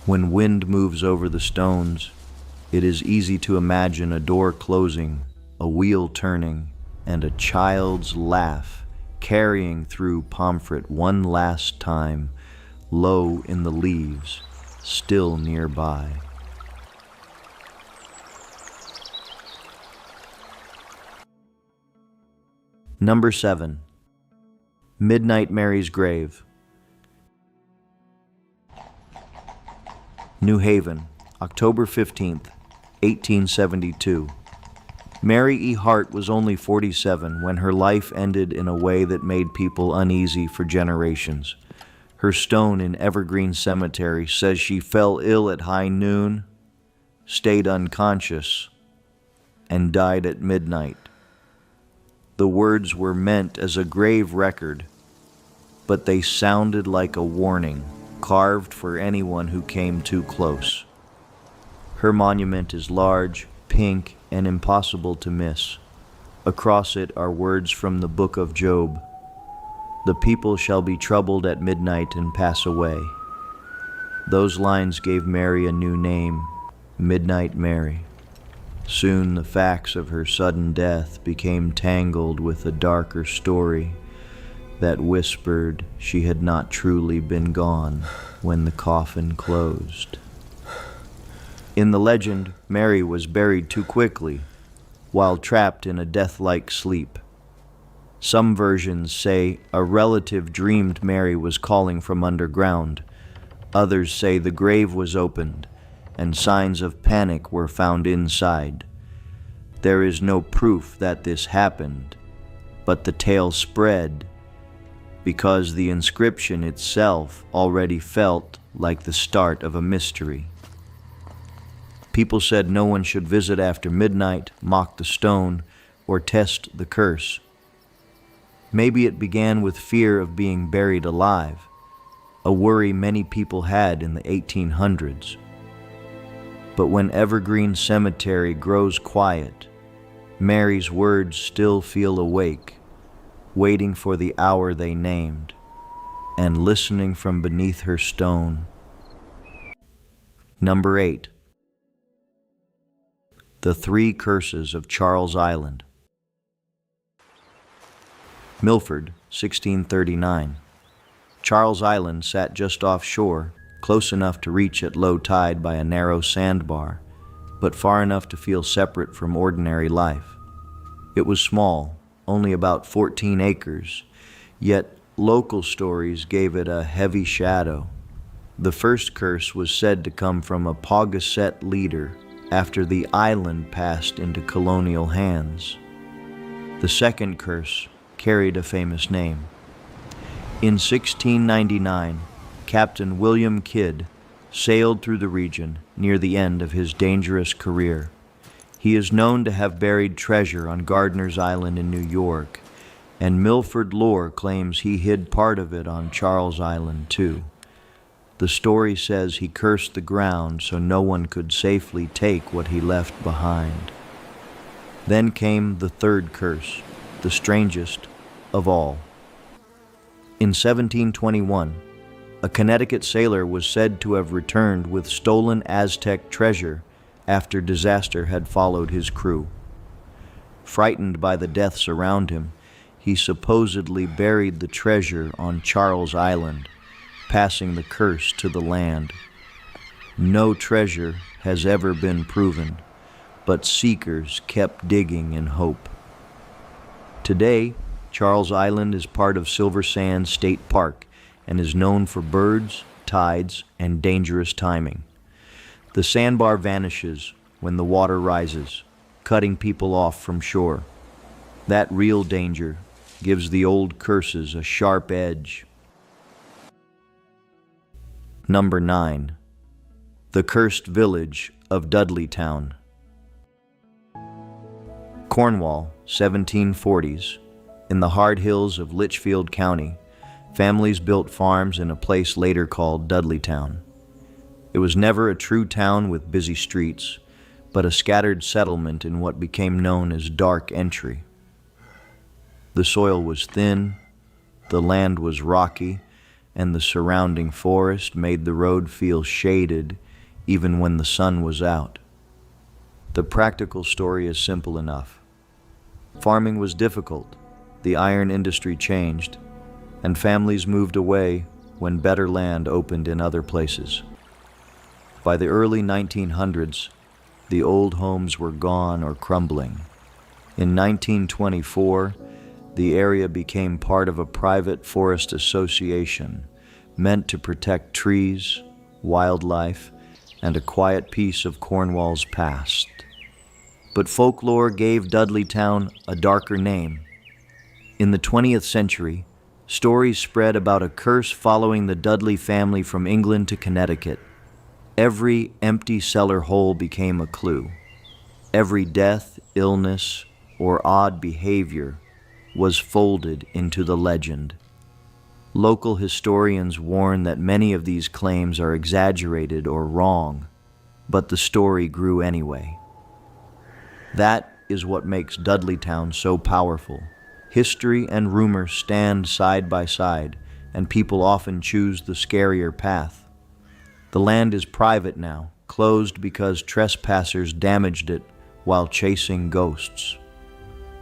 A: When wind moves over the stones, it is easy to imagine a door closing, a wheel turning, and a child's laugh carrying through Pomfret one last time, low in the leaves, still nearby. Number 7. Midnight Mary's Grave. New Haven, October 15th, 1872. Mary E. Hart was only 47 when her life ended in a way that made people uneasy for generations. Her stone in Evergreen Cemetery says she fell ill at high noon, stayed unconscious, and died at midnight. The words were meant as a grave record, but they sounded like a warning, carved for anyone who came too close. Her monument is large, pink, and impossible to miss. Across it are words from the book of Job. The people shall be troubled at midnight and pass away. Those lines gave Mary a new name, Midnight Mary. Soon the facts of her sudden death became tangled with a darker story that whispered she had not truly been gone when the coffin closed. In the legend, Mary was buried too quickly, while trapped in a death-like sleep. Some versions say a relative dreamed Mary was calling from underground. Others say the grave was opened, and signs of panic were found inside. There is no proof that this happened, but the tale spread because the inscription itself already felt like the start of a mystery. People said no one should visit after midnight, mock the stone, or test the curse. Maybe it began with fear of being buried alive, a worry many people had in the 1800s. But when Evergreen Cemetery grows quiet, Mary's words still feel awake, waiting for the hour they named, and listening from beneath her stone. Number 8. The Three Curses of Charles Island. Milford, 1639. Charles Island sat just offshore, close enough to reach at low tide by a narrow sandbar, but far enough to feel separate from ordinary life. It was small, only about 14 acres, yet local stories gave it a heavy shadow. The first curse was said to come from a Pawgasset leader after the island passed into colonial hands. The second curse carried a famous name. In 1699, Captain William Kidd sailed through the region near the end of his dangerous career. He is known to have buried treasure on Gardiner's Island in New York, and Milford lore claims he hid part of it on Charles Island too. The story says he cursed the ground so no one could safely take what he left behind. Then came the third curse, the strangest of all. In 1721, a Connecticut sailor was said to have returned with stolen Aztec treasure after disaster had followed his crew. Frightened by the deaths around him, he supposedly buried the treasure on Charles Island, passing the curse to the land. No treasure has ever been proven, but seekers kept digging in hope. Today, Charles Island is part of Silver Sands State Park and is known for birds, tides, and dangerous timing. The sandbar vanishes when the water rises, cutting people off from shore. That real danger gives the old curses a sharp edge. Number 9. The Cursed Village of Dudleytown. Cornwall, 1740s. In the hard hills of Litchfield County, families built farms in a place later called Dudleytown. It was never a true town with busy streets, but a scattered settlement in what became known as Dark Entry. The soil was thin, the land was rocky, and the surrounding forest made the road feel shaded even when the sun was out. The practical story is simple enough. Farming was difficult, the iron industry changed, and families moved away when better land opened in other places. By the early 1900s, the old homes were gone or crumbling. In 1924, the area became part of a private forest association meant to protect trees, wildlife, and a quiet piece of Cornwall's past. But folklore gave Dudleytown a darker name. In the 20th century, stories spread about a curse following the Dudley family from England to Connecticut. Every empty cellar hole became a clue. Every death, illness, or odd behavior was folded into the legend. Local historians warn that many of these claims are exaggerated or wrong, but the story grew anyway. That is what makes Dudleytown so powerful. History and rumor stand side by side, and people often choose the scarier path. The land is private now, closed because trespassers damaged it while chasing ghosts.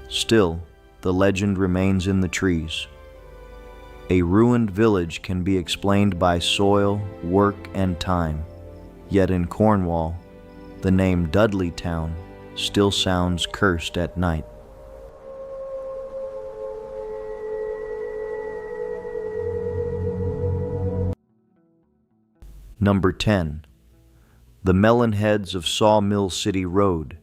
A: Still, the legend remains in the trees. A ruined village can be explained by soil, work, and time. Yet in Cornwall, the name Dudleytown still sounds cursed at night. Number 10. The Melonheads of Sawmill City Road.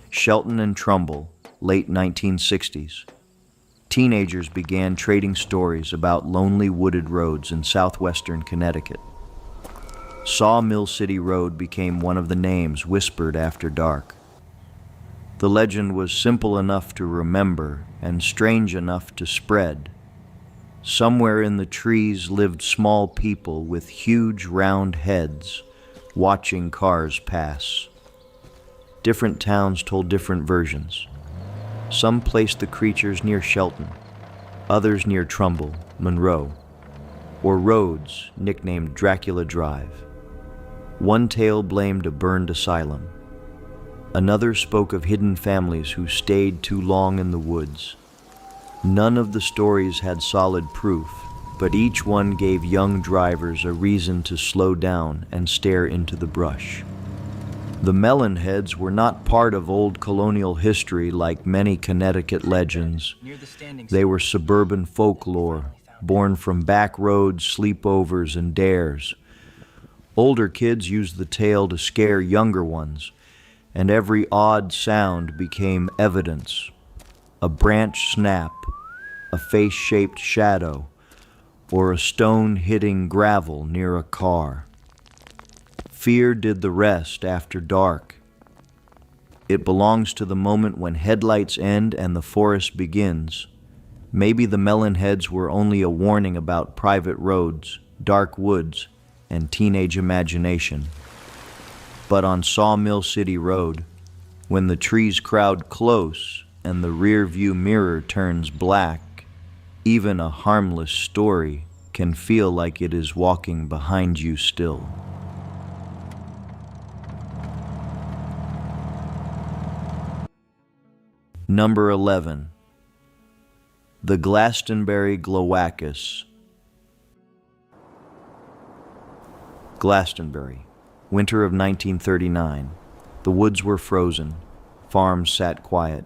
A: Shelton and Trumbull, late 1960s. Teenagers began trading stories about lonely wooded roads in southwestern Connecticut. Sawmill City Road became one of the names whispered after dark. The legend was simple enough to remember and strange enough to spread. Somewhere in the trees lived small people with huge round heads, watching cars pass. Different towns told different versions. Some placed the creatures near Shelton, others near Trumbull, Monroe, or roads nicknamed Dracula Drive. One tale blamed a burned asylum. Another spoke of hidden families who stayed too long in the woods. None of the stories had solid proof, but each one gave young drivers a reason to slow down and stare into the brush. The Melonheads were not part of old colonial history like many Connecticut legends. They were suburban folklore, born from back roads, sleepovers, and dares. Older kids used the tale to scare younger ones, and every odd sound became evidence. A branch snap, a face-shaped shadow, or a stone hitting gravel near a car. Fear did the rest after dark. It belongs to the moment when headlights end and the forest begins. Maybe the Melonheads were only a warning about private roads, dark woods, and teenage imagination. But on Sawmill City Road, when the trees crowd close and the rear view mirror turns black, even a harmless story can feel like it is walking behind you still. Number 11. The Glastonbury Glowacus. Glastonbury, winter of 1939. The woods were frozen, farms sat quiet,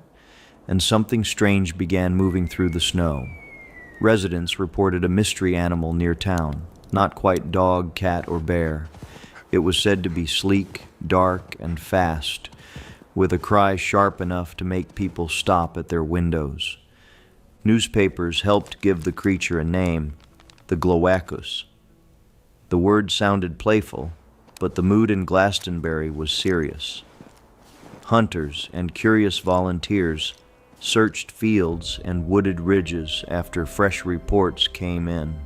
A: and something strange began moving through the snow. Residents reported a mystery animal near town, not quite dog, cat, or bear. It was said to be sleek, dark, and fast, with a cry sharp enough to make people stop at their windows. Newspapers helped give the creature a name, the Glowacus. The word sounded playful, but the mood in Glastonbury was serious. Hunters and curious volunteers searched fields and wooded ridges after fresh reports came in.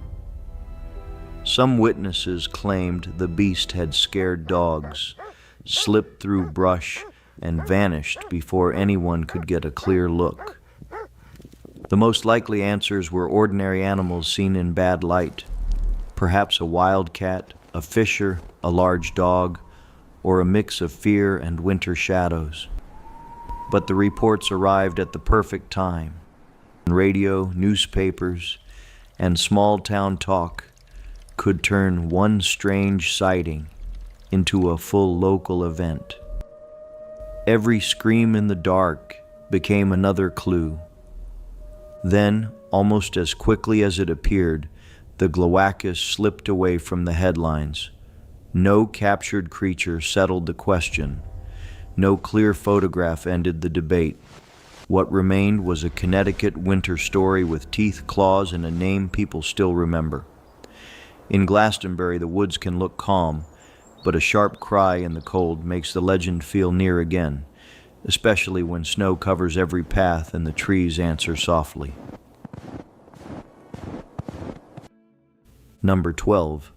A: Some witnesses claimed the beast had scared dogs, slipped through brush, and vanished before anyone could get a clear look. The most likely answers were ordinary animals seen in bad light, perhaps a wildcat, a fisher, a large dog, or a mix of fear and winter shadows. But the reports arrived at the perfect time. Radio, newspapers, and small-town talk could turn one strange sighting into a full local event. Every scream in the dark, became another clue. Then, almost as quickly as it appeared, the gloacus slipped away from the headlines. No captured creature settled the question. No clear photograph ended the debate. What remained was a Connecticut winter story with teeth, claws, and a name people still remember. In Glastonbury, the woods can look calm, but a sharp cry in the cold makes the legend feel near again, especially when snow covers every path and the trees answer softly. Number 12.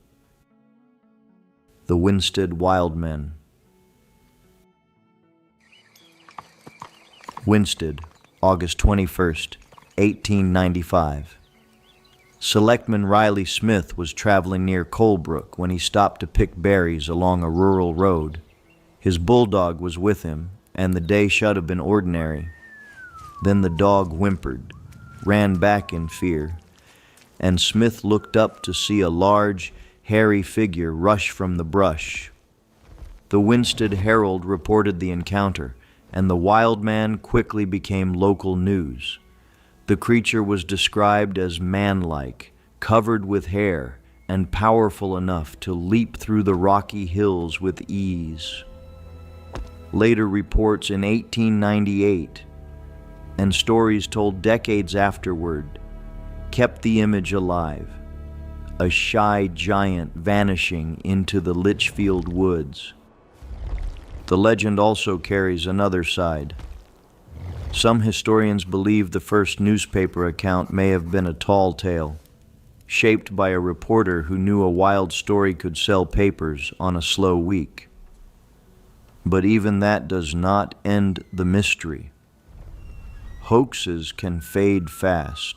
A: The Winsted Wildmen. Winsted, August 21st, 1895. Selectman Riley Smith was traveling near Colebrook when he stopped to pick berries along a rural road. His bulldog was with him, and the day should have been ordinary. Then the dog whimpered, ran back in fear, and Smith looked up to see a large, hairy figure rush from the brush. The Winsted Herald reported the encounter, and the wild man quickly became local news. The creature was described as man-like, covered with hair, and powerful enough to leap through the rocky hills with ease. Later reports in 1898, and stories told decades afterward, kept the image alive. A shy giant vanishing into the Litchfield woods. The legend also carries another side. Some historians believe the first newspaper account may have been a tall tale, shaped by a reporter who knew a wild story could sell papers on a slow week. But even that does not end the mystery. Hoaxes can fade fast.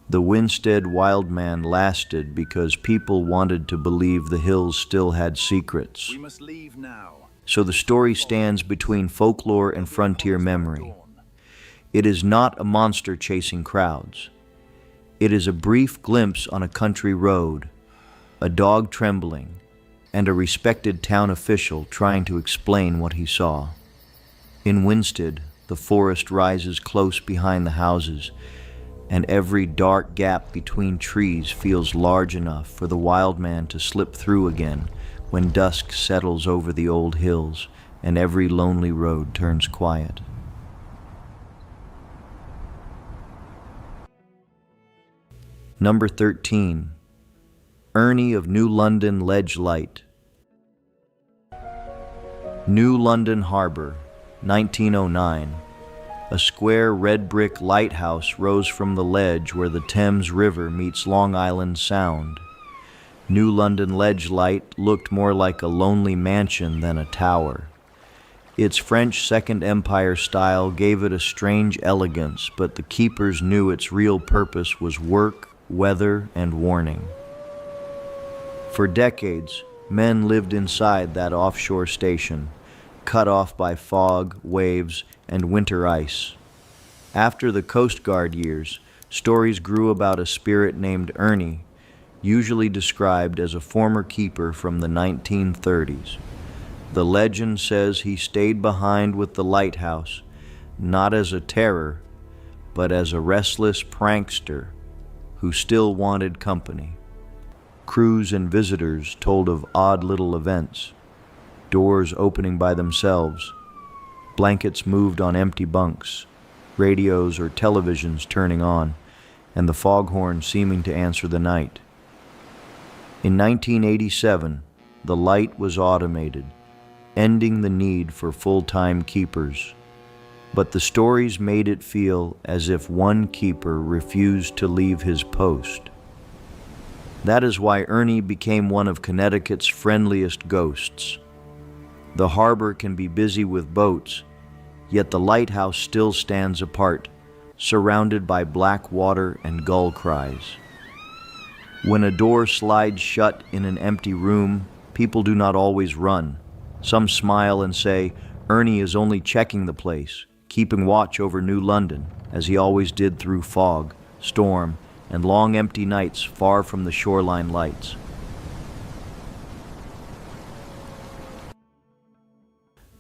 A: The Winsted Wildman lasted because people wanted to believe the hills still had secrets.
B: We must leave now.
A: So the story stands between folklore and frontier memory. It is not a monster chasing crowds. It is a brief glimpse on a country road, a dog trembling, and a respected town official trying to explain what he saw. In Winsted, the forest rises close behind the houses, and every dark gap between trees feels large enough for the wild man to slip through again when dusk settles over the old hills and every lonely road turns quiet. Number 13. Ernie of New London Ledge Light. New London Harbor, 1909. A square red brick lighthouse rose from the ledge where the Thames River meets Long Island Sound. New London Ledge Light looked more like a lonely mansion than a tower. Its French Second Empire style gave it a strange elegance, but the keepers knew its real purpose was work, weather, and warning. For decades, men lived inside that offshore station, cut off by fog, waves, and winter ice. After the Coast Guard years, stories grew about a spirit named Ernie, usually described as a former keeper from the 1930s. The legend says he stayed behind with the lighthouse, not as a terror, but as a restless prankster who still wanted company. Crews and visitors told of odd little events, doors opening by themselves, blankets moved on empty bunks, radios or televisions turning on, and the foghorn seeming to answer the night. In 1987, the light was automated, ending the need for full-time keepers. But the stories made it feel as if one keeper refused to leave his post. That is why Ernie became one of Connecticut's friendliest ghosts. The harbor can be busy with boats, yet the lighthouse still stands apart, surrounded by black water and gull cries. When a door slides shut in an empty room, people do not always run. Some smile and say, Ernie is only checking the place, keeping watch over New London, as he always did through fog, storm, and long empty nights far from the shoreline lights.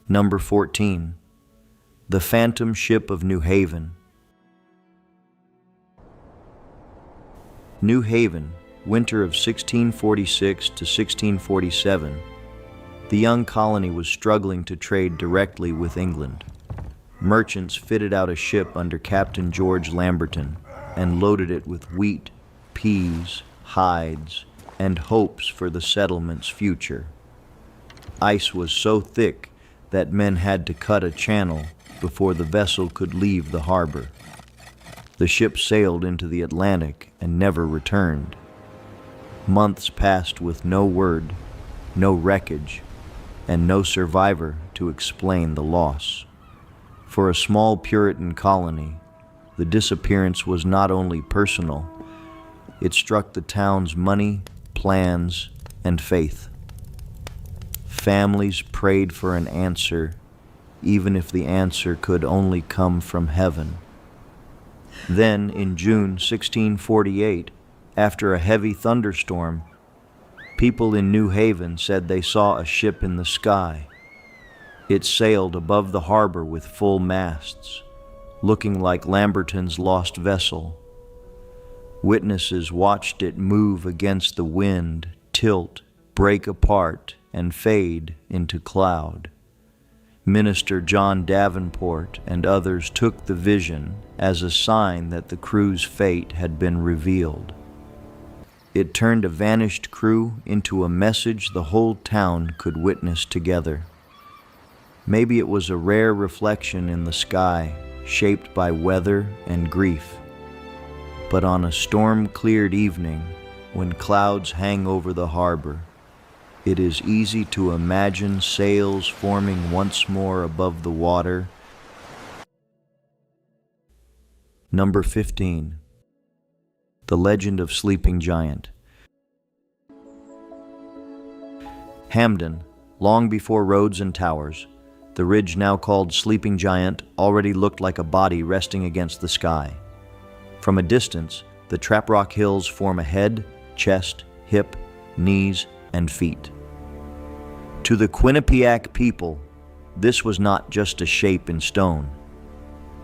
A: Number 14. The Phantom Ship of New Haven. New Haven, winter of 1646 to 1647, the young colony was struggling to trade directly with England. Merchants fitted out a ship under Captain George Lamberton and loaded it with wheat, peas, hides, and hopes for the settlement's future. Ice was so thick that men had to cut a channel before the vessel could leave the harbor. The ship sailed into the Atlantic and never returned. Months passed with no word, no wreckage, and no survivor to explain the loss. For a small Puritan colony, the disappearance was not only personal, it struck the town's money, plans, and faith. Families prayed for an answer, even if the answer could only come from heaven. Then, in June 1648, after a heavy thunderstorm, people in New Haven said they saw a ship in the sky. It sailed above the harbor with full masts, looking like Lamberton's lost vessel. Witnesses watched it move against the wind, tilt, break apart, and fade into cloud. Minister John Davenport and others took the vision as a sign that the crew's fate had been revealed. It turned a vanished crew into a message the whole town could witness together. Maybe it was a rare reflection in the sky, shaped by weather and grief. But on a storm-cleared evening, when clouds hang over the harbor, it is easy to imagine sails forming once more above the water. Number 15. The Legend of Sleeping Giant. Hamden, long before roads and towers, the ridge now called Sleeping Giant already looked like a body resting against the sky. From a distance, the Trap Rock Hills form a head, chest, hip, knees, and feet. To the Quinnipiac people, this was not just a shape in stone.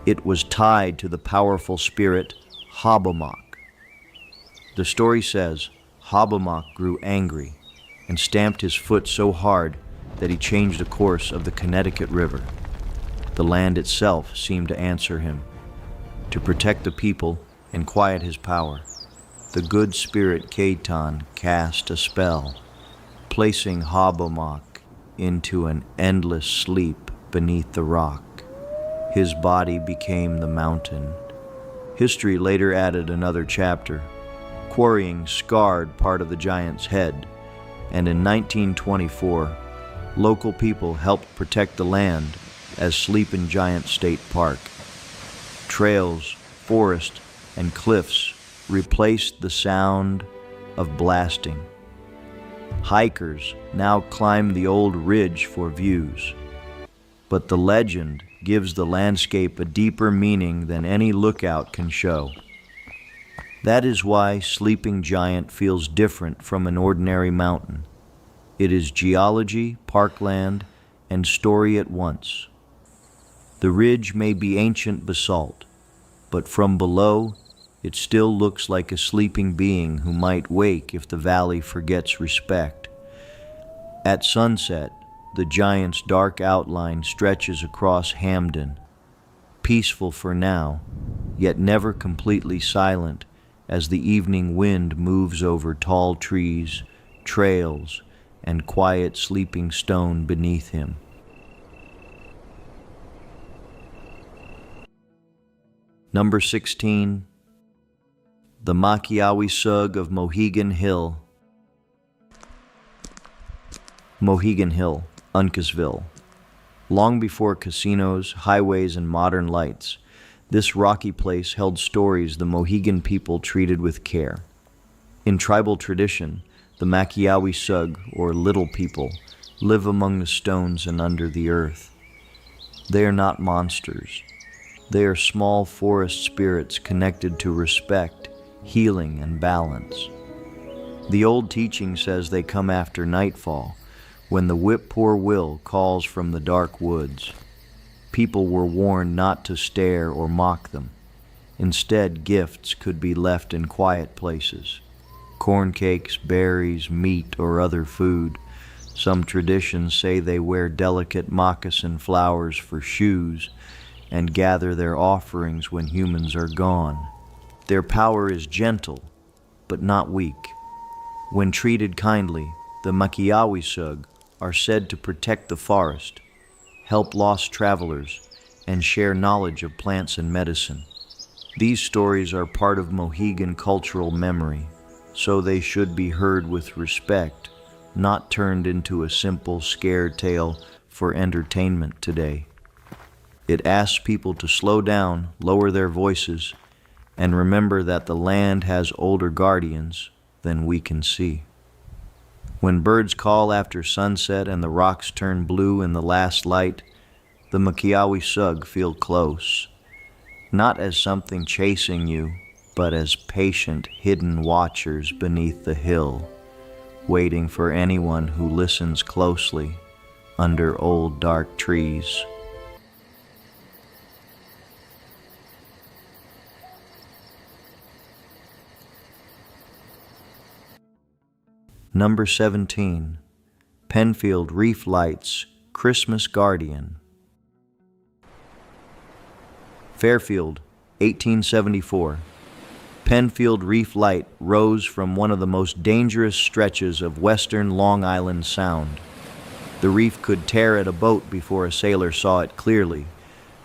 A: It was tied to the powerful spirit Hobomok. The story says Hobomok grew angry and stamped his foot so hard that he changed the course of the Connecticut River. The land itself seemed to answer him. To protect the people and quiet his power, the good spirit Caton cast a spell, placing Hobomok into an endless sleep beneath the rock. His body became the mountain. History later added another chapter. Quarrying scarred part of the giant's head, and in 1924, local people helped protect the land as Sleeping Giant State Park. Trails, forest, and cliffs replaced the sound of blasting. Hikers now climb the old ridge for views, but the legend gives the landscape a deeper meaning than any lookout can show. That is why Sleeping Giant feels different from an ordinary mountain. It is geology, parkland, and story at once. The ridge may be ancient basalt, but from below, it still looks like a sleeping being who might wake if the valley forgets respect. At sunset, the giant's dark outline stretches across Hamden, peaceful for now, yet never completely silent as the evening wind moves over tall trees, trails, and quiet sleeping stone beneath him. Number 16. The Makiawisug of Mohegan Hill. Mohegan Hill, Uncasville. Long before casinos, highways, and modern lights, this rocky place held stories the Mohegan people treated with care. In tribal tradition, the Makiawisug, or Little People, live among the stones and under the earth. They are not monsters. They are small forest spirits connected to respect, healing, and balance. The old teaching says they come after nightfall, when the whip-poor-will calls from the dark woods. People were warned not to stare or mock them. Instead, gifts could be left in quiet places. Corn cakes, berries, meat, or other food. Some traditions say they wear delicate moccasin flowers for shoes and gather their offerings when humans are gone. Their power is gentle, but not weak. When treated kindly, the Makiawisug are said to protect the forest, help lost travelers, and share knowledge of plants and medicine. These stories are part of Mohegan cultural memory, so they should be heard with respect, not turned into a simple scare tale for entertainment today. It asks people to slow down, lower their voices, and remember that the land has older guardians than we can see. When birds call after sunset and the rocks turn blue in the last light, the Makiawisug feel close, not as something chasing you, but as patient, hidden watchers beneath the hill, waiting for anyone who listens closely under old dark trees. Number 17, Penfield Reef Lights, Christmas Guardian. Fairfield, 1874. Penfield Reef Light rose from one of the most dangerous stretches of western Long Island Sound. The reef could tear at a boat before a sailor saw it clearly,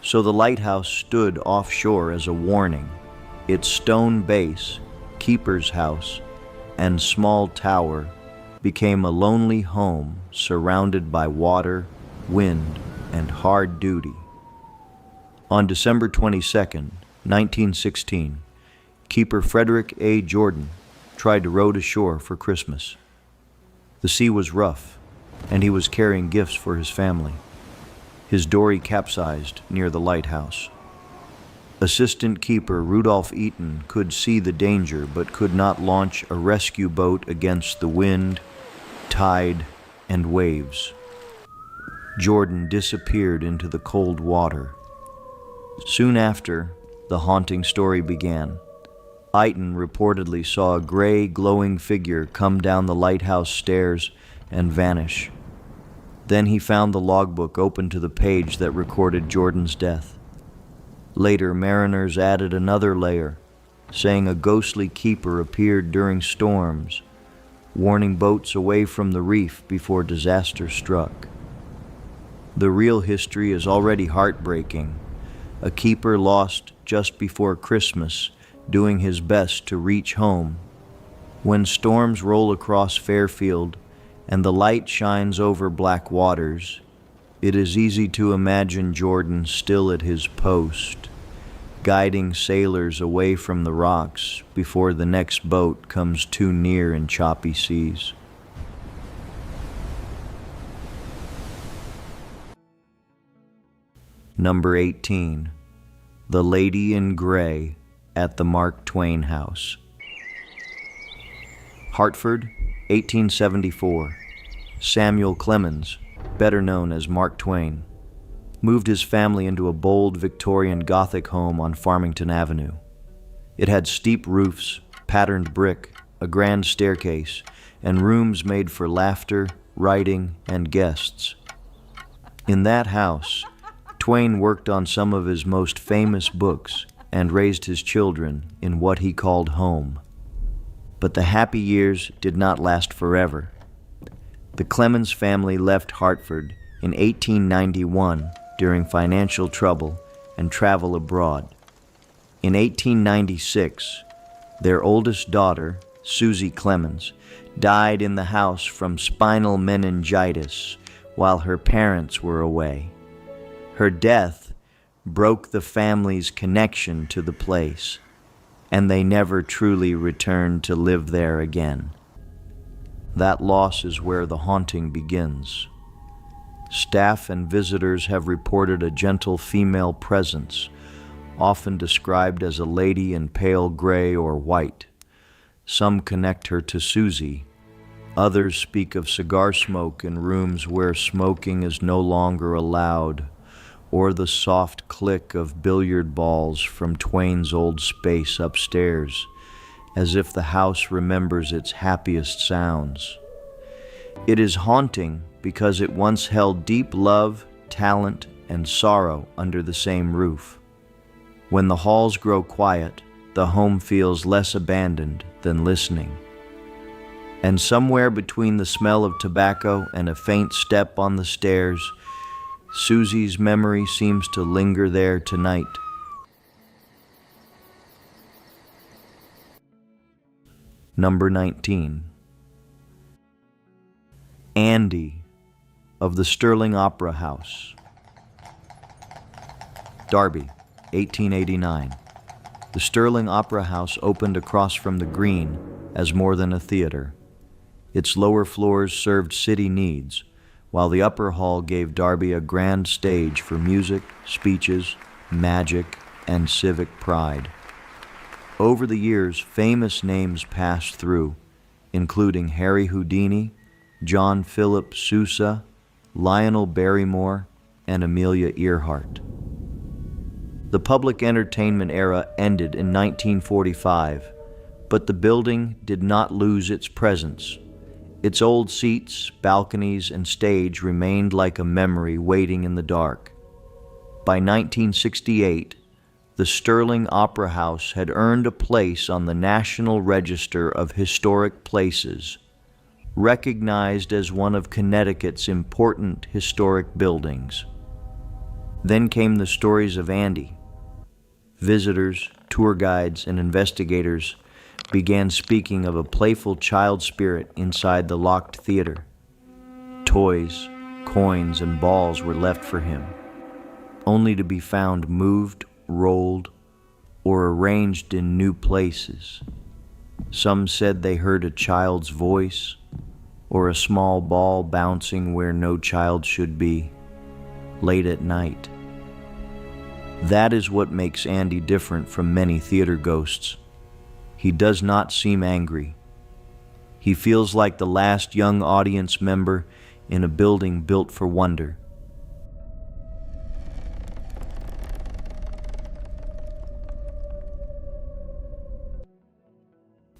A: so the lighthouse stood offshore as a warning. Its stone base, keeper's house, and small tower became a lonely home surrounded by water, wind, and hard duty. On December 22, 1916, Keeper Frederick A. Jordan tried to row to shore for Christmas. The sea was rough, and he was carrying gifts for his family. His dory capsized near the lighthouse. Assistant Keeper Rudolph Eaton could see the danger but could not launch a rescue boat against the wind, tide, and waves. Jordan disappeared into the cold water. Soon after, the haunting story began. Eaton reportedly saw a gray, glowing figure come down the lighthouse stairs and vanish. Then he found the logbook open to the page that recorded Jordan's death. Later, mariners added another layer, saying a ghostly keeper appeared during storms, warning boats away from the reef before disaster struck. The real history is already heartbreaking. A keeper lost just before Christmas, doing his best to reach home. When storms roll across Fairfield and the light shines over black waters, it is easy to imagine Jordan still at his post, guiding sailors away from the rocks before the next boat comes too near in choppy seas. Number 18, The Lady in Gray at the Mark Twain House. Hartford, 1874. Samuel Clemens, better known as Mark Twain, moved his family into a bold Victorian Gothic home on Farmington Avenue. It had steep roofs, patterned brick, a grand staircase, and rooms made for laughter, writing, and guests. In that house, Twain worked on some of his most famous books and raised his children in what he called home. But the happy years did not last forever. The Clemens family left Hartford in 1891 during financial trouble and travel abroad. In 1896, their oldest daughter, Susie Clemens, died in the house from spinal meningitis while her parents were away. Her death broke the family's connection to the place, and they never truly returned to live there again. That loss is where the haunting begins. Staff and visitors have reported a gentle female presence, often described as a lady in pale gray or white. Some connect her to Susie. Others speak of cigar smoke in rooms where smoking is no longer allowed, or the soft click of billiard balls from Twain's old space upstairs, as if the house remembers its happiest sounds. It is haunting because it once held deep love, talent, and sorrow under the same roof. When the halls grow quiet, the home feels less abandoned than listening. And somewhere between the smell of tobacco and a faint step on the stairs, Susie's memory seems to linger there tonight. Number 19. Andy of the Sterling Opera House. Derby, 1889. The Sterling Opera House opened across from the Green as more than a theater. Its lower floors served city needs, while the upper hall gave Derby a grand stage for music, speeches, magic, and civic pride. Over the years, famous names passed through, including Harry Houdini, John Philip Sousa, Lionel Barrymore, and Amelia Earhart. The public entertainment era ended in 1945, but the building did not lose its presence. Its old seats, balconies, and stage remained like a memory waiting in the dark. By 1968, the Sterling Opera House had earned a place on the National Register of Historic Places, recognized as one of Connecticut's important historic buildings. Then came the stories of Andy. Visitors, tour guides, and investigators began speaking of a playful child spirit inside the locked theater. Toys, coins, and balls were left for him, only to be found moved, rolled, or arranged in new places. Some said they heard a child's voice, or a small ball bouncing where no child should be, late at night. That is what makes Andy different from many theater ghosts. He does not seem angry. He feels like the last young audience member in a building built for wonder.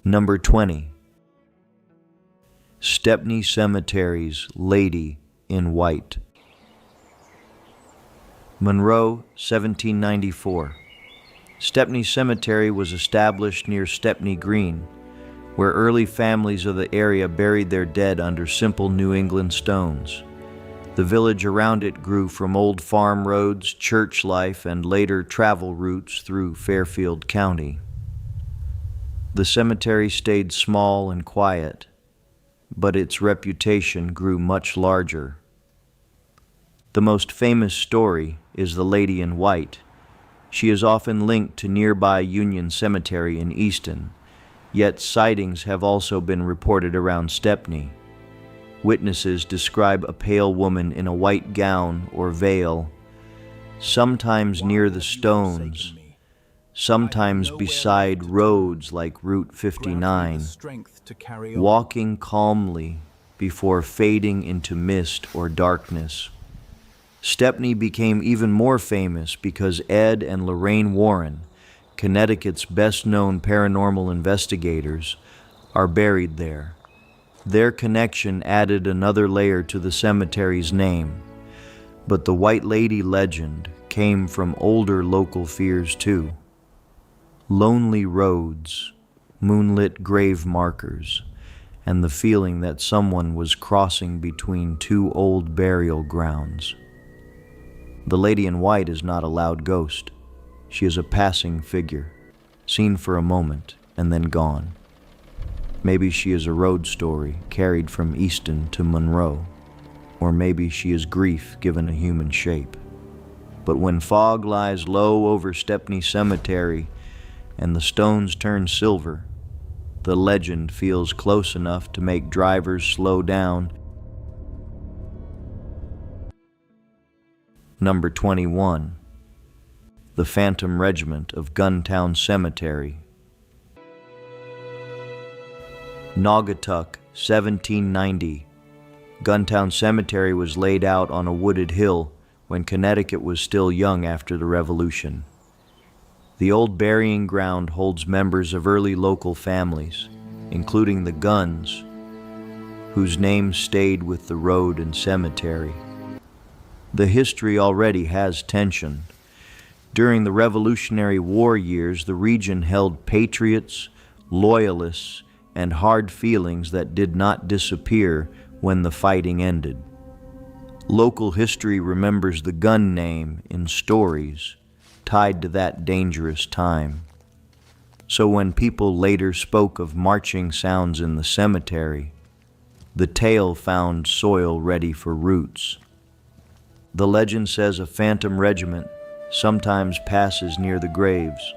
A: Number 20. Stepney Cemetery's Lady in White. Monroe, 1794. Stepney Cemetery was established near Stepney Green, where early families of the area buried their dead under simple New England stones. The village around it grew from old farm roads, church life, and later travel routes through Fairfield County. The cemetery stayed small and quiet, but its reputation grew much larger. The most famous story is the Lady in White. She is often linked to nearby Union Cemetery in Easton, yet sightings have also been reported around Stepney. Witnesses describe a pale woman in a white gown or veil, sometimes near the stones, sometimes beside roads like Route 59, walking calmly before fading into mist or darkness. Stepney became even more famous because Ed and Lorraine Warren, Connecticut's best-known paranormal investigators, are buried there. Their connection added another layer to the cemetery's name, but the White Lady legend came from older local fears too. Lonely roads, moonlit grave markers, and the feeling that someone was crossing between two old burial grounds. The Lady in White is not a loud ghost. She is a passing figure, seen for a moment and then gone. Maybe she is a road story carried from Easton to Monroe, or maybe she is grief given a human shape. But when fog lies low over Stepney Cemetery and the stones turn silver, the legend feels close enough to make drivers slow down. Number 21. The Phantom Regiment of Guntown Cemetery. Naugatuck, 1790. Guntown Cemetery was laid out on a wooded hill when Connecticut was still young after the Revolution. The old burying ground holds members of early local families, including the Guns, whose names stayed with the road and cemetery. The history already has tension. During the Revolutionary War years, the region held patriots, loyalists, and hard feelings that did not disappear when the fighting ended. Local history remembers the gun name in stories tied to that dangerous time. So when people later spoke of marching sounds in the cemetery, the tale found soil ready for roots. The legend says a phantom regiment sometimes passes near the graves.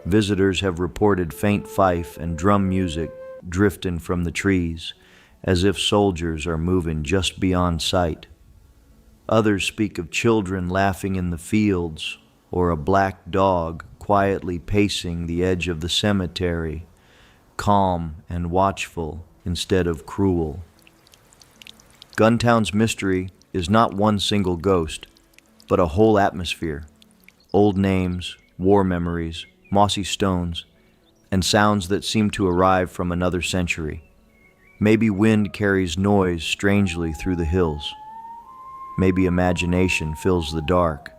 A: Visitors have reported faint fife and drum music drifting from the trees, as if soldiers are moving just beyond sight. Others speak of children laughing in the fields, or a black dog quietly pacing the edge of the cemetery, calm and watchful instead of cruel. Guntown's mystery is not one single ghost, but a whole atmosphere. Old names, war memories, mossy stones, and sounds that seem to arrive from another century. Maybe wind carries noise strangely through the hills. Maybe imagination fills the dark.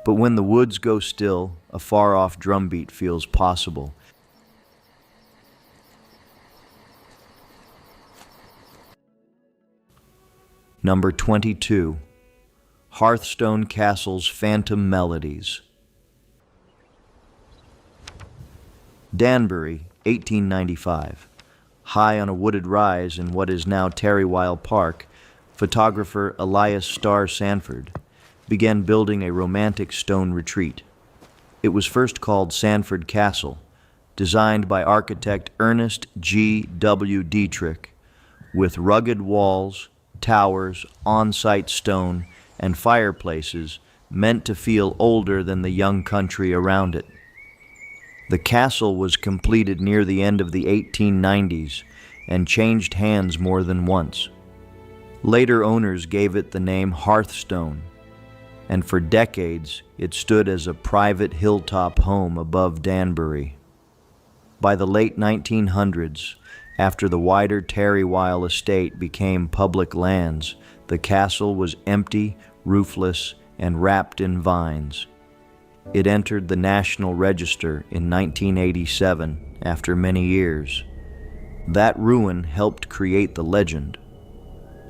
A: But when the woods go still, a far-off drumbeat feels possible. Number 22. Hearthstone Castle's Phantom Melodies. Danbury, 1895. High on a wooded rise in what is now Terrywile Park, photographer Elias Starr Sanford began building a romantic stone retreat. It was first called Sanford Castle, designed by architect Ernest G. W. Dietrich, with rugged walls, towers, on-site stone, and fireplaces meant to feel older than the young country around it. The castle was completed near the end of the 1890s and changed hands more than once. Later owners gave it the name Hearthstone, and for decades it stood as a private hilltop home above Danbury. By the late 1900s, after the wider Terrywile estate became public lands, the castle was empty, roofless, and wrapped in vines. It entered the National Register in 1987 after many years. That ruin helped create the legend.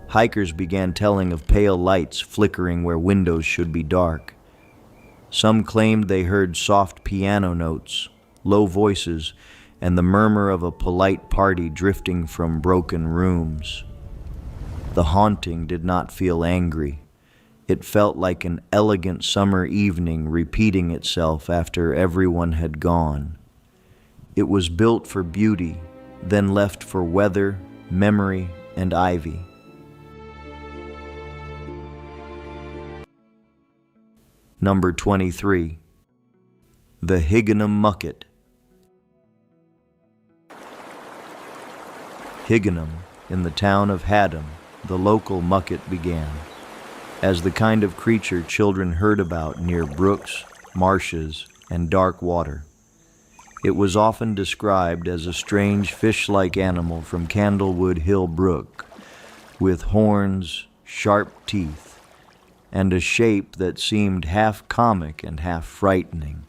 A: Hikers began telling of pale lights flickering where windows should be dark. Some claimed they heard soft piano notes, low voices, and the murmur of a polite party drifting from broken rooms. The haunting did not feel angry. It felt like an elegant summer evening repeating itself after everyone had gone. It was built for beauty, then left for weather, memory, and ivy. Number 23. The Higganum Mucket. Higganum, in the town of Haddam, the local mucket began, as the kind of creature children heard about near brooks, marshes, and dark water. It was often described as a strange fish-like animal from Candlewood Hill Brook, with horns, sharp teeth, and a shape that seemed half comic and half frightening.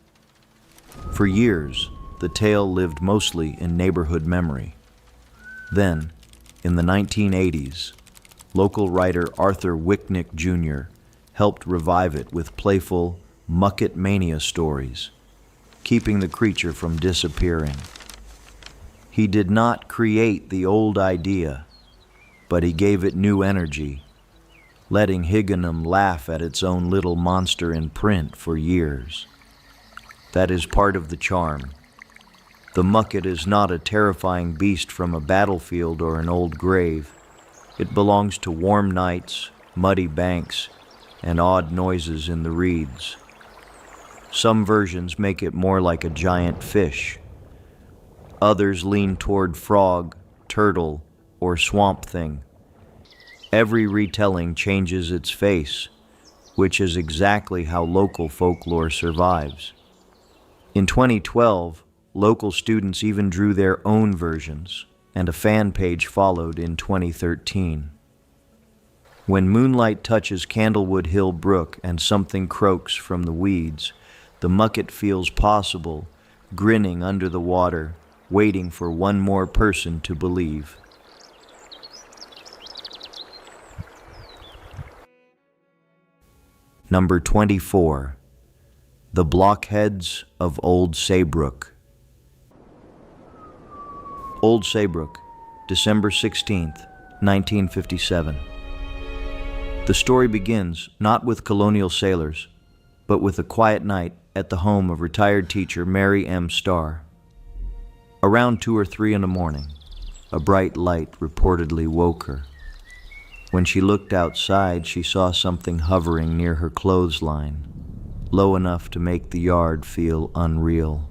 A: For years, the tale lived mostly in neighborhood memory. Then, in the 1980s, local writer Arthur Wicknick Jr. helped revive it with playful Mucket Mania stories, keeping the creature from disappearing. He did not create the old idea, but he gave it new energy, letting Higganum laugh at its own little monster in print for years. That is part of the charm. The mucket is not a terrifying beast from a battlefield or an old grave. It belongs to warm nights, muddy banks, and odd noises in the reeds. Some versions make it more like a giant fish. Others lean toward frog, turtle, or swamp thing. Every retelling changes its face, which is exactly how local folklore survives. In 2012, local students even drew their own versions, and a fan page followed in 2013. When moonlight touches Candlewood Hill Brook and something croaks from the weeds, the mucket feels possible, grinning under the water, waiting for one more person to believe. Number 24. The Blockheads of Old Saybrook. Old Saybrook, December 16th, 1957. The story begins not with colonial sailors, but with a quiet night at the home of retired teacher Mary M. Starr. Around 2 or 3 in the morning, a bright light reportedly woke her. When she looked outside, she saw something hovering near her clothesline, low enough to make the yard feel unreal.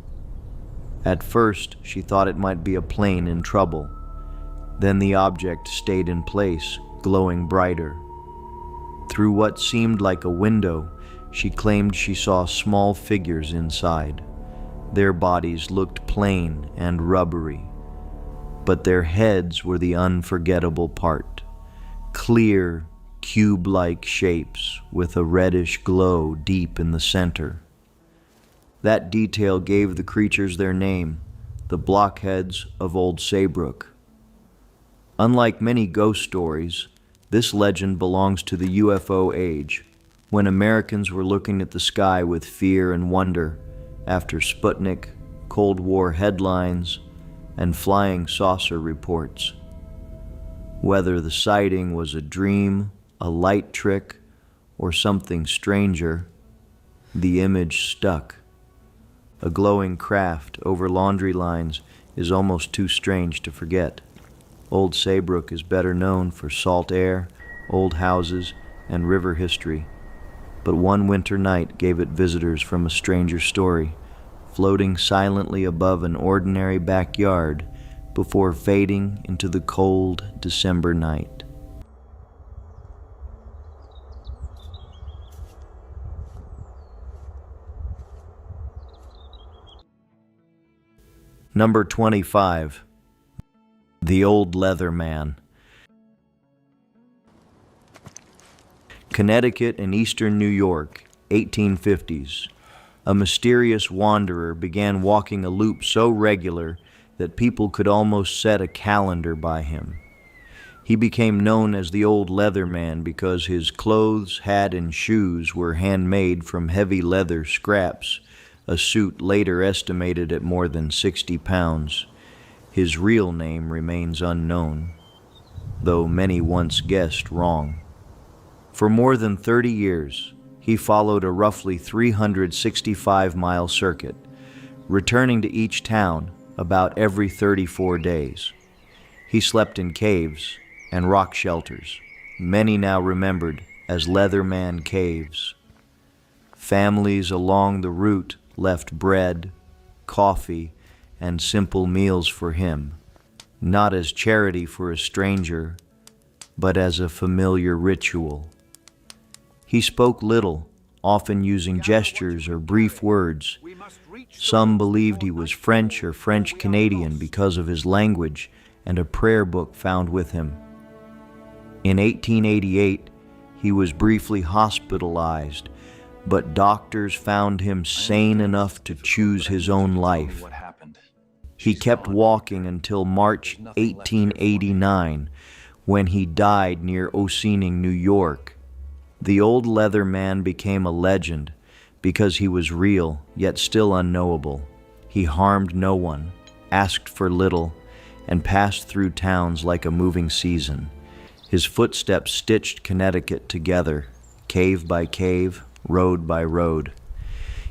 A: At first, she thought it might be a plane in trouble. Then the object stayed in place, glowing brighter. Through what seemed like a window, she claimed she saw small figures inside. Their bodies looked plain and rubbery, but their heads were the unforgettable part. Clear, cube-like shapes with a reddish glow deep in the center. That detail gave the creatures their name, the Blockheads of Old Saybrook. Unlike many ghost stories, this legend belongs to the UFO age, when Americans were looking at the sky with fear and wonder after Sputnik, Cold War headlines, and flying saucer reports. Whether the sighting was a dream, a light trick, or something stranger, the image stuck. A glowing craft over laundry lines is almost too strange to forget. Old Saybrook is better known for salt air, old houses, and river history. But one winter night gave it visitors from a stranger story, floating silently above an ordinary backyard before fading into the cold December night. Number 25. The Old Leather Man. Connecticut and eastern New York, 1850s. A mysterious wanderer began walking a loop so regular that people could almost set a calendar by him. He became known as the Old Leather Man because his clothes, hat, and shoes were handmade from heavy leather scraps, a suit later estimated at more than 60 pounds. His real name remains unknown, though many once guessed wrong. For more than 30 years, he followed a roughly 365-mile circuit, returning to each town about every 34 days. He slept in caves and rock shelters, many now remembered as Leatherman Caves. Families along the route left bread, coffee, and simple meals for him, not as charity for a stranger, but as a familiar ritual. He spoke little, often using gestures or brief words. Some believed he was French or French-Canadian because of his language and a prayer book found with him. In 1888, he was briefly hospitalized, but doctors found him sane enough to choose his own life. He kept walking until March 1889, when he died near Ossining, New York. The Old Leather Man became a legend because he was real, yet still unknowable. He harmed no one, asked for little, and passed through towns like a moving season. His footsteps stitched Connecticut together, cave by cave, road by road.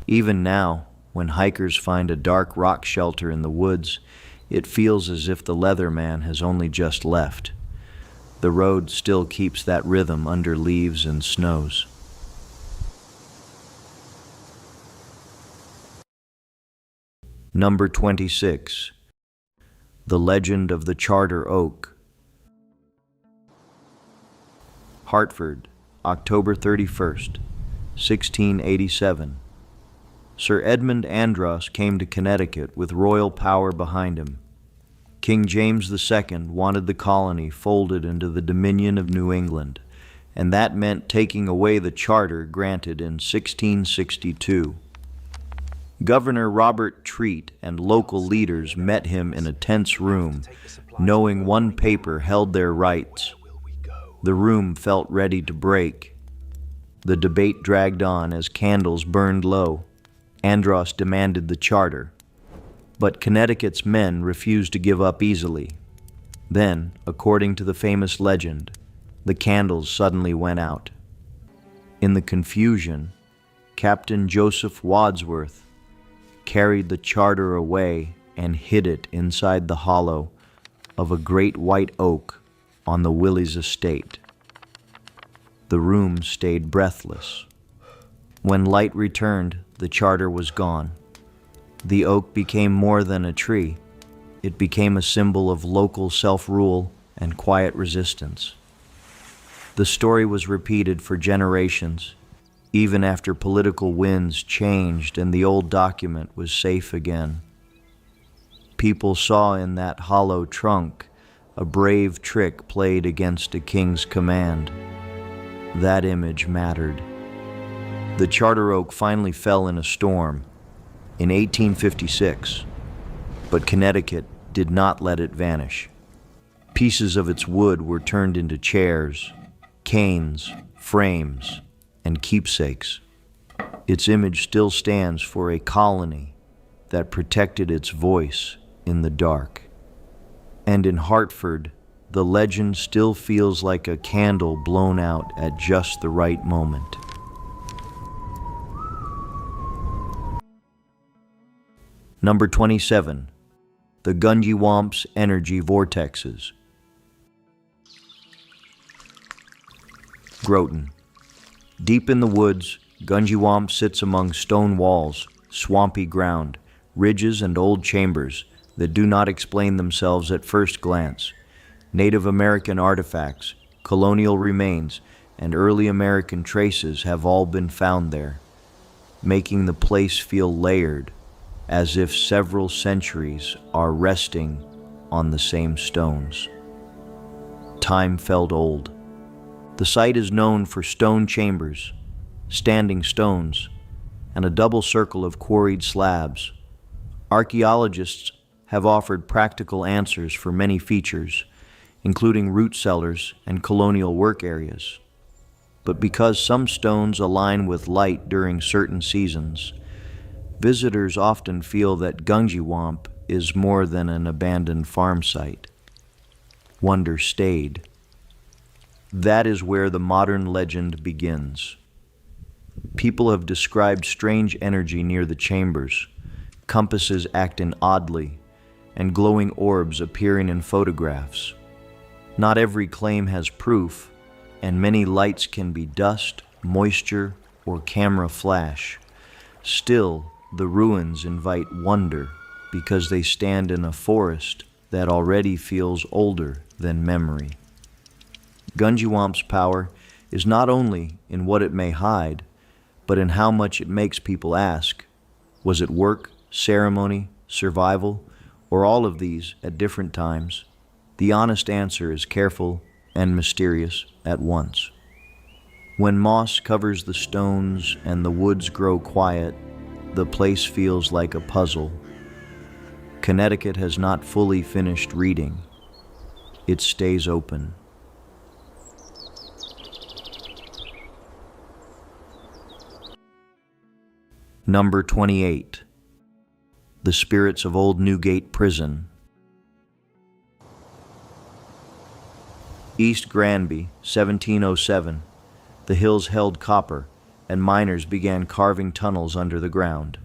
A: Even now, when hikers find a dark rock shelter in the woods, it feels as if the Leather Man has only just left. The road still keeps that rhythm under leaves and snows. Number 26. The Legend of the Charter Oak. Hartford, October 31st, 1687. Sir Edmund Andros came to Connecticut with royal power behind him. King James II wanted the colony folded into the Dominion of New England, and that meant taking away the charter granted in 1662. Governor Robert Treat and local leaders met him in a tense room, knowing one paper held their rights. The room felt ready to break. The debate dragged on as candles burned low. Andros demanded the charter, but Connecticut's men refused to give up easily. Then, according to the famous legend, the candles suddenly went out. In the confusion, Captain Joseph Wadsworth carried the charter away and hid it inside the hollow of a great white oak on the Willys estate. The room stayed breathless. When light returned, the charter was gone. The oak became more than a tree. It became a symbol of local self-rule and quiet resistance. The story was repeated for generations, even after political winds changed and the old document was safe again. People saw in that hollow trunk a brave trick played against a king's command. That image mattered. The charter oak finally fell in a storm in 1856, but Connecticut did not let it vanish. Pieces of its wood were turned into chairs, canes, frames, and keepsakes. Its image still stands for a colony that protected its voice in the dark. And in Hartford, the legend still feels like a candle blown out at just the right moment. Number 27, the Gunjiwamps energy vortexes. Groton. Deep in the woods, Gunjiwamp sits among stone walls, swampy ground, ridges, and old chambers that do not explain themselves at first glance. Native American artifacts, colonial remains, and early American traces have all been found there, making the place feel layered, as if several centuries are resting on the same stones. Time felt old. The site is known for stone chambers, standing stones, and a double circle of quarried slabs. Archaeologists have offered practical answers for many features, including root cellars and colonial work areas. But because some stones align with light during certain seasons, visitors often feel that Gunjiwamp is more than an abandoned farm site. Wonder stayed. That is where the modern legend begins. People have described strange energy near the chambers, compasses acting oddly, and glowing orbs appearing in photographs. Not every claim has proof, and many lights can be dust, moisture, or camera flash. Still, the ruins invite wonder because they stand in a forest that already feels older than memory. Gunjiwamp's power is not only in what it may hide, but in how much it makes people ask, was it work, ceremony, survival, or all of these at different times? The honest answer is careful and mysterious at once. When moss covers the stones and the woods grow quiet, the place feels like a puzzle. Connecticut has not fully finished reading. It stays open. Number 28, the spirits of Old Newgate Prison. East Granby, 1707. The hills held copper, and miners began carving tunnels under the ground.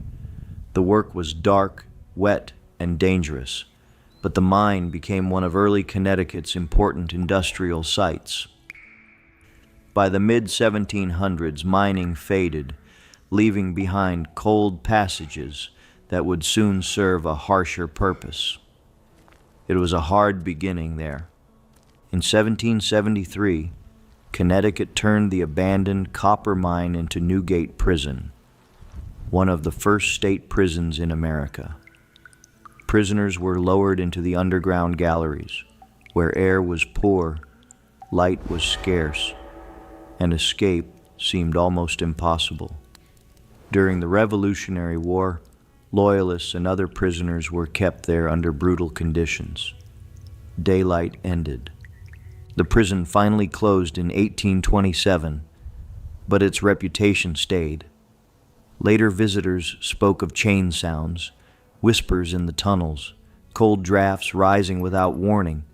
A: The work was dark, wet, and dangerous, but the mine became one of early Connecticut's important industrial sites. By the mid-1700s, mining faded, leaving behind cold passages that would soon serve a harsher purpose. It was a hard beginning there. In 1773, Connecticut turned the abandoned copper mine into Newgate Prison, one of the first state prisons in America. Prisoners were lowered into the underground galleries, where air was poor, light was scarce, and escape seemed almost impossible. During the Revolutionary War, Loyalists and other prisoners were kept there under brutal conditions. Daylight ended. The prison finally closed in 1827, but its reputation stayed. Later visitors spoke of chain sounds, whispers in the tunnels, cold drafts rising without warning,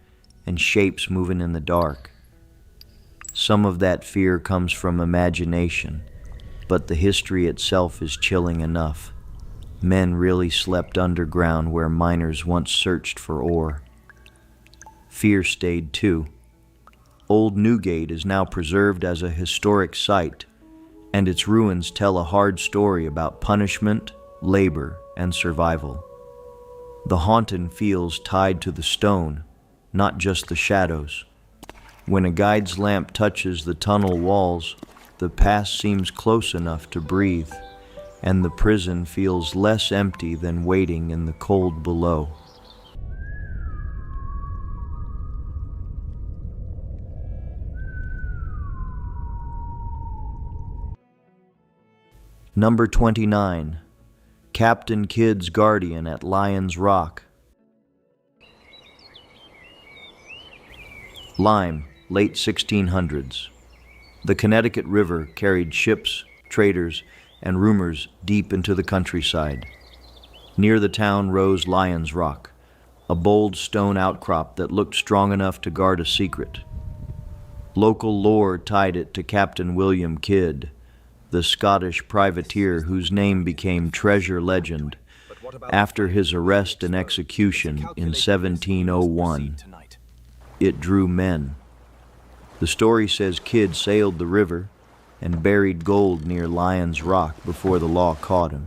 A: and shapes moving in the dark. Some of that fear comes from imagination, but the history itself is chilling enough. Men really slept underground where miners once searched for ore. Fear stayed too. Old Newgate is now preserved as a historic site, and its ruins tell a hard story about punishment, labor, and survival. The haunting feels tied to the stone, not just the shadows. When a guide's lamp touches the tunnel walls, the past seems close enough to breathe, and the prison feels less empty than waiting in the cold below. Number 29, Captain Kidd's Guardian at Lion's Rock. Lyme, late 1600s. The Connecticut River carried ships, traders, and rumors deep into the countryside. Near the town rose Lion's Rock, a bold stone outcrop that looked strong enough to guard a secret. Local lore tied it to Captain William Kidd, the Scottish privateer whose name became treasure legend after his arrest and execution in 1701. It drew men. The story says Kidd sailed the river and buried gold near Lion's Rock before the law caught him.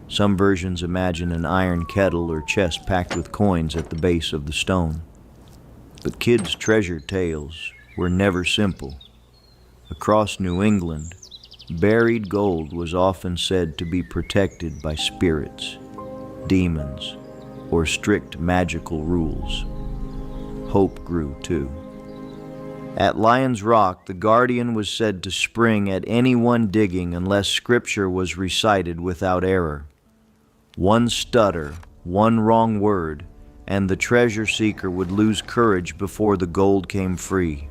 A: Some versions imagine an iron kettle or chest packed with coins at the base of the stone. But Kidd's treasure tales were never simple. Across New England, buried gold was often said to be protected by spirits, demons, or strict magical rules. Hope grew too. At Lion's Rock, the Guardian was said to spring at anyone digging unless scripture was recited without error. One stutter, one wrong word, and the treasure seeker would lose courage before the gold came free.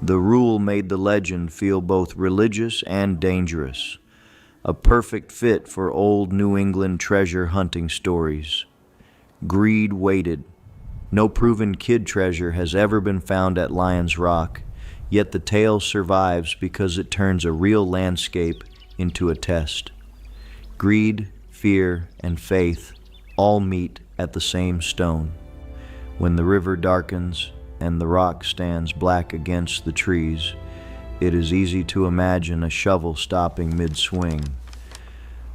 A: The rule made the legend feel both religious and dangerous, a perfect fit for old New England treasure hunting stories. Greed waited. No proven Kidd treasure has ever been found at Lion's Rock, yet the tale survives because it turns a real landscape into a test. Greed, fear, and faith all meet at the same stone. When the river darkens and the rock stands black against the trees, it is easy to imagine a shovel stopping mid-swing,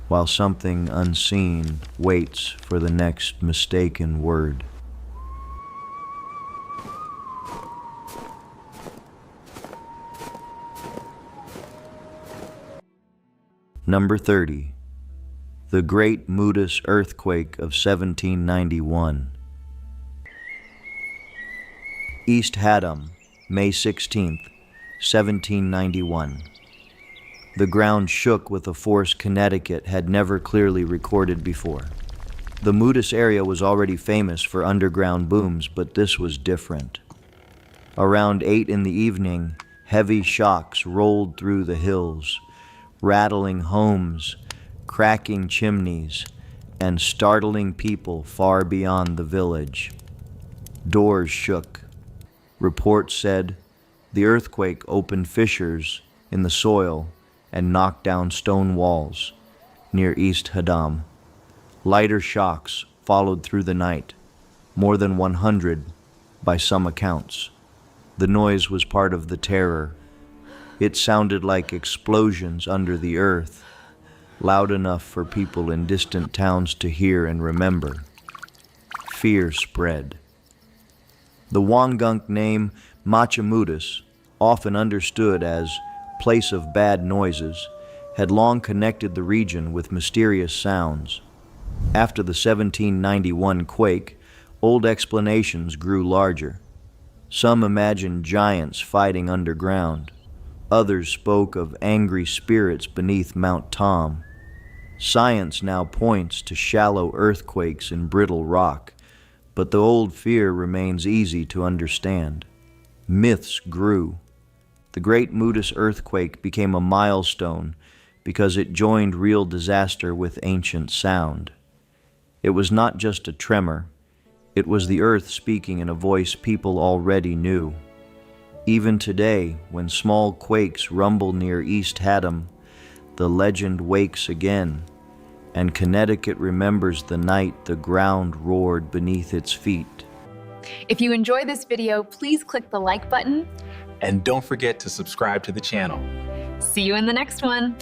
A: while something unseen waits for the next mistaken word. Number 30, the Great Moodus Earthquake of 1791. East Haddam, May 16, 1791. The ground shook with a force Connecticut had never clearly recorded before. The Moodus area was already famous for underground booms, but this was different. Around 8 in the evening, heavy shocks rolled through the hills, rattling homes, cracking chimneys, and startling people far beyond the village. Doors shook. Reports said the earthquake opened fissures in the soil and knocked down stone walls near East Haddam. Lighter shocks followed through the night, more than 100 by some accounts. The noise was part of the terror. It sounded like explosions under the earth, loud enough for people in distant towns to hear and remember. Fear spread. The Wangunk name Machamutus often understood as place of bad noises, had long connected the region with mysterious sounds. After the 1791 quake, old explanations grew larger. Some imagined giants fighting underground. Others spoke of angry spirits beneath Mount Tom. Science now points to shallow earthquakes in brittle rock, but the old fear remains easy to understand. Myths grew. The Great Moodus earthquake became a milestone because it joined real disaster with ancient sound. It was not just a tremor, it was the earth speaking in a voice people already knew. Even today, when small quakes rumble near East Haddam, the legend wakes again, and Connecticut remembers the night the ground roared beneath its feet.
C: If you enjoy this video, please click the like button.
D: And don't forget to subscribe to the channel.
C: See you in the next one.